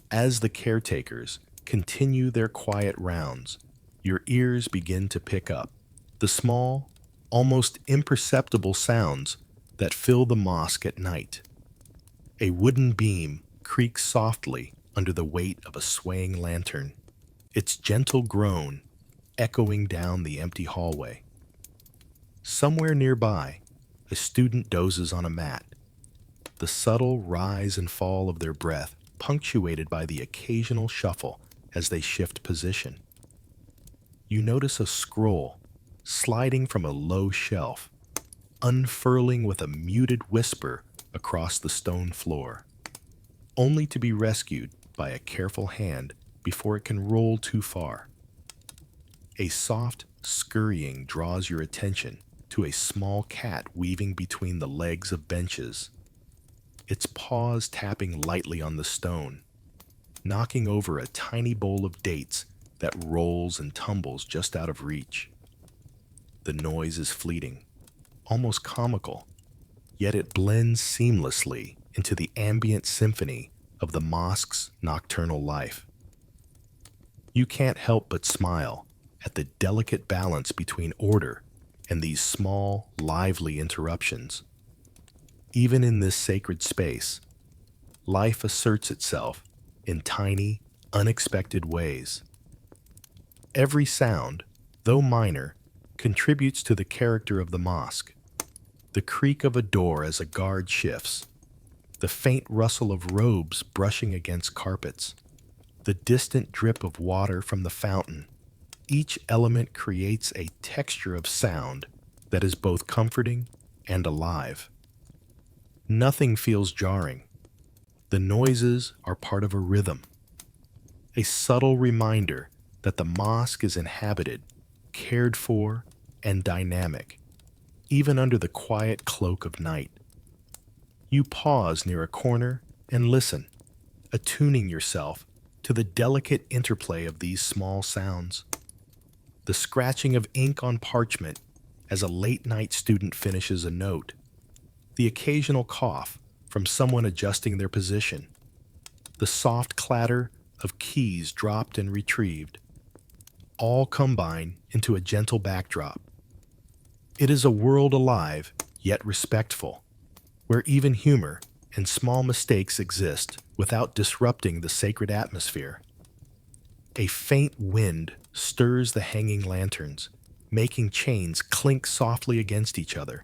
As the caretakers continue their quiet rounds, your ears begin to pick up the small, almost imperceptible sounds that fill the mosque at night. A wooden beam creaks softly under the weight of a swaying lantern, its gentle groan echoing down the empty hallway. Somewhere nearby, a student dozes on a mat, the subtle rise and fall of their breath punctuated by the occasional shuffle as they shift position. You notice a scroll sliding from a low shelf, unfurling with a muted whisper across the stone floor, only to be rescued by a careful hand before it can roll too far. A soft scurrying draws your attention to a small cat weaving between the legs of benches, its paws tapping lightly on the stone, knocking over a tiny bowl of dates that rolls and tumbles just out of reach. The noise is fleeting, almost comical, yet it blends seamlessly into the ambient symphony of the mosque's nocturnal life. You can't help but smile at the delicate balance between order and these small, lively interruptions. Even in this sacred space, life asserts itself in tiny, unexpected ways. Every sound, though minor, contributes to the character of the mosque. The creak of a door as a guard shifts, the faint rustle of robes brushing against carpets, the distant drip of water from the fountain. Each element creates a texture of sound that is both comforting and alive. Nothing feels jarring. The noises are part of a rhythm, a subtle reminder that the mosque is inhabited, cared for, and dynamic, even under the quiet cloak of night. You pause near a corner and listen, attuning yourself to the delicate interplay of these small sounds. The scratching of ink on parchment as a late-night student finishes a note, the occasional cough from someone adjusting their position, the soft clatter of keys dropped and retrieved, all combine into a gentle backdrop. It is a world alive, yet respectful, where even humor and small mistakes exist without disrupting the sacred atmosphere. A faint wind stirs the hanging lanterns, making chains clink softly against each other.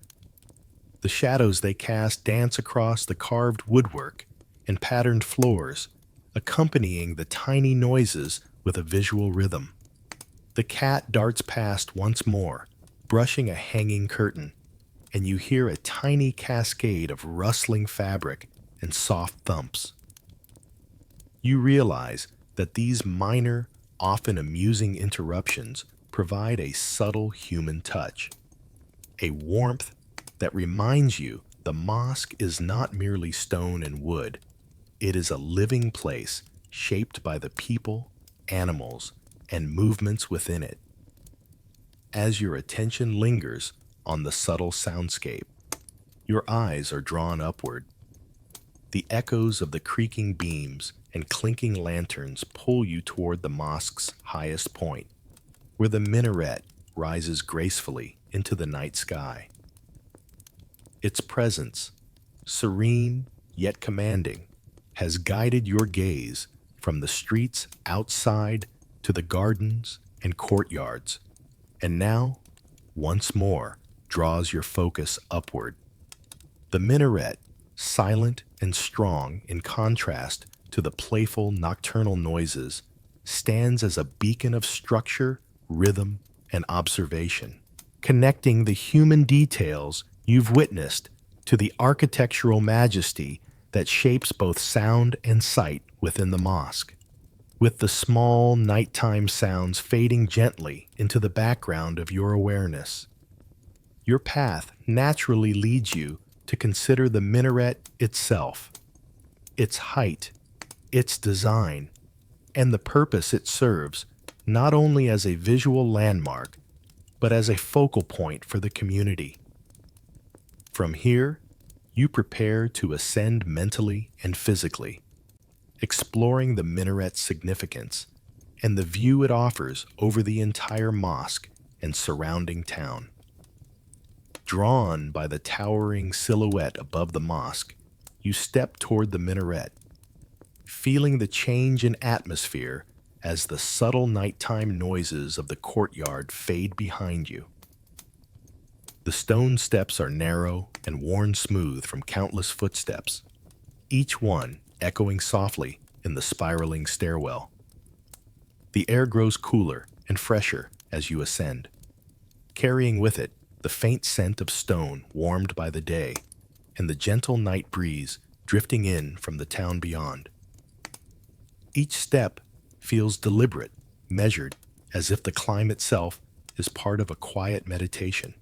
The shadows they cast dance across the carved woodwork and patterned floors, accompanying the tiny noises with a visual rhythm. The cat darts past once more, brushing a hanging curtain, and you hear a tiny cascade of rustling fabric and soft thumps. You realize that these minor, often amusing interruptions provide a subtle human touch, a warmth that reminds you the mosque is not merely stone and wood. It is a living place shaped by the people, animals, and movements within it. As your attention lingers on the subtle soundscape, your eyes are drawn upward. The echoes of the creaking beams and clinking lanterns pull you toward the mosque's highest point, where the minaret rises gracefully into the night sky. Its presence, serene yet commanding, has guided your gaze from the streets outside to the gardens and courtyards, and now, once more, draws your focus upward. The minaret, silent and strong in contrast to the playful nocturnal noises, stands as a beacon of structure, rhythm, and observation, connecting the human details you've witnessed to the architectural majesty that shapes both sound and sight within the mosque. With the small nighttime sounds fading gently into the background of your awareness, your path naturally leads you to consider the minaret itself, its height, its design, and the purpose it serves, not only as a visual landmark, but as a focal point for the community. From here, you prepare to ascend mentally and physically, exploring the minaret's significance and the view it offers over the entire mosque and surrounding town. Drawn by the towering silhouette above the mosque, you step toward the minaret, feeling the change in atmosphere as the subtle nighttime noises of the courtyard fade behind you. The stone steps are narrow and worn smooth from countless footsteps, each one echoing softly in the spiraling stairwell. The air grows cooler and fresher as you ascend, carrying with it the faint scent of stone warmed by the day and the gentle night breeze drifting in from the town beyond. Each step feels deliberate, measured, as if the climb itself is part of a quiet meditation,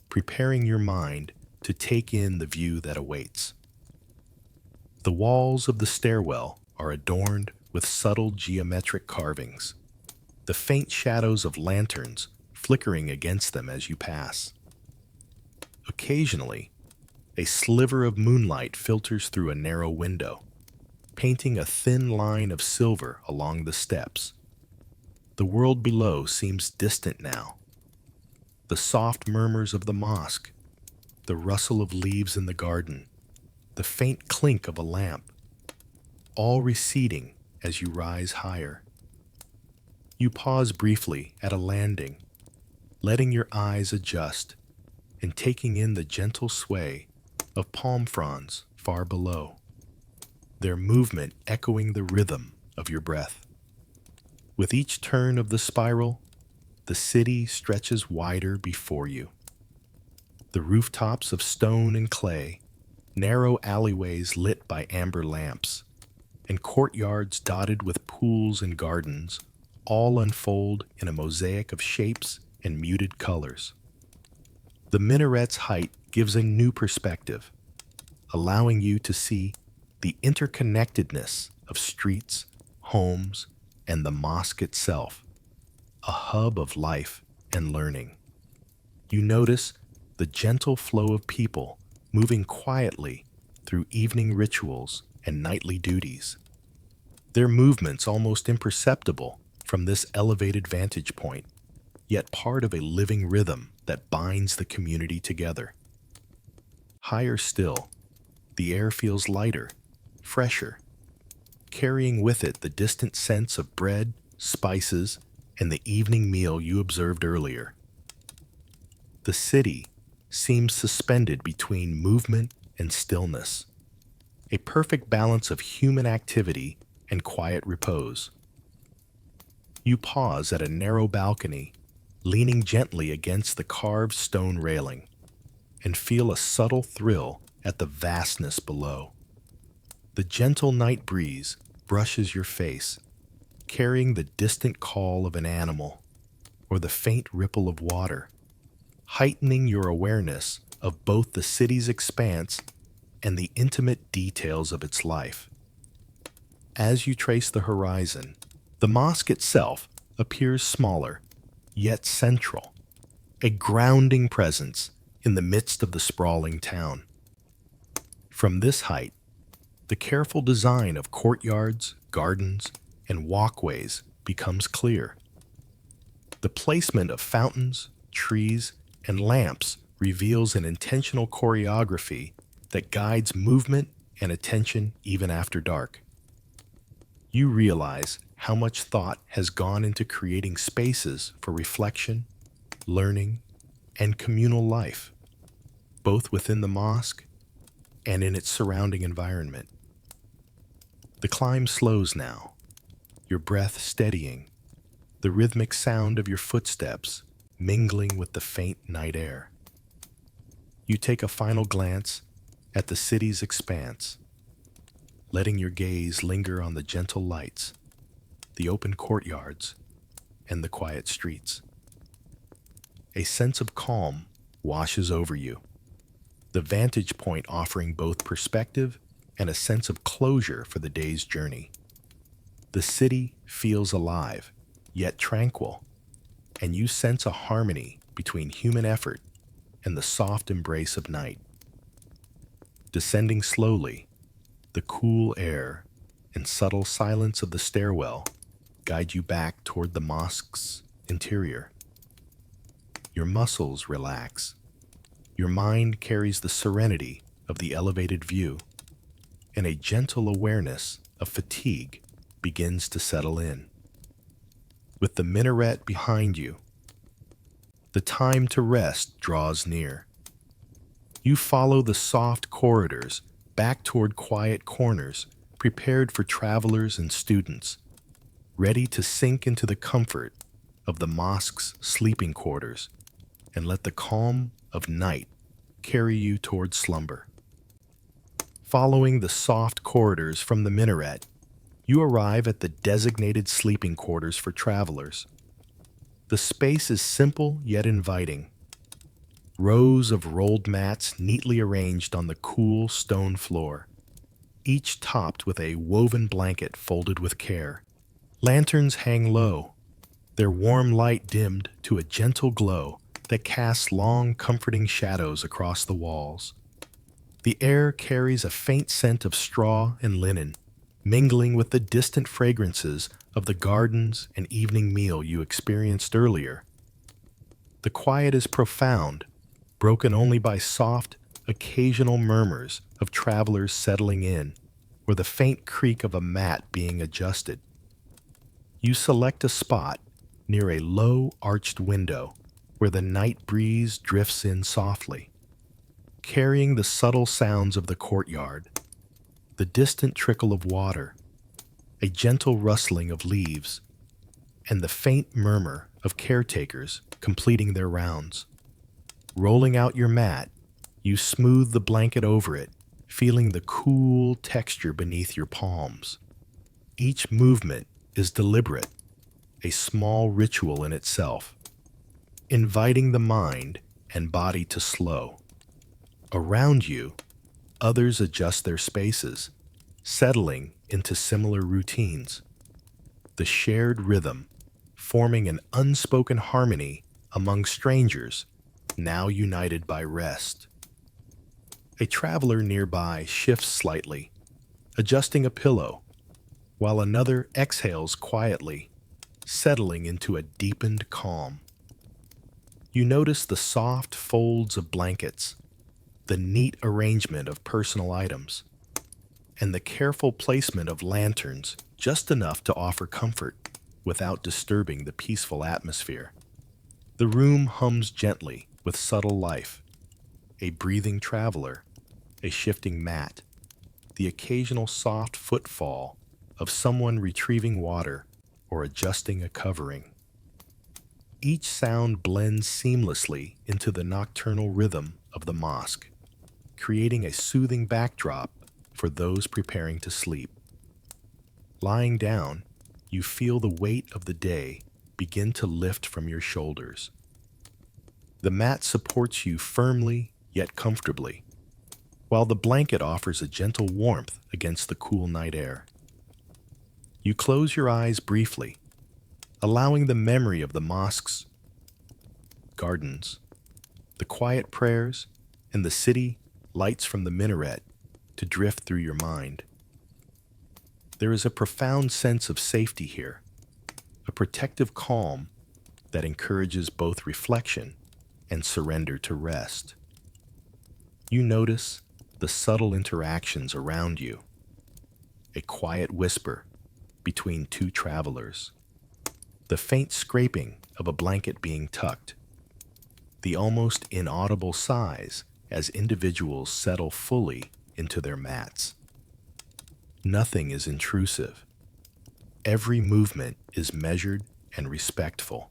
preparing your mind to take in the view that awaits. The walls of the stairwell are adorned with subtle geometric carvings, the faint shadows of lanterns flickering against them as you pass. Occasionally, a sliver of moonlight filters through a narrow window, painting a thin line of silver along the steps. The world below seems distant now. The soft murmurs of the mosque, the rustle of leaves in the garden, the faint clink of a lamp, all receding as you rise higher. You pause briefly at a landing, letting your eyes adjust and taking in the gentle sway of palm fronds far below, their movement echoing the rhythm of your breath. With each turn of the spiral, the city stretches wider before you. The rooftops of stone and clay, narrow alleyways lit by amber lamps, and courtyards dotted with pools and gardens all unfold in a mosaic of shapes and muted colors. The minaret's height gives a new perspective, allowing you to see the interconnectedness of streets, homes, and the mosque itself, a hub of life and learning. You notice the gentle flow of people moving quietly through evening rituals and nightly duties, their movements almost imperceptible from this elevated vantage point, yet part of a living rhythm that binds the community together. Higher still, the air feels lighter, fresher, carrying with it the distant sense of bread, spices, and the evening meal you observed earlier. The city seems suspended between movement and stillness, a perfect balance of human activity and quiet repose. You pause at a narrow balcony, leaning gently against the carved stone railing, and feel a subtle thrill at the vastness below. The gentle night breeze brushes your face, carrying the distant call of an animal or the faint ripple of water, heightening your awareness of both the city's expanse and the intimate details of its life. As you trace the horizon, the mosque itself appears smaller, yet central, a grounding presence in the midst of the sprawling town. From this height, the careful design of courtyards, gardens, and walkways becomes clear. The placement of fountains, trees, and lamps reveals an intentional choreography that guides movement and attention even after dark. You realize how much thought has gone into creating spaces for reflection, learning, and communal life, both within the mosque and in its surrounding environment. The climb slows now, your breath steadying, the rhythmic sound of your footsteps mingling with the faint night air. You take a final glance at the city's expanse, letting your gaze linger on the gentle lights, the open courtyards, and the quiet streets. A sense of calm washes over you, the vantage point offering both perspective and a sense of closure for the day's journey. The city feels alive, yet tranquil, and you sense a harmony between human effort and the soft embrace of night. Descending slowly, the cool air and subtle silence of the stairwell guide you back toward the mosque's interior. Your muscles relax. Your mind carries the serenity of the elevated view, and a gentle awareness of fatigue begins to settle in. With the minaret behind you, the time to rest draws near. You follow the soft corridors back toward quiet corners prepared for travelers and students, ready to sink into the comfort of the mosque's sleeping quarters and let the calm of night carry you toward slumber. Following the soft corridors from the minaret, you arrive at the designated sleeping quarters for travelers. The space is simple yet inviting. Rows of rolled mats neatly arranged on the cool stone floor, each topped with a woven blanket folded with care. Lanterns hang low, their warm light dimmed to a gentle glow that casts long, comforting shadows across the walls. The air carries a faint scent of straw and linen, mingling with the distant fragrances of the gardens and evening meal you experienced earlier. The quiet is profound, broken only by soft, occasional murmurs of travelers settling in, or the faint creak of a mat being adjusted. You select a spot near a low, arched window where the night breeze drifts in softly, carrying the subtle sounds of the courtyard, the distant trickle of water, a gentle rustling of leaves, and the faint murmur of caretakers completing their rounds. Rolling out your mat, you smooth the blanket over it, feeling the cool texture beneath your palms. Each movement is deliberate, a small ritual in itself, inviting the mind and body to slow. Around you, others adjust their spaces, settling into similar routines. The shared rhythm, forming an unspoken harmony among strangers, now united by rest. A traveler nearby shifts slightly, adjusting a pillow, while another exhales quietly, settling into a deepened calm. You notice the soft folds of blankets, the neat arrangement of personal items, and the careful placement of lanterns just enough to offer comfort without disturbing the peaceful atmosphere. The room hums gently with subtle life, a breathing traveler, a shifting mat, the occasional soft footfall of someone retrieving water or adjusting a covering. Each sound blends seamlessly into the nocturnal rhythm of the mosque, creating a soothing backdrop for those preparing to sleep. Lying down, you feel the weight of the day begin to lift from your shoulders. The mat supports you firmly yet comfortably, while the blanket offers a gentle warmth against the cool night air. You close your eyes briefly, allowing the memory of the mosque's gardens, the quiet prayers, and the city lights from the minaret to drift through your mind. There is a profound sense of safety here, a protective calm that encourages both reflection and surrender to rest. You notice the subtle interactions around you, a quiet whisper between two travelers, the faint scraping of a blanket being tucked, the almost inaudible sighs as individuals settle fully into their mats. Nothing is intrusive. Every movement is measured and respectful,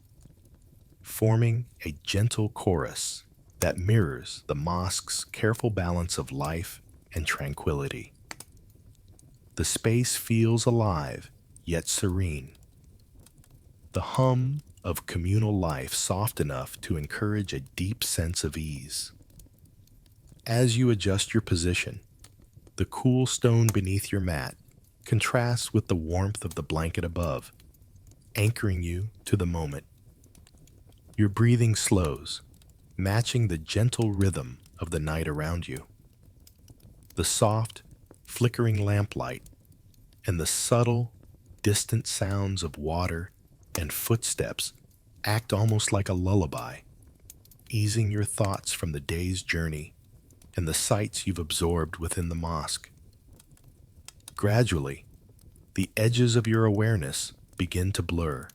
forming a gentle chorus that mirrors the mosque's careful balance of life and tranquility. The space feels alive yet serene, the hum of communal life soft enough to encourage a deep sense of ease. As you adjust your position, the cool stone beneath your mat contrasts with the warmth of the blanket above, anchoring you to the moment. Your breathing slows, matching the gentle rhythm of the night around you. The soft, flickering lamplight and the subtle, distant sounds of water and footsteps act almost like a lullaby, easing your thoughts from the day's journey and the sights you've absorbed within the mosque. Gradually, the edges of your awareness begin to blur.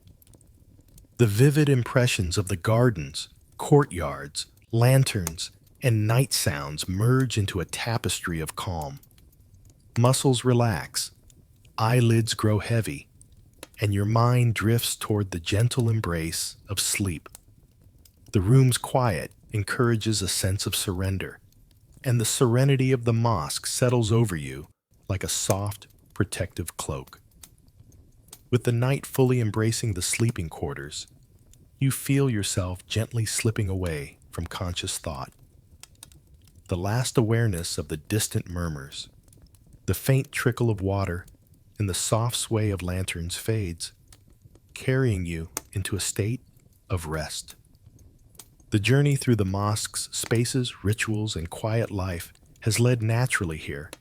The vivid impressions of the gardens, courtyards, lanterns, and night sounds merge into a tapestry of calm. Muscles relax, eyelids grow heavy, and your mind drifts toward the gentle embrace of sleep. The room's quiet encourages a sense of surrender, and the serenity of the mosque settles over you like a soft, protective cloak. With the night fully embracing the sleeping quarters, you feel yourself gently slipping away from conscious thought. The last awareness of the distant murmurs, the faint trickle of water, and the soft sway of lanterns fades, carrying you into a state of rest. The journey through the mosque's spaces, rituals, and quiet life has led naturally here,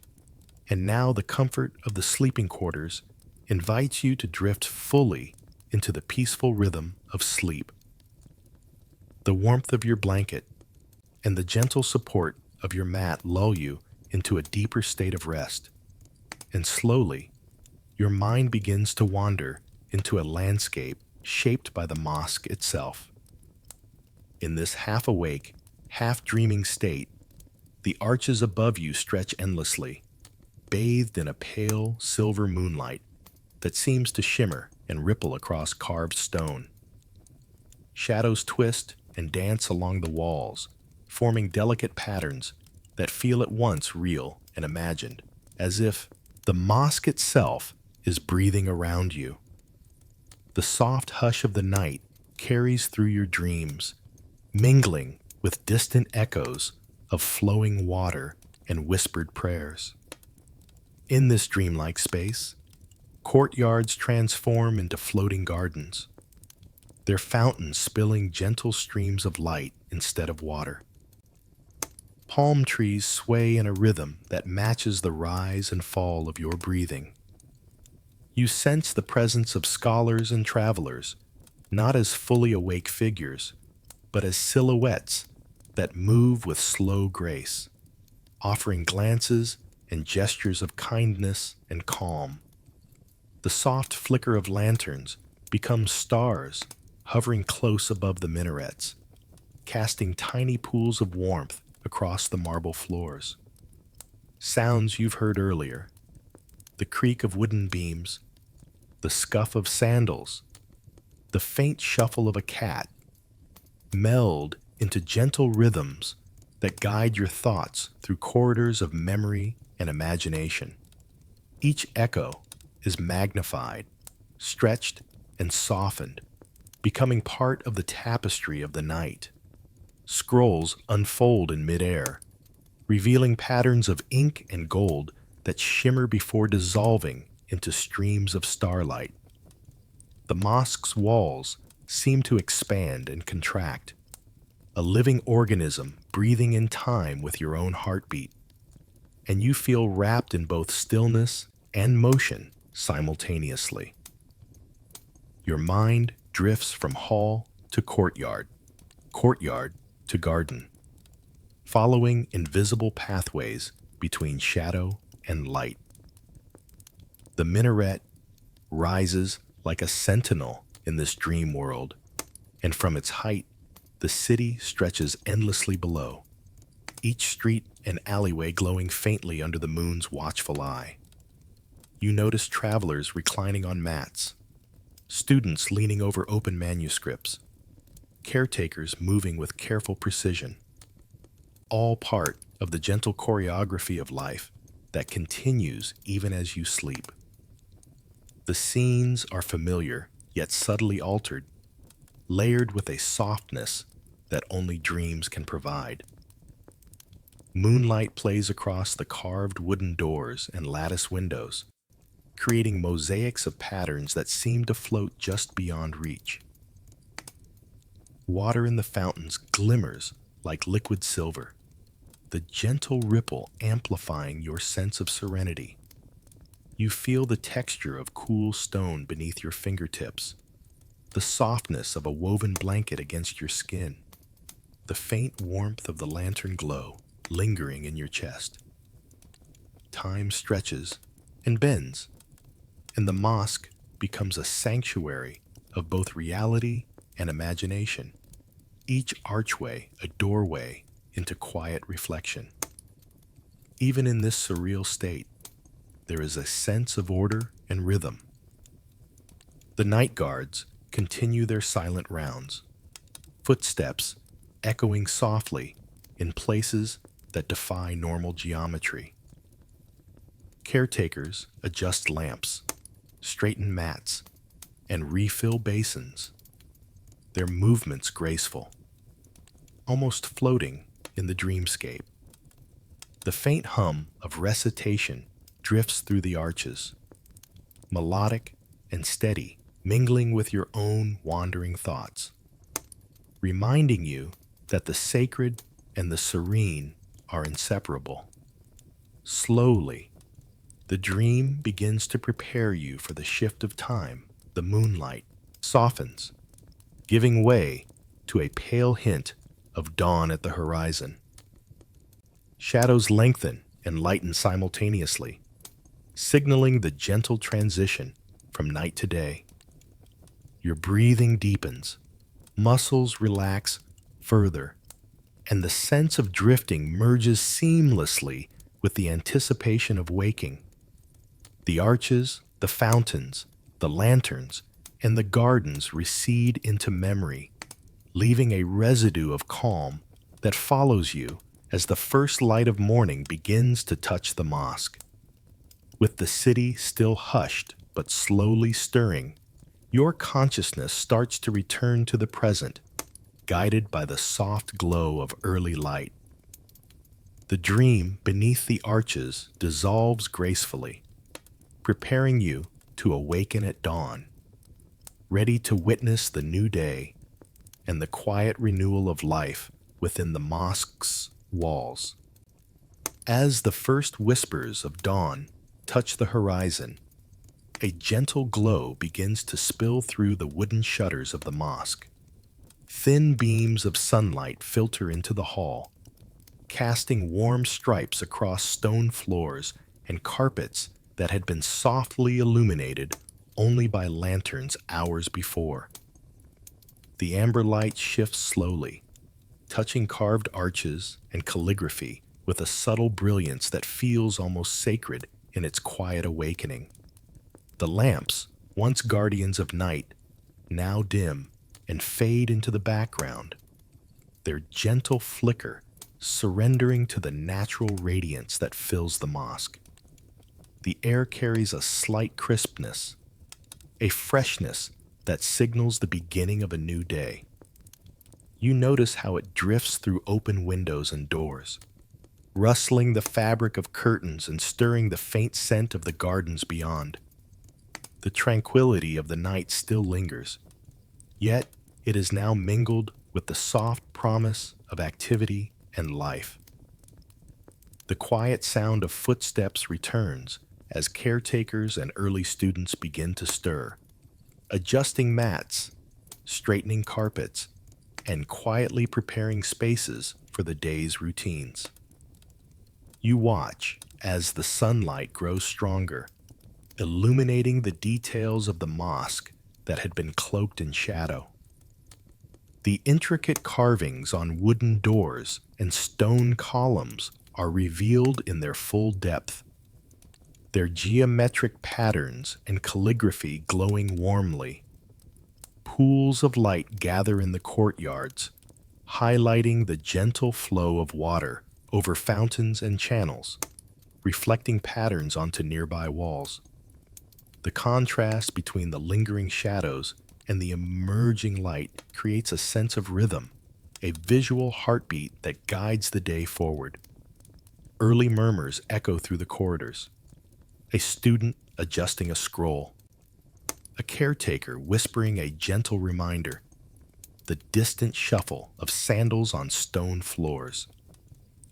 and now the comfort of the sleeping quarters invites you to drift fully into the peaceful rhythm of sleep. The warmth of your blanket and the gentle support of your mat lull you into a deeper state of rest, and slowly, your mind begins to wander into a landscape shaped by the mosque itself. In this half-awake, half-dreaming state, the arches above you stretch endlessly, bathed in a pale silver moonlight that seems to shimmer and ripple across carved stone. Shadows twist and dance along the walls, forming delicate patterns that feel at once real and imagined, as if the mosque itself is breathing around you. The soft hush of the night carries through your dreams, mingling with distant echoes of flowing water and whispered prayers. In this dreamlike space, courtyards transform into floating gardens, their fountains spilling gentle streams of light instead of water. Palm trees sway in a rhythm that matches the rise and fall of your breathing. You sense the presence of scholars and travelers, not as fully awake figures, but as silhouettes that move with slow grace, offering glances and gestures of kindness and calm. The soft flicker of lanterns becomes stars hovering close above the minarets, casting tiny pools of warmth across the marble floors. Sounds you've heard earlier, the creak of wooden beams, the the scuff of sandals, the faint shuffle of a cat meld into gentle rhythms that guide your thoughts through corridors of memory and imagination. Each echo is magnified, stretched, and softened, becoming part of the tapestry of the night. Scrolls unfold in midair, revealing patterns of ink and gold that shimmer before dissolving into streams of starlight. The mosque's walls seem to expand and contract, a living organism breathing in time with your own heartbeat, and you feel wrapped in both stillness and motion simultaneously. Your mind drifts from hall to courtyard, courtyard to garden, following invisible pathways between shadow and light. The minaret rises like a sentinel in this dream world, and from its height, the city stretches endlessly below, each street and alleyway glowing faintly under the moon's watchful eye. You notice travelers reclining on mats, students leaning over open manuscripts, caretakers moving with careful precision, all part of the gentle choreography of life that continues even as you sleep. The scenes are familiar, yet subtly altered, layered with a softness that only dreams can provide. Moonlight plays across the carved wooden doors and lattice windows, creating mosaics of patterns that seem to float just beyond reach. Water in the fountains glimmers like liquid silver, the gentle ripple amplifying your sense of serenity. You feel the texture of cool stone beneath your fingertips, the softness of a woven blanket against your skin, the faint warmth of the lantern glow lingering in your chest. Time stretches and bends, and the mosque becomes a sanctuary of both reality and imagination, each archway a doorway into quiet reflection. Even in this surreal state, there is a sense of order and rhythm. The night guards continue their silent rounds, footsteps echoing softly in places that defy normal geometry. Caretakers adjust lamps, straighten mats, and refill basins, their movements graceful, almost floating in the dreamscape. The faint hum of recitation drifts through the arches, melodic and steady, mingling with your own wandering thoughts, reminding you that the sacred and the serene are inseparable. Slowly, the dream begins to prepare you for the shift of time. The moonlight softens, giving way to a pale hint of dawn at the horizon. Shadows lengthen and lighten simultaneously, signaling the gentle transition from night to day. Your breathing deepens, muscles relax further, and the sense of drifting merges seamlessly with the anticipation of waking. The arches, the fountains, the lanterns, and the gardens recede into memory, leaving a residue of calm that follows you as the first light of morning begins to touch the mosque. With the city still hushed but slowly stirring, your consciousness starts to return to the present, guided by the soft glow of early light. The dream beneath the arches dissolves gracefully, preparing you to awaken at dawn, ready to witness the new day and the quiet renewal of life within the mosque's walls. As the first whispers of dawn touch the horizon, a gentle glow begins to spill through the wooden shutters of the mosque. Thin beams of sunlight filter into the hall, casting warm stripes across stone floors and carpets that had been softly illuminated only by lanterns hours before. The amber light shifts slowly, touching carved arches and calligraphy with a subtle brilliance that feels almost sacred in its quiet awakening. The lamps, once guardians of night, now dim and fade into the background, their gentle flicker surrendering to the natural radiance that fills the mosque. The air carries a slight crispness, a freshness that signals the beginning of a new day. You notice how it drifts through open windows and doors, rustling the fabric of curtains and stirring the faint scent of the gardens beyond. The tranquility of the night still lingers, yet it is now mingled with the soft promise of activity and life. The quiet sound of footsteps returns as caretakers and early students begin to stir, adjusting mats, straightening carpets, and quietly preparing spaces for the day's routines. You watch as the sunlight grows stronger, illuminating the details of the mosque that had been cloaked in shadow. The intricate carvings on wooden doors and stone columns are revealed in their full depth, their geometric patterns and calligraphy glowing warmly. Pools of light gather in the courtyards, highlighting the gentle flow of water over fountains and channels, reflecting patterns onto nearby walls. The contrast between the lingering shadows and the emerging light creates a sense of rhythm, a visual heartbeat that guides the day forward. Early murmurs echo through the corridors. A student adjusting a scroll. A caretaker whispering a gentle reminder. The distant shuffle of sandals on stone floors.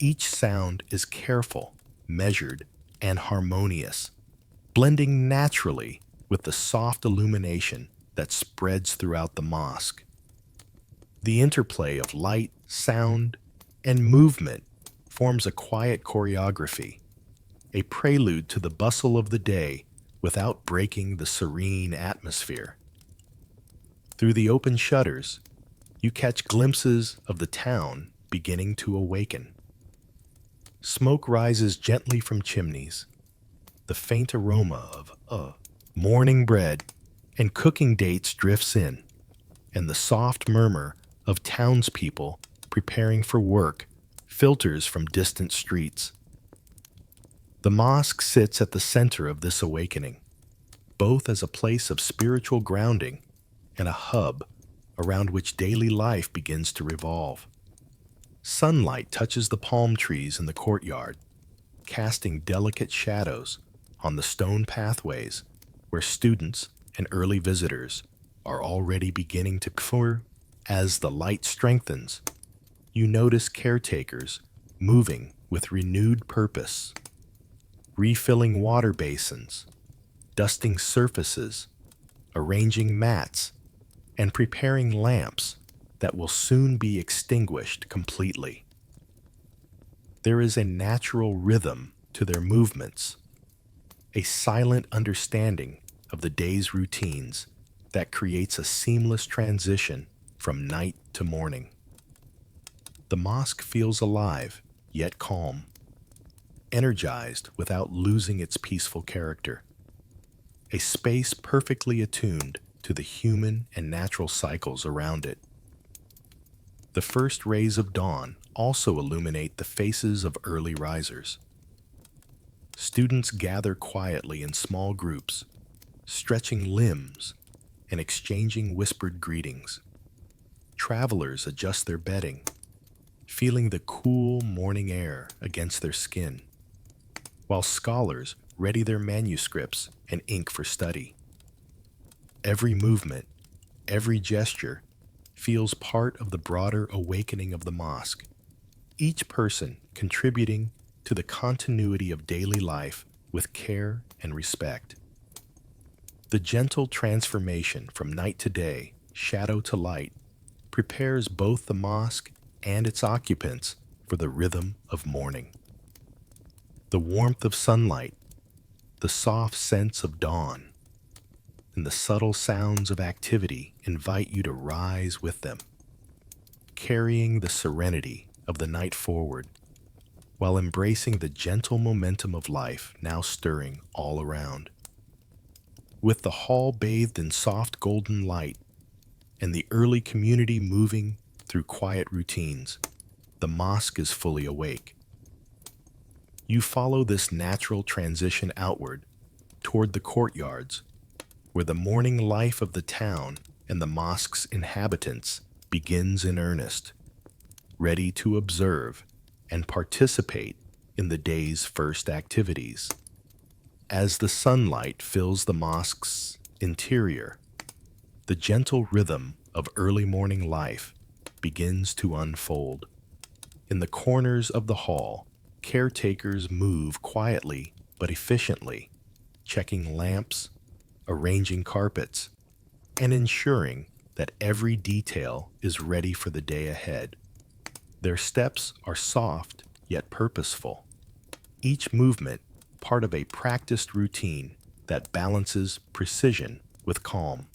Each sound is careful, measured, and harmonious, blending naturally with the soft illumination that spreads throughout the mosque. The interplay of light, sound, and movement forms a quiet choreography, a prelude to the bustle of the day without breaking the serene atmosphere. Through the open shutters, you catch glimpses of the town beginning to awaken. Smoke rises gently from chimneys, the faint aroma of morning bread and cooking dates drifts in, and the soft murmur of townspeople preparing for work filters from distant streets. The mosque sits at the center of this awakening, both as a place of spiritual grounding and a hub around which daily life begins to revolve. Sunlight touches the palm trees in the courtyard, casting delicate shadows on the stone pathways where students and early visitors are already beginning to pour. As the light strengthens, you notice caretakers moving with renewed purpose, refilling water basins, dusting surfaces, arranging mats, and preparing lamps that will soon be extinguished completely. There is a natural rhythm to their movements, a silent understanding of the day's routines that creates a seamless transition from night to morning. The mosque feels alive, yet calm, energized without losing its peaceful character. A space perfectly attuned to the human and natural cycles around it. The first rays of dawn also illuminate the faces of early risers. Students gather quietly in small groups, stretching limbs and exchanging whispered greetings. Travelers adjust their bedding, feeling the cool morning air against their skin, while scholars ready their manuscripts and ink for study. Every movement, every gesture, feels part of the broader awakening of the mosque, each person contributing to the continuity of daily life with care and respect. The gentle transformation from night to day, shadow to light, prepares both the mosque and its occupants for the rhythm of morning. The warmth of sunlight, the soft scents of dawn, and the subtle sounds of activity invite you to rise with them, carrying the serenity of the night forward, while embracing the gentle momentum of life now stirring all around. With the hall bathed in soft golden light and the early community moving through quiet routines, the mosque is fully awake. You follow this natural transition outward toward the courtyards, where the morning life of the town and the mosque's inhabitants begins in earnest, ready to observe and participate in the day's first activities. As the sunlight fills the mosque's interior, the gentle rhythm of early morning life begins to unfold. In the corners of the hall, caretakers move quietly but efficiently, checking lamps, arranging carpets, and ensuring that every detail is ready for the day ahead. Their steps are soft yet purposeful, each movement part of a practiced routine that balances precision with calm.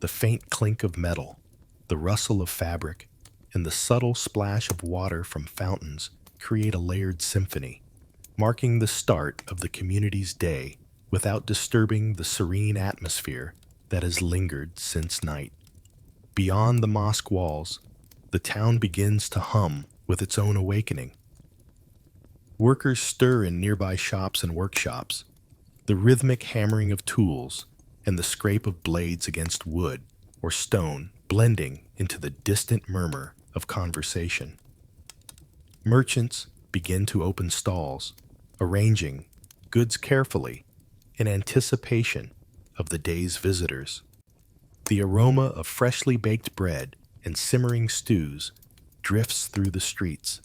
The faint clink of metal, the rustle of fabric, and the subtle splash of water from fountains create a layered symphony, marking the start of the community's day without disturbing the serene atmosphere that has lingered since night. Beyond the mosque walls, the town begins to hum with its own awakening. Workers stir in nearby shops and workshops, the rhythmic hammering of tools and the scrape of blades against wood or stone blending into the distant murmur of conversation. Merchants begin to open stalls, arranging goods carefully in anticipation of the day's visitors. The aroma of freshly baked bread and simmering stews drifts through the streets,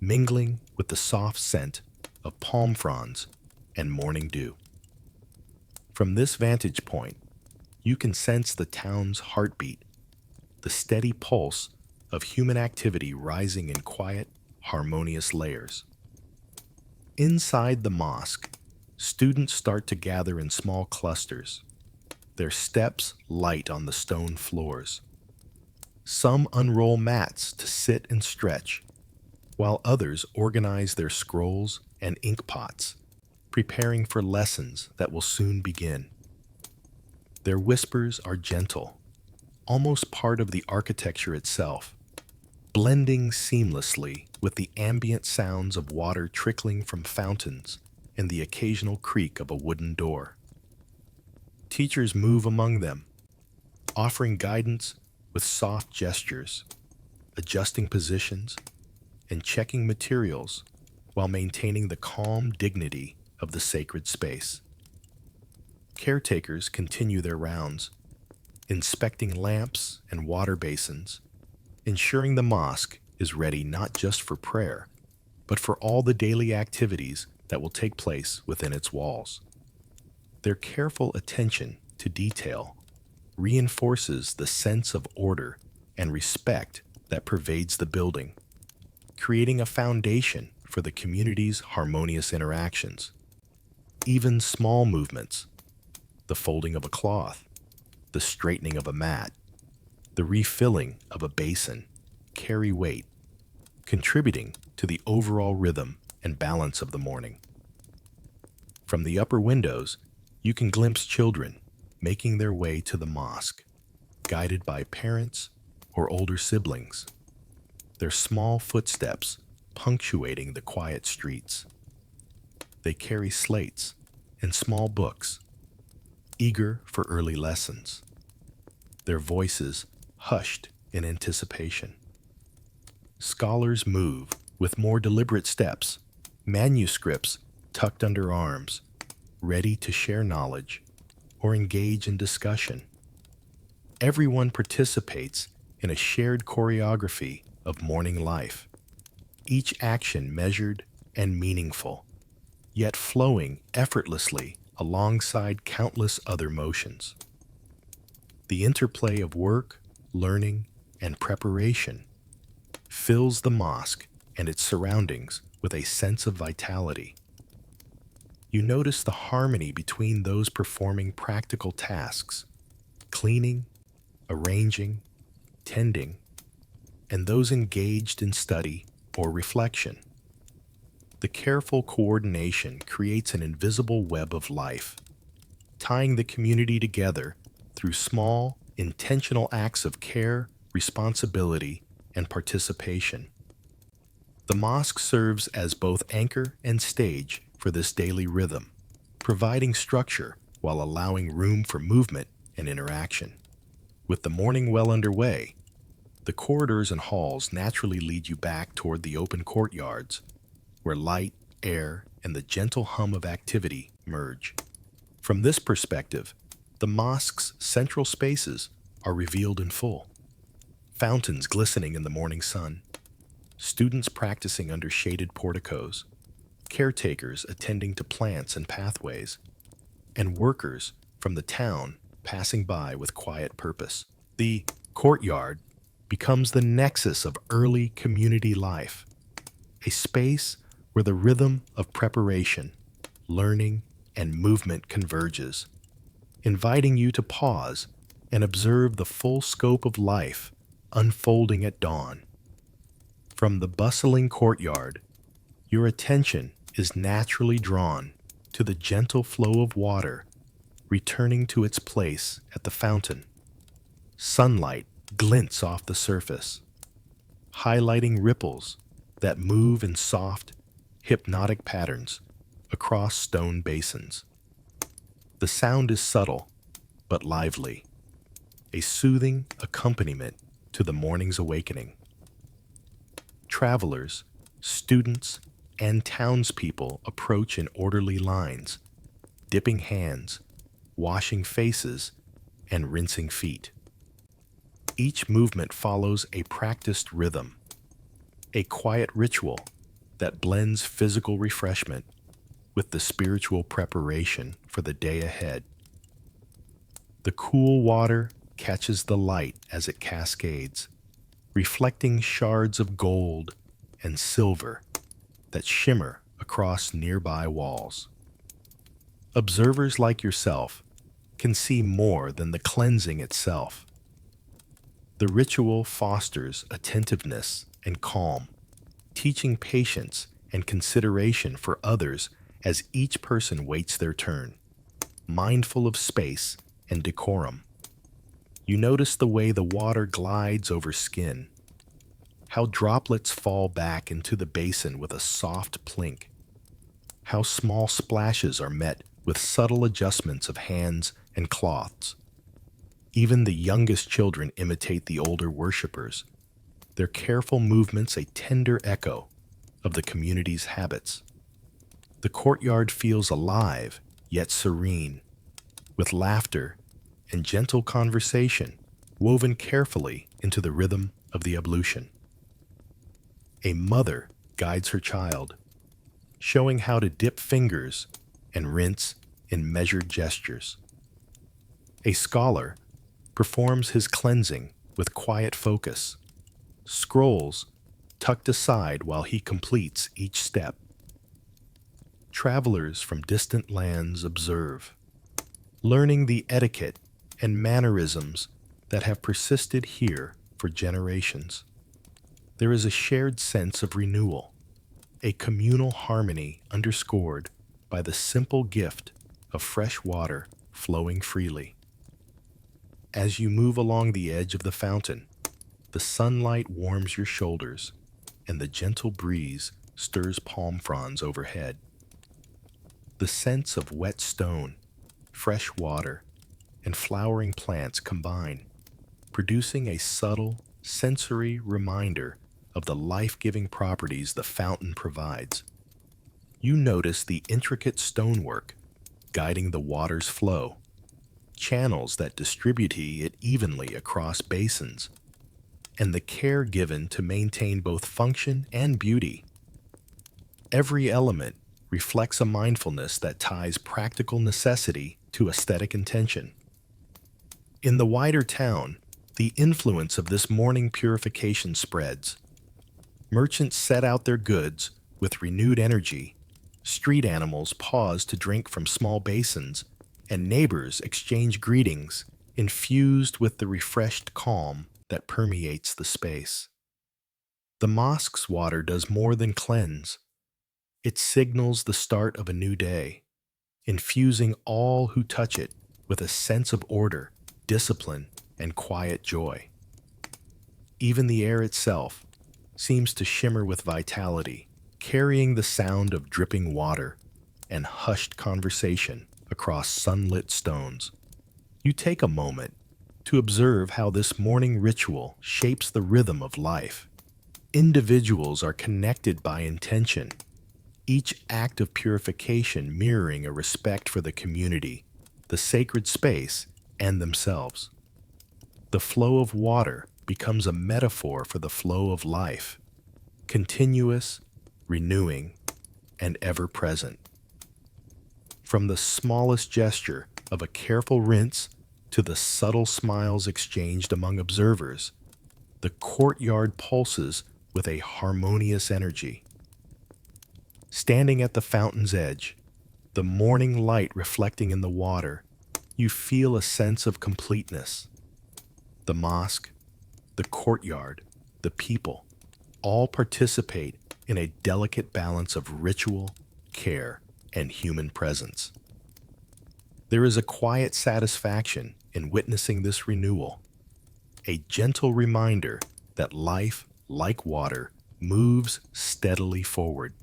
mingling with the soft scent of palm fronds and morning dew. From this vantage point, you can sense the town's heartbeat, the steady pulse of human activity rising in quiet, harmonious layers. Inside the mosque, students start to gather in small clusters, their steps light on the stone floors. Some unroll mats to sit and stretch, while others organize their scrolls and ink pots, preparing for lessons that will soon begin. Their whispers are gentle, almost part of the architecture itself, blending seamlessly with the ambient sounds of water trickling from fountains and the occasional creak of a wooden door. Teachers move among them, offering guidance with soft gestures, adjusting positions, and checking materials while maintaining the calm dignity of the sacred space. Caretakers continue their rounds, inspecting lamps and water basins, ensuring the mosque is ready not just for prayer, but for all the daily activities that will take place within its walls. Their careful attention to detail reinforces the sense of order and respect that pervades the building, creating a foundation for the community's harmonious interactions. Even small movements, the folding of a cloth, the straightening of a mat, the refilling of a basin, carry weight, contributing to the overall rhythm and balance of the morning. From the upper windows, you can glimpse children making their way to the mosque, guided by parents or older siblings, their small footsteps punctuating the quiet streets. They carry slates and small books, eager for early lessons, their voices hushed in anticipation. Scholars move with more deliberate steps, manuscripts tucked under arms, ready to share knowledge or engage in discussion. Everyone participates in a shared choreography of morning life, each action measured and meaningful, yet flowing effortlessly alongside countless other motions. The interplay of work, learning, and preparation fills the mosque and its surroundings with a sense of vitality. You notice the harmony between those performing practical tasks, cleaning, arranging, tending, and those engaged in study or reflection. The careful coordination creates an invisible web of life, tying the community together through small, intentional acts of care, responsibility, and participation. The mosque serves as both anchor and stage for this daily rhythm, providing structure while allowing room for movement and interaction. With the morning well underway, the corridors and halls naturally lead you back toward the open courtyards, where light, air, and the gentle hum of activity merge. From this perspective, the mosque's central spaces are revealed in full. Fountains glistening in the morning sun, students practicing under shaded porticos, caretakers attending to plants and pathways, and workers from the town passing by with quiet purpose. The courtyard becomes the nexus of early community life, a space where the rhythm of preparation, learning, and movement converges, inviting you to pause and observe the full scope of life unfolding at dawn. From the bustling courtyard, your attention is naturally drawn to the gentle flow of water returning to its place at the fountain. Sunlight glints off the surface, highlighting ripples that move in soft, hypnotic patterns across stone basins. The sound is subtle but lively, a soothing accompaniment to the morning's awakening. Travelers, students, and townspeople approach in orderly lines, dipping hands, washing faces, and rinsing feet. Each movement follows a practiced rhythm, a quiet ritual that blends physical refreshment with the spiritual preparation for the day ahead. The cool water catches the light as it cascades, reflecting shards of gold and silver that shimmer across nearby walls. Observers like yourself can see more than the cleansing itself. The ritual fosters attentiveness and calm, teaching patience and consideration for others as each person waits their turn, mindful of space and decorum. You notice the way the water glides over skin, how droplets fall back into the basin with a soft plink, how small splashes are met with subtle adjustments of hands and cloths. Even the youngest children imitate the older worshippers, their careful movements a tender echo of the community's habits. The courtyard feels alive yet serene, with laughter and gentle conversation woven carefully into the rhythm of the ablution. A mother guides her child, showing how to dip fingers and rinse in measured gestures. A scholar performs his cleansing with quiet focus, scrolls tucked aside while he completes each step. Travelers from distant lands observe, learning the etiquette and mannerisms that have persisted here for generations. There is a shared sense of renewal, a communal harmony underscored by the simple gift of fresh water flowing freely. As you move along the edge of the fountain, the sunlight warms your shoulders, and the gentle breeze stirs palm fronds overhead. The scents of wet stone, fresh water, and flowering plants combine, producing a subtle, sensory reminder of the life-giving properties the fountain provides. You notice the intricate stonework guiding the water's flow, channels that distribute it evenly across basins, and the care given to maintain both function and beauty. Every element reflects a mindfulness that ties practical necessity to aesthetic intention. In the wider town, the influence of this morning purification spreads. Merchants set out their goods with renewed energy, street animals pause to drink from small basins, and neighbors exchange greetings, infused with the refreshed calm that permeates the space. The mosque's water does more than cleanse. It signals the start of a new day, infusing all who touch it with a sense of order, discipline, and quiet joy. Even the air itself seems to shimmer with vitality, carrying the sound of dripping water and hushed conversation across sunlit stones. You take a moment to observe how this morning ritual shapes the rhythm of life. Individuals are connected by intention, each act of purification mirroring a respect for the community, the sacred space, and themselves. The flow of water becomes a metaphor for the flow of life, continuous, renewing, and ever-present. From the smallest gesture of a careful rinse to the subtle smiles exchanged among observers, the courtyard pulses with a harmonious energy. Standing at the fountain's edge, the morning light reflecting in the water, you feel a sense of completeness. The mosque, the courtyard, the people, all participate in a delicate balance of ritual, care, and human presence. There is a quiet satisfaction in witnessing this renewal, a gentle reminder that life, like water, moves steadily forward,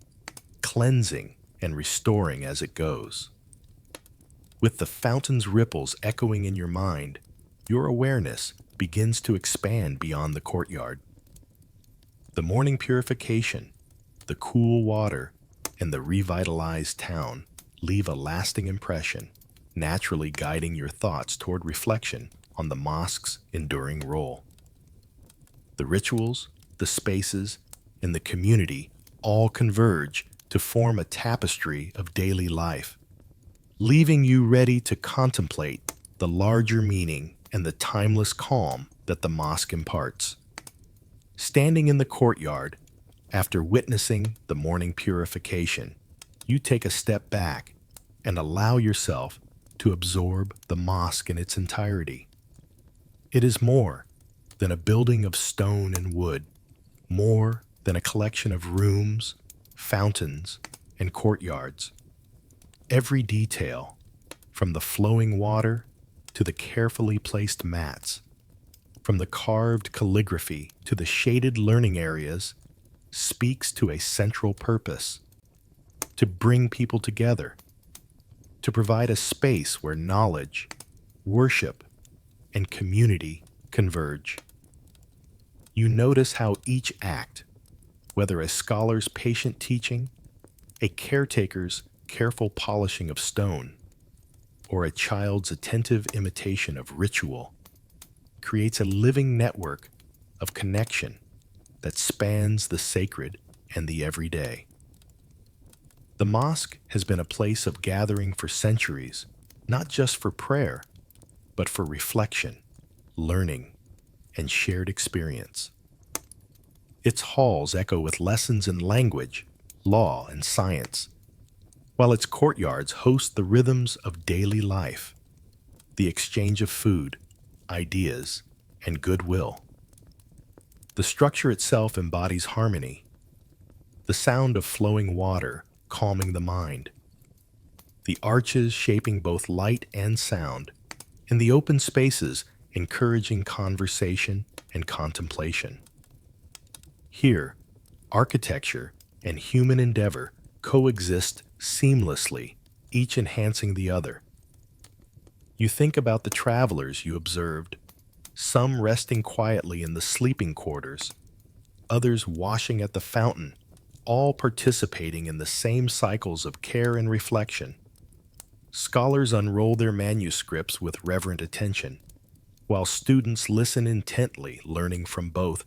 cleansing and restoring as it goes. With the fountain's ripples echoing in your mind, your awareness begins to expand beyond the courtyard. The morning purification, the cool water, and the revitalized town leave a lasting impression, naturally guiding your thoughts toward reflection on the mosque's enduring role. The rituals, the spaces, and the community all converge to form a tapestry of daily life, leaving you ready to contemplate the larger meaning and the timeless calm that the mosque imparts. Standing in the courtyard, after witnessing the morning purification, you take a step back and allow yourself to absorb the mosque in its entirety. It is more than a building of stone and wood, more than a collection of rooms, fountains, and courtyards. Every detail, from the flowing water to the carefully placed mats, from the carved calligraphy to the shaded learning areas, speaks to a central purpose: to bring people together, to provide a space where knowledge, worship, and community converge. You notice how each act, whether a scholar's patient teaching, a caretaker's careful polishing of stone, or a child's attentive imitation of ritual, creates a living network of connection that spans the sacred and the everyday. The mosque has been a place of gathering for centuries, not just for prayer, but for reflection, learning, and shared experience. Its halls echo with lessons in language, law, and science, while its courtyards host the rhythms of daily life, the exchange of food, ideas, and goodwill. The structure itself embodies harmony, the sound of flowing water calming the mind, the arches shaping both light and sound, and the open spaces encouraging conversation and contemplation. Here, architecture and human endeavor coexist seamlessly, each enhancing the other. You think about the travelers you observed, some resting quietly in the sleeping quarters, others washing at the fountain, all participating in the same cycles of care and reflection. Scholars unroll their manuscripts with reverent attention, while students listen intently, learning from both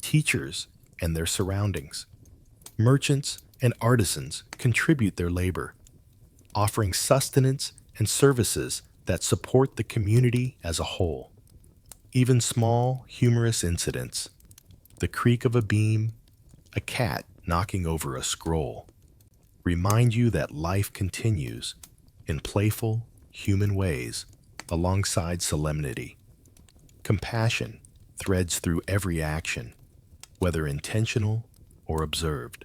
teachers and their surroundings. Merchants and artisans contribute their labor, offering sustenance and services that support the community as a whole. Even small, humorous incidents, the creak of a beam, a cat knocking over a scroll, remind you that life continues in playful, human ways alongside solemnity. Compassion threads through every action, whether intentional or observed.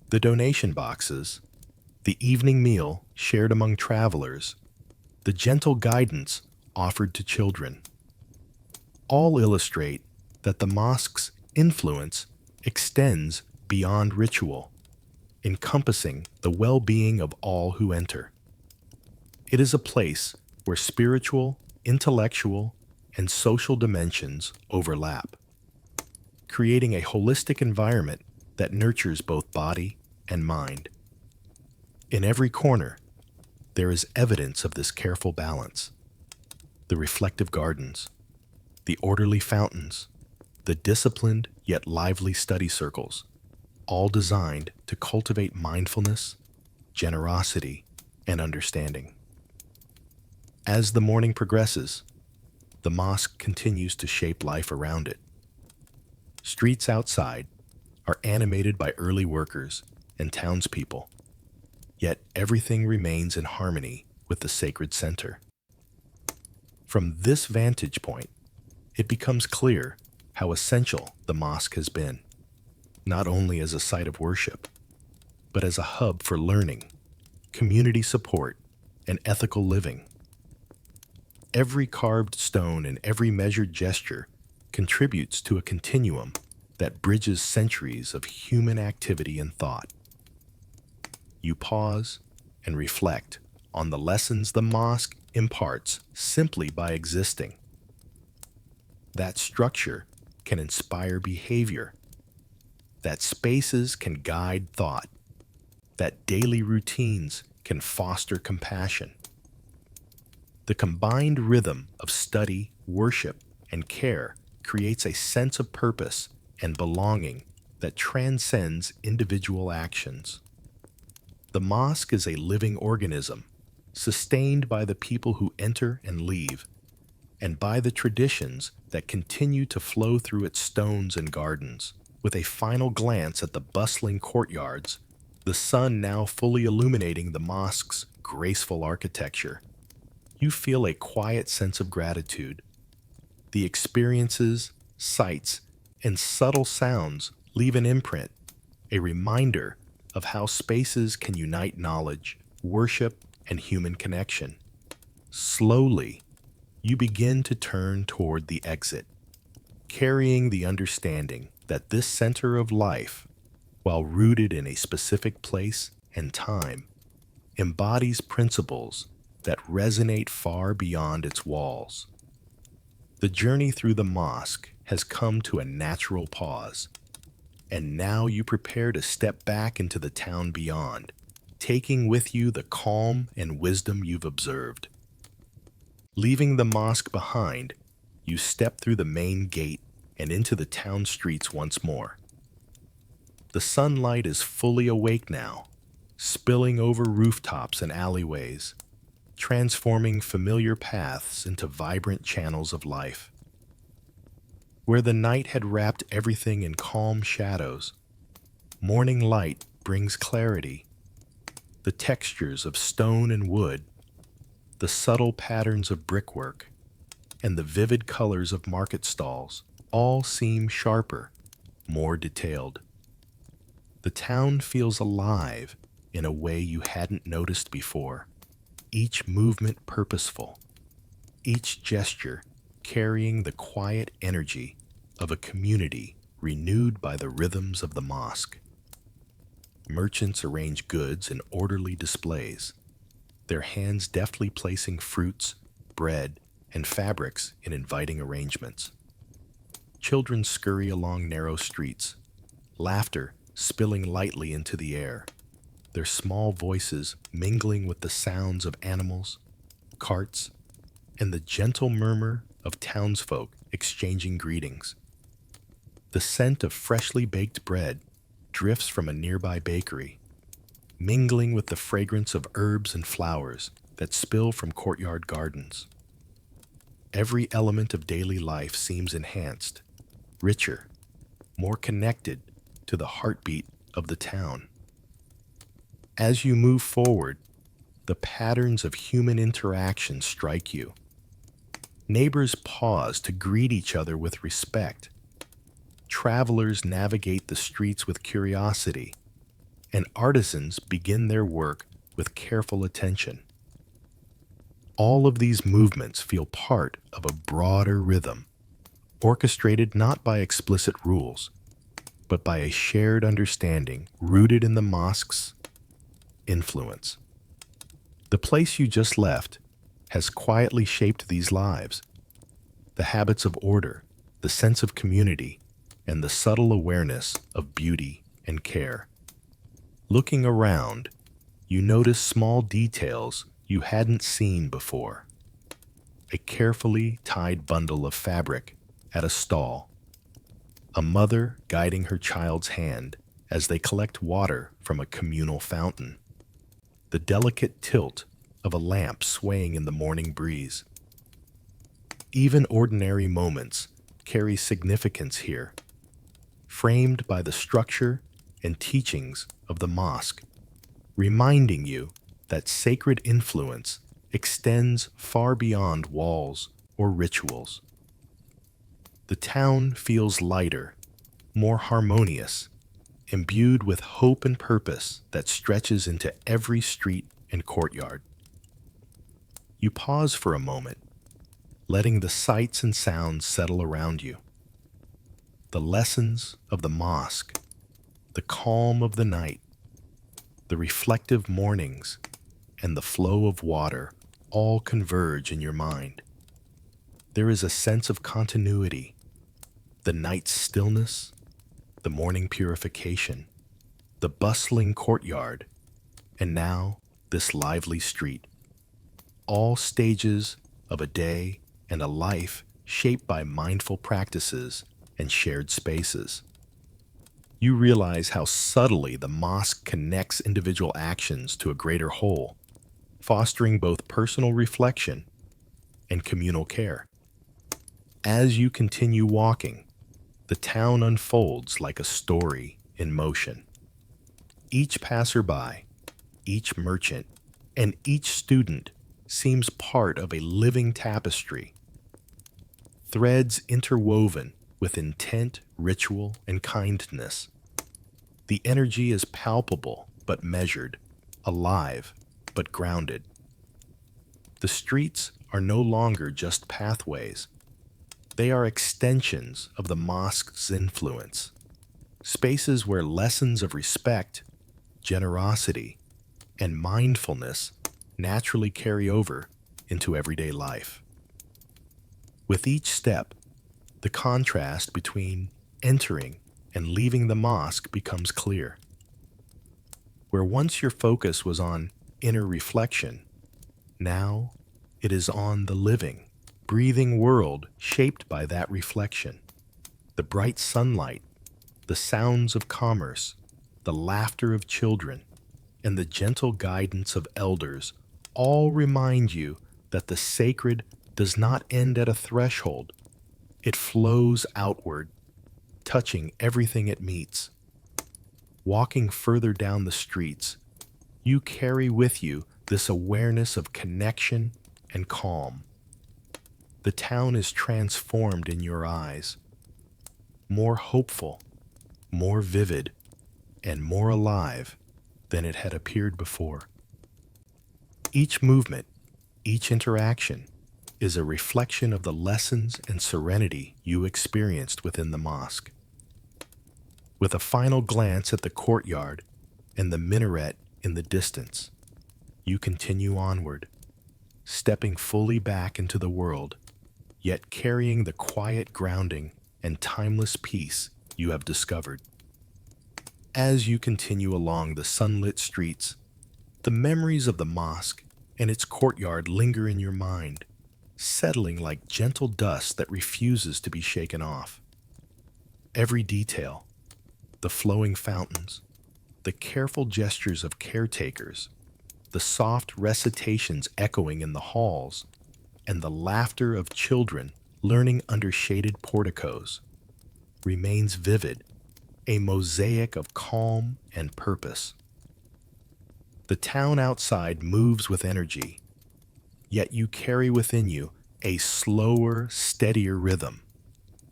The donation boxes, The evening meal shared among travelers, the gentle guidance offered to children, all illustrate that the mosque's influence extends beyond ritual, encompassing the well-being of all who enter. It is a place where spiritual, intellectual, and social dimensions overlap, creating a holistic environment that nurtures both body and mind. In every corner, there is evidence of this careful balance. The reflective gardens, the orderly fountains, the disciplined yet lively study circles, all designed to cultivate mindfulness, generosity, and understanding. As the morning progresses, the mosque continues to shape life around it. Streets outside are animated by early workers and townspeople, yet everything remains in harmony with the sacred center. From this vantage point, it becomes clear how essential the mosque has been, not only as a site of worship, but as a hub for learning, community support, and ethical living. Every carved stone and every measured gesture contributes to a continuum that bridges centuries of human activity and thought. You pause and reflect on the lessons the mosque imparts simply by existing. That structure can inspire behavior, that spaces can guide thought, that daily routines can foster compassion. The combined rhythm of study, worship, and care creates a sense of purpose and belonging that transcends individual actions. The mosque is a living organism, sustained by the people who enter and leave, and by the traditions that continue to flow through its stones and gardens. With a final glance at the bustling courtyards, the sun now fully illuminating the mosque's graceful architecture, you feel a quiet sense of gratitude. The experiences, sights, and subtle sounds leave an imprint, a reminder of how spaces can unite knowledge, worship, and human connection. Slowly, you begin to turn toward the exit, carrying the understanding that this center of life, while rooted in a specific place and time, embodies principles that resonate far beyond its walls. The journey through the mosque has come to a natural pause, and now you prepare to step back into the town beyond, taking with you the calm and wisdom you've observed. Leaving the mosque behind, you step through the main gate and into the town streets once more. The sunlight is fully awake now, spilling over rooftops and alleyways, transforming familiar paths into vibrant channels of life. Where the night had wrapped everything in calm shadows, morning light brings clarity. The textures of stone and wood, the subtle patterns of brickwork, and the vivid colors of market stalls all seem sharper, more detailed. The town feels alive in a way you hadn't noticed before, each movement purposeful, each gesture carrying the quiet energy of a community renewed by the rhythms of the mosque. Merchants arrange goods in orderly displays, their hands deftly placing fruits, bread, and fabrics in inviting arrangements. Children scurry along narrow streets, laughter spilling lightly into the air, their small voices mingling with the sounds of animals, carts, and the gentle murmur of townsfolk exchanging greetings. The scent of freshly baked bread drifts from a nearby bakery, mingling with the fragrance of herbs and flowers that spill from courtyard gardens. Every element of daily life seems enhanced, richer, more connected to the heartbeat of the town. As you move forward, the patterns of human interaction strike you. Neighbors pause to greet each other with respect. Travelers navigate the streets with curiosity, and artisans begin their work with careful attention. All of these movements feel part of a broader rhythm, orchestrated not by explicit rules, but by a shared understanding rooted in the mosque's influence. The place you just left has quietly shaped these lives. The habits of order, the sense of community, and the subtle awareness of beauty and care. Looking around, you notice small details you hadn't seen before. A carefully tied bundle of fabric at a stall. A mother guiding her child's hand as they collect water from a communal fountain. The delicate tilt of a lamp swaying in the morning breeze. Even ordinary moments carry significance here, framed by the structure and teachings of the mosque, reminding you that sacred influence extends far beyond walls or rituals. The town feels lighter, more harmonious, imbued with hope and purpose that stretches into every street and courtyard. You pause for a moment, letting the sights and sounds settle around you. The lessons of the mosque, the calm of the night, the reflective mornings, and the flow of water all converge in your mind. There is a sense of continuity, the night's stillness, the morning purification, the bustling courtyard, and now this lively street. All stages of a day and a life shaped by mindful practices and shared spaces. You realize how subtly the mosque connects individual actions to a greater whole, fostering both personal reflection and communal care. As you continue walking, the town unfolds like a story in motion. Each passerby, each merchant, and each student seems part of a living tapestry. Threads interwoven with intent, ritual, and kindness. The energy is palpable but measured, alive but grounded. The streets are no longer just pathways. They are extensions of the mosque's influence, spaces where lessons of respect, generosity, and mindfulness naturally carry over into everyday life. With each step, the contrast between entering and leaving the mosque becomes clear. Where once your focus was on inner reflection, now it is on the living, breathing world shaped by that reflection. The bright sunlight, the sounds of commerce, the laughter of children, and the gentle guidance of elders all remind you that the sacred does not end at a threshold. It flows outward, touching everything it meets. Walking further down the streets, you carry with you this awareness of connection and calm. The town is transformed in your eyes, more hopeful, more vivid, and more alive than it had appeared before. Each movement, each interaction, is a reflection of the lessons and serenity you experienced within the mosque. With a final glance at the courtyard and the minaret in the distance, you continue onward, stepping fully back into the world, yet carrying the quiet grounding and timeless peace you have discovered. As you continue along the sunlit streets, the memories of the mosque and its courtyard linger in your mind, settling like gentle dust that refuses to be shaken off. Every detail, the flowing fountains, the careful gestures of caretakers, the soft recitations echoing in the halls, and the laughter of children learning under shaded porticos, remains vivid, a mosaic of calm and purpose. The town outside moves with energy, yet you carry within you a slower, steadier rhythm,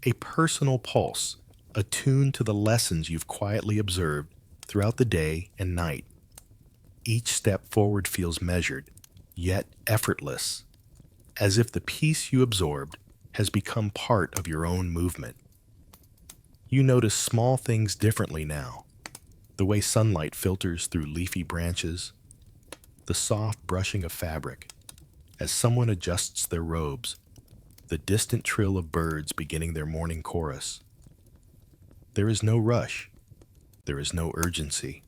a personal pulse attuned to the lessons you've quietly observed throughout the day and night. Each step forward feels measured, yet effortless, as if the peace you absorbed has become part of your own movement. You notice small things differently now: the way sunlight filters through leafy branches, the soft brushing of fabric as someone adjusts their robes, the distant trill of birds beginning their morning chorus. There is no rush. There is no urgency.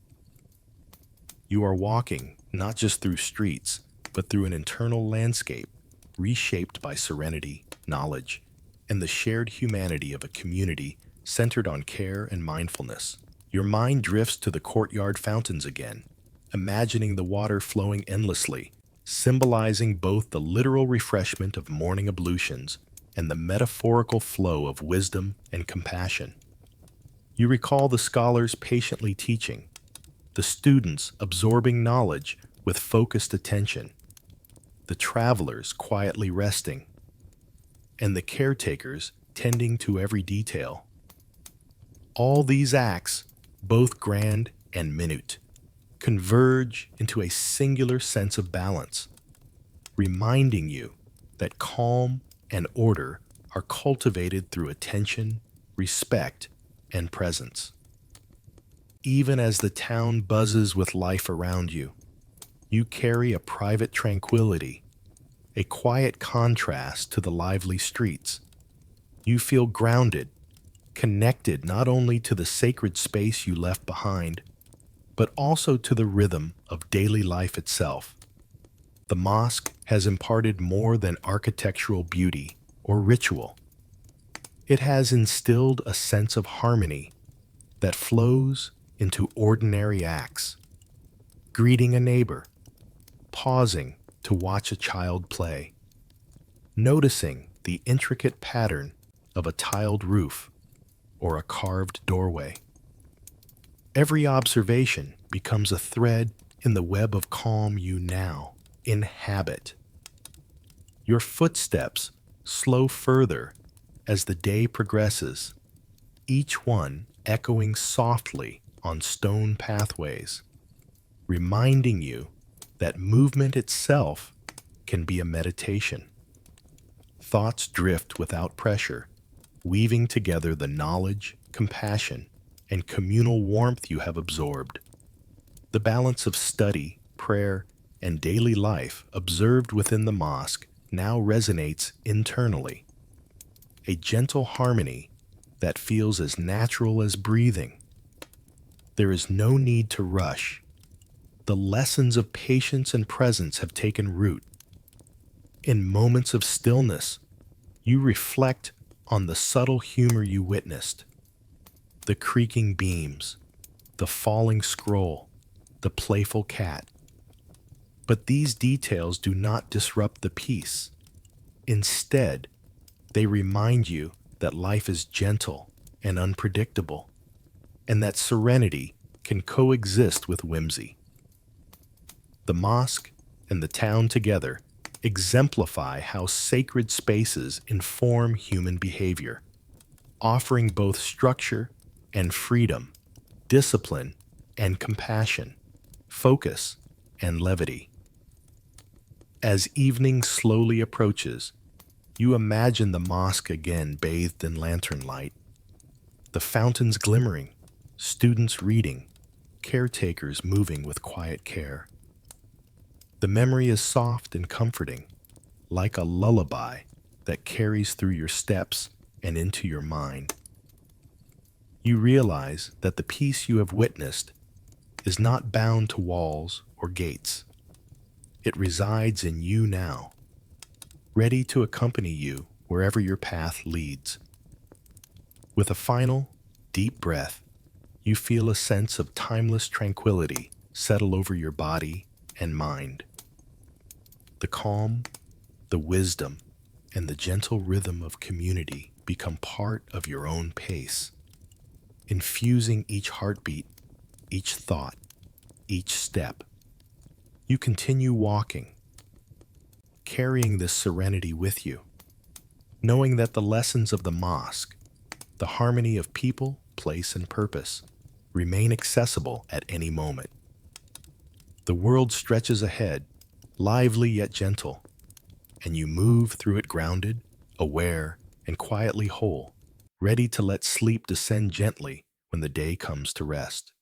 You are walking not just through streets, but through an internal landscape reshaped by serenity, knowledge, and the shared humanity of a community centered on care and mindfulness. Your mind drifts to the courtyard fountains again, imagining the water flowing endlessly, symbolizing both the literal refreshment of morning ablutions and the metaphorical flow of wisdom and compassion. You recall the scholars patiently teaching, the students absorbing knowledge with focused attention, the travelers quietly resting, and the caretakers tending to every detail. All these acts, both grand and minute, converge into a singular sense of balance, reminding you that calm and order are cultivated through attention, respect, and presence. Even as the town buzzes with life around you, you carry a private tranquility, a quiet contrast to the lively streets. You feel grounded, connected not only to the sacred space you left behind, but also to the rhythm of daily life itself. The mosque has imparted more than architectural beauty or ritual. It has instilled a sense of harmony that flows into ordinary acts: greeting a neighbor, pausing to watch a child play, noticing the intricate pattern of a tiled roof or a carved doorway. Every observation becomes a thread in the web of calm you now inhabit. Your footsteps slow further as the day progresses, each one echoing softly on stone pathways, reminding you that movement itself can be a meditation. Thoughts drift without pressure, weaving together the knowledge, compassion, and communal warmth you have absorbed. The balance of study, prayer, and daily life observed within the mosque now resonates internally, a gentle harmony that feels as natural as breathing. There is no need to rush. The lessons of patience and presence have taken root. In moments of stillness, you reflect on the subtle humor you witnessed: the creaking beams, the falling scroll, the playful cat. But these details do not disrupt the peace. Instead, they remind you that life is gentle and unpredictable, and that serenity can coexist with whimsy. The mosque and the town together exemplify how sacred spaces inform human behavior, offering both structure and freedom, discipline and compassion, focus and levity. As evening slowly approaches, you imagine the mosque again bathed in lantern light, the fountains glimmering, students reading, caretakers moving with quiet care. The memory is soft and comforting, like a lullaby that carries through your steps and into your mind. You realize that the peace you have witnessed is not bound to walls or gates. It resides in you now, ready to accompany you wherever your path leads. With a final, deep breath, you feel a sense of timeless tranquility settle over your body and mind. The calm, the wisdom, and the gentle rhythm of community become part of your own pace, infusing each heartbeat, each thought, each step. You continue walking, carrying this serenity with you, knowing that the lessons of the mosque, the harmony of people, place, and purpose, remain accessible at any moment. The world stretches ahead, lively yet gentle, and you move through it grounded, aware, and quietly whole, ready to let sleep descend gently when the day comes to rest.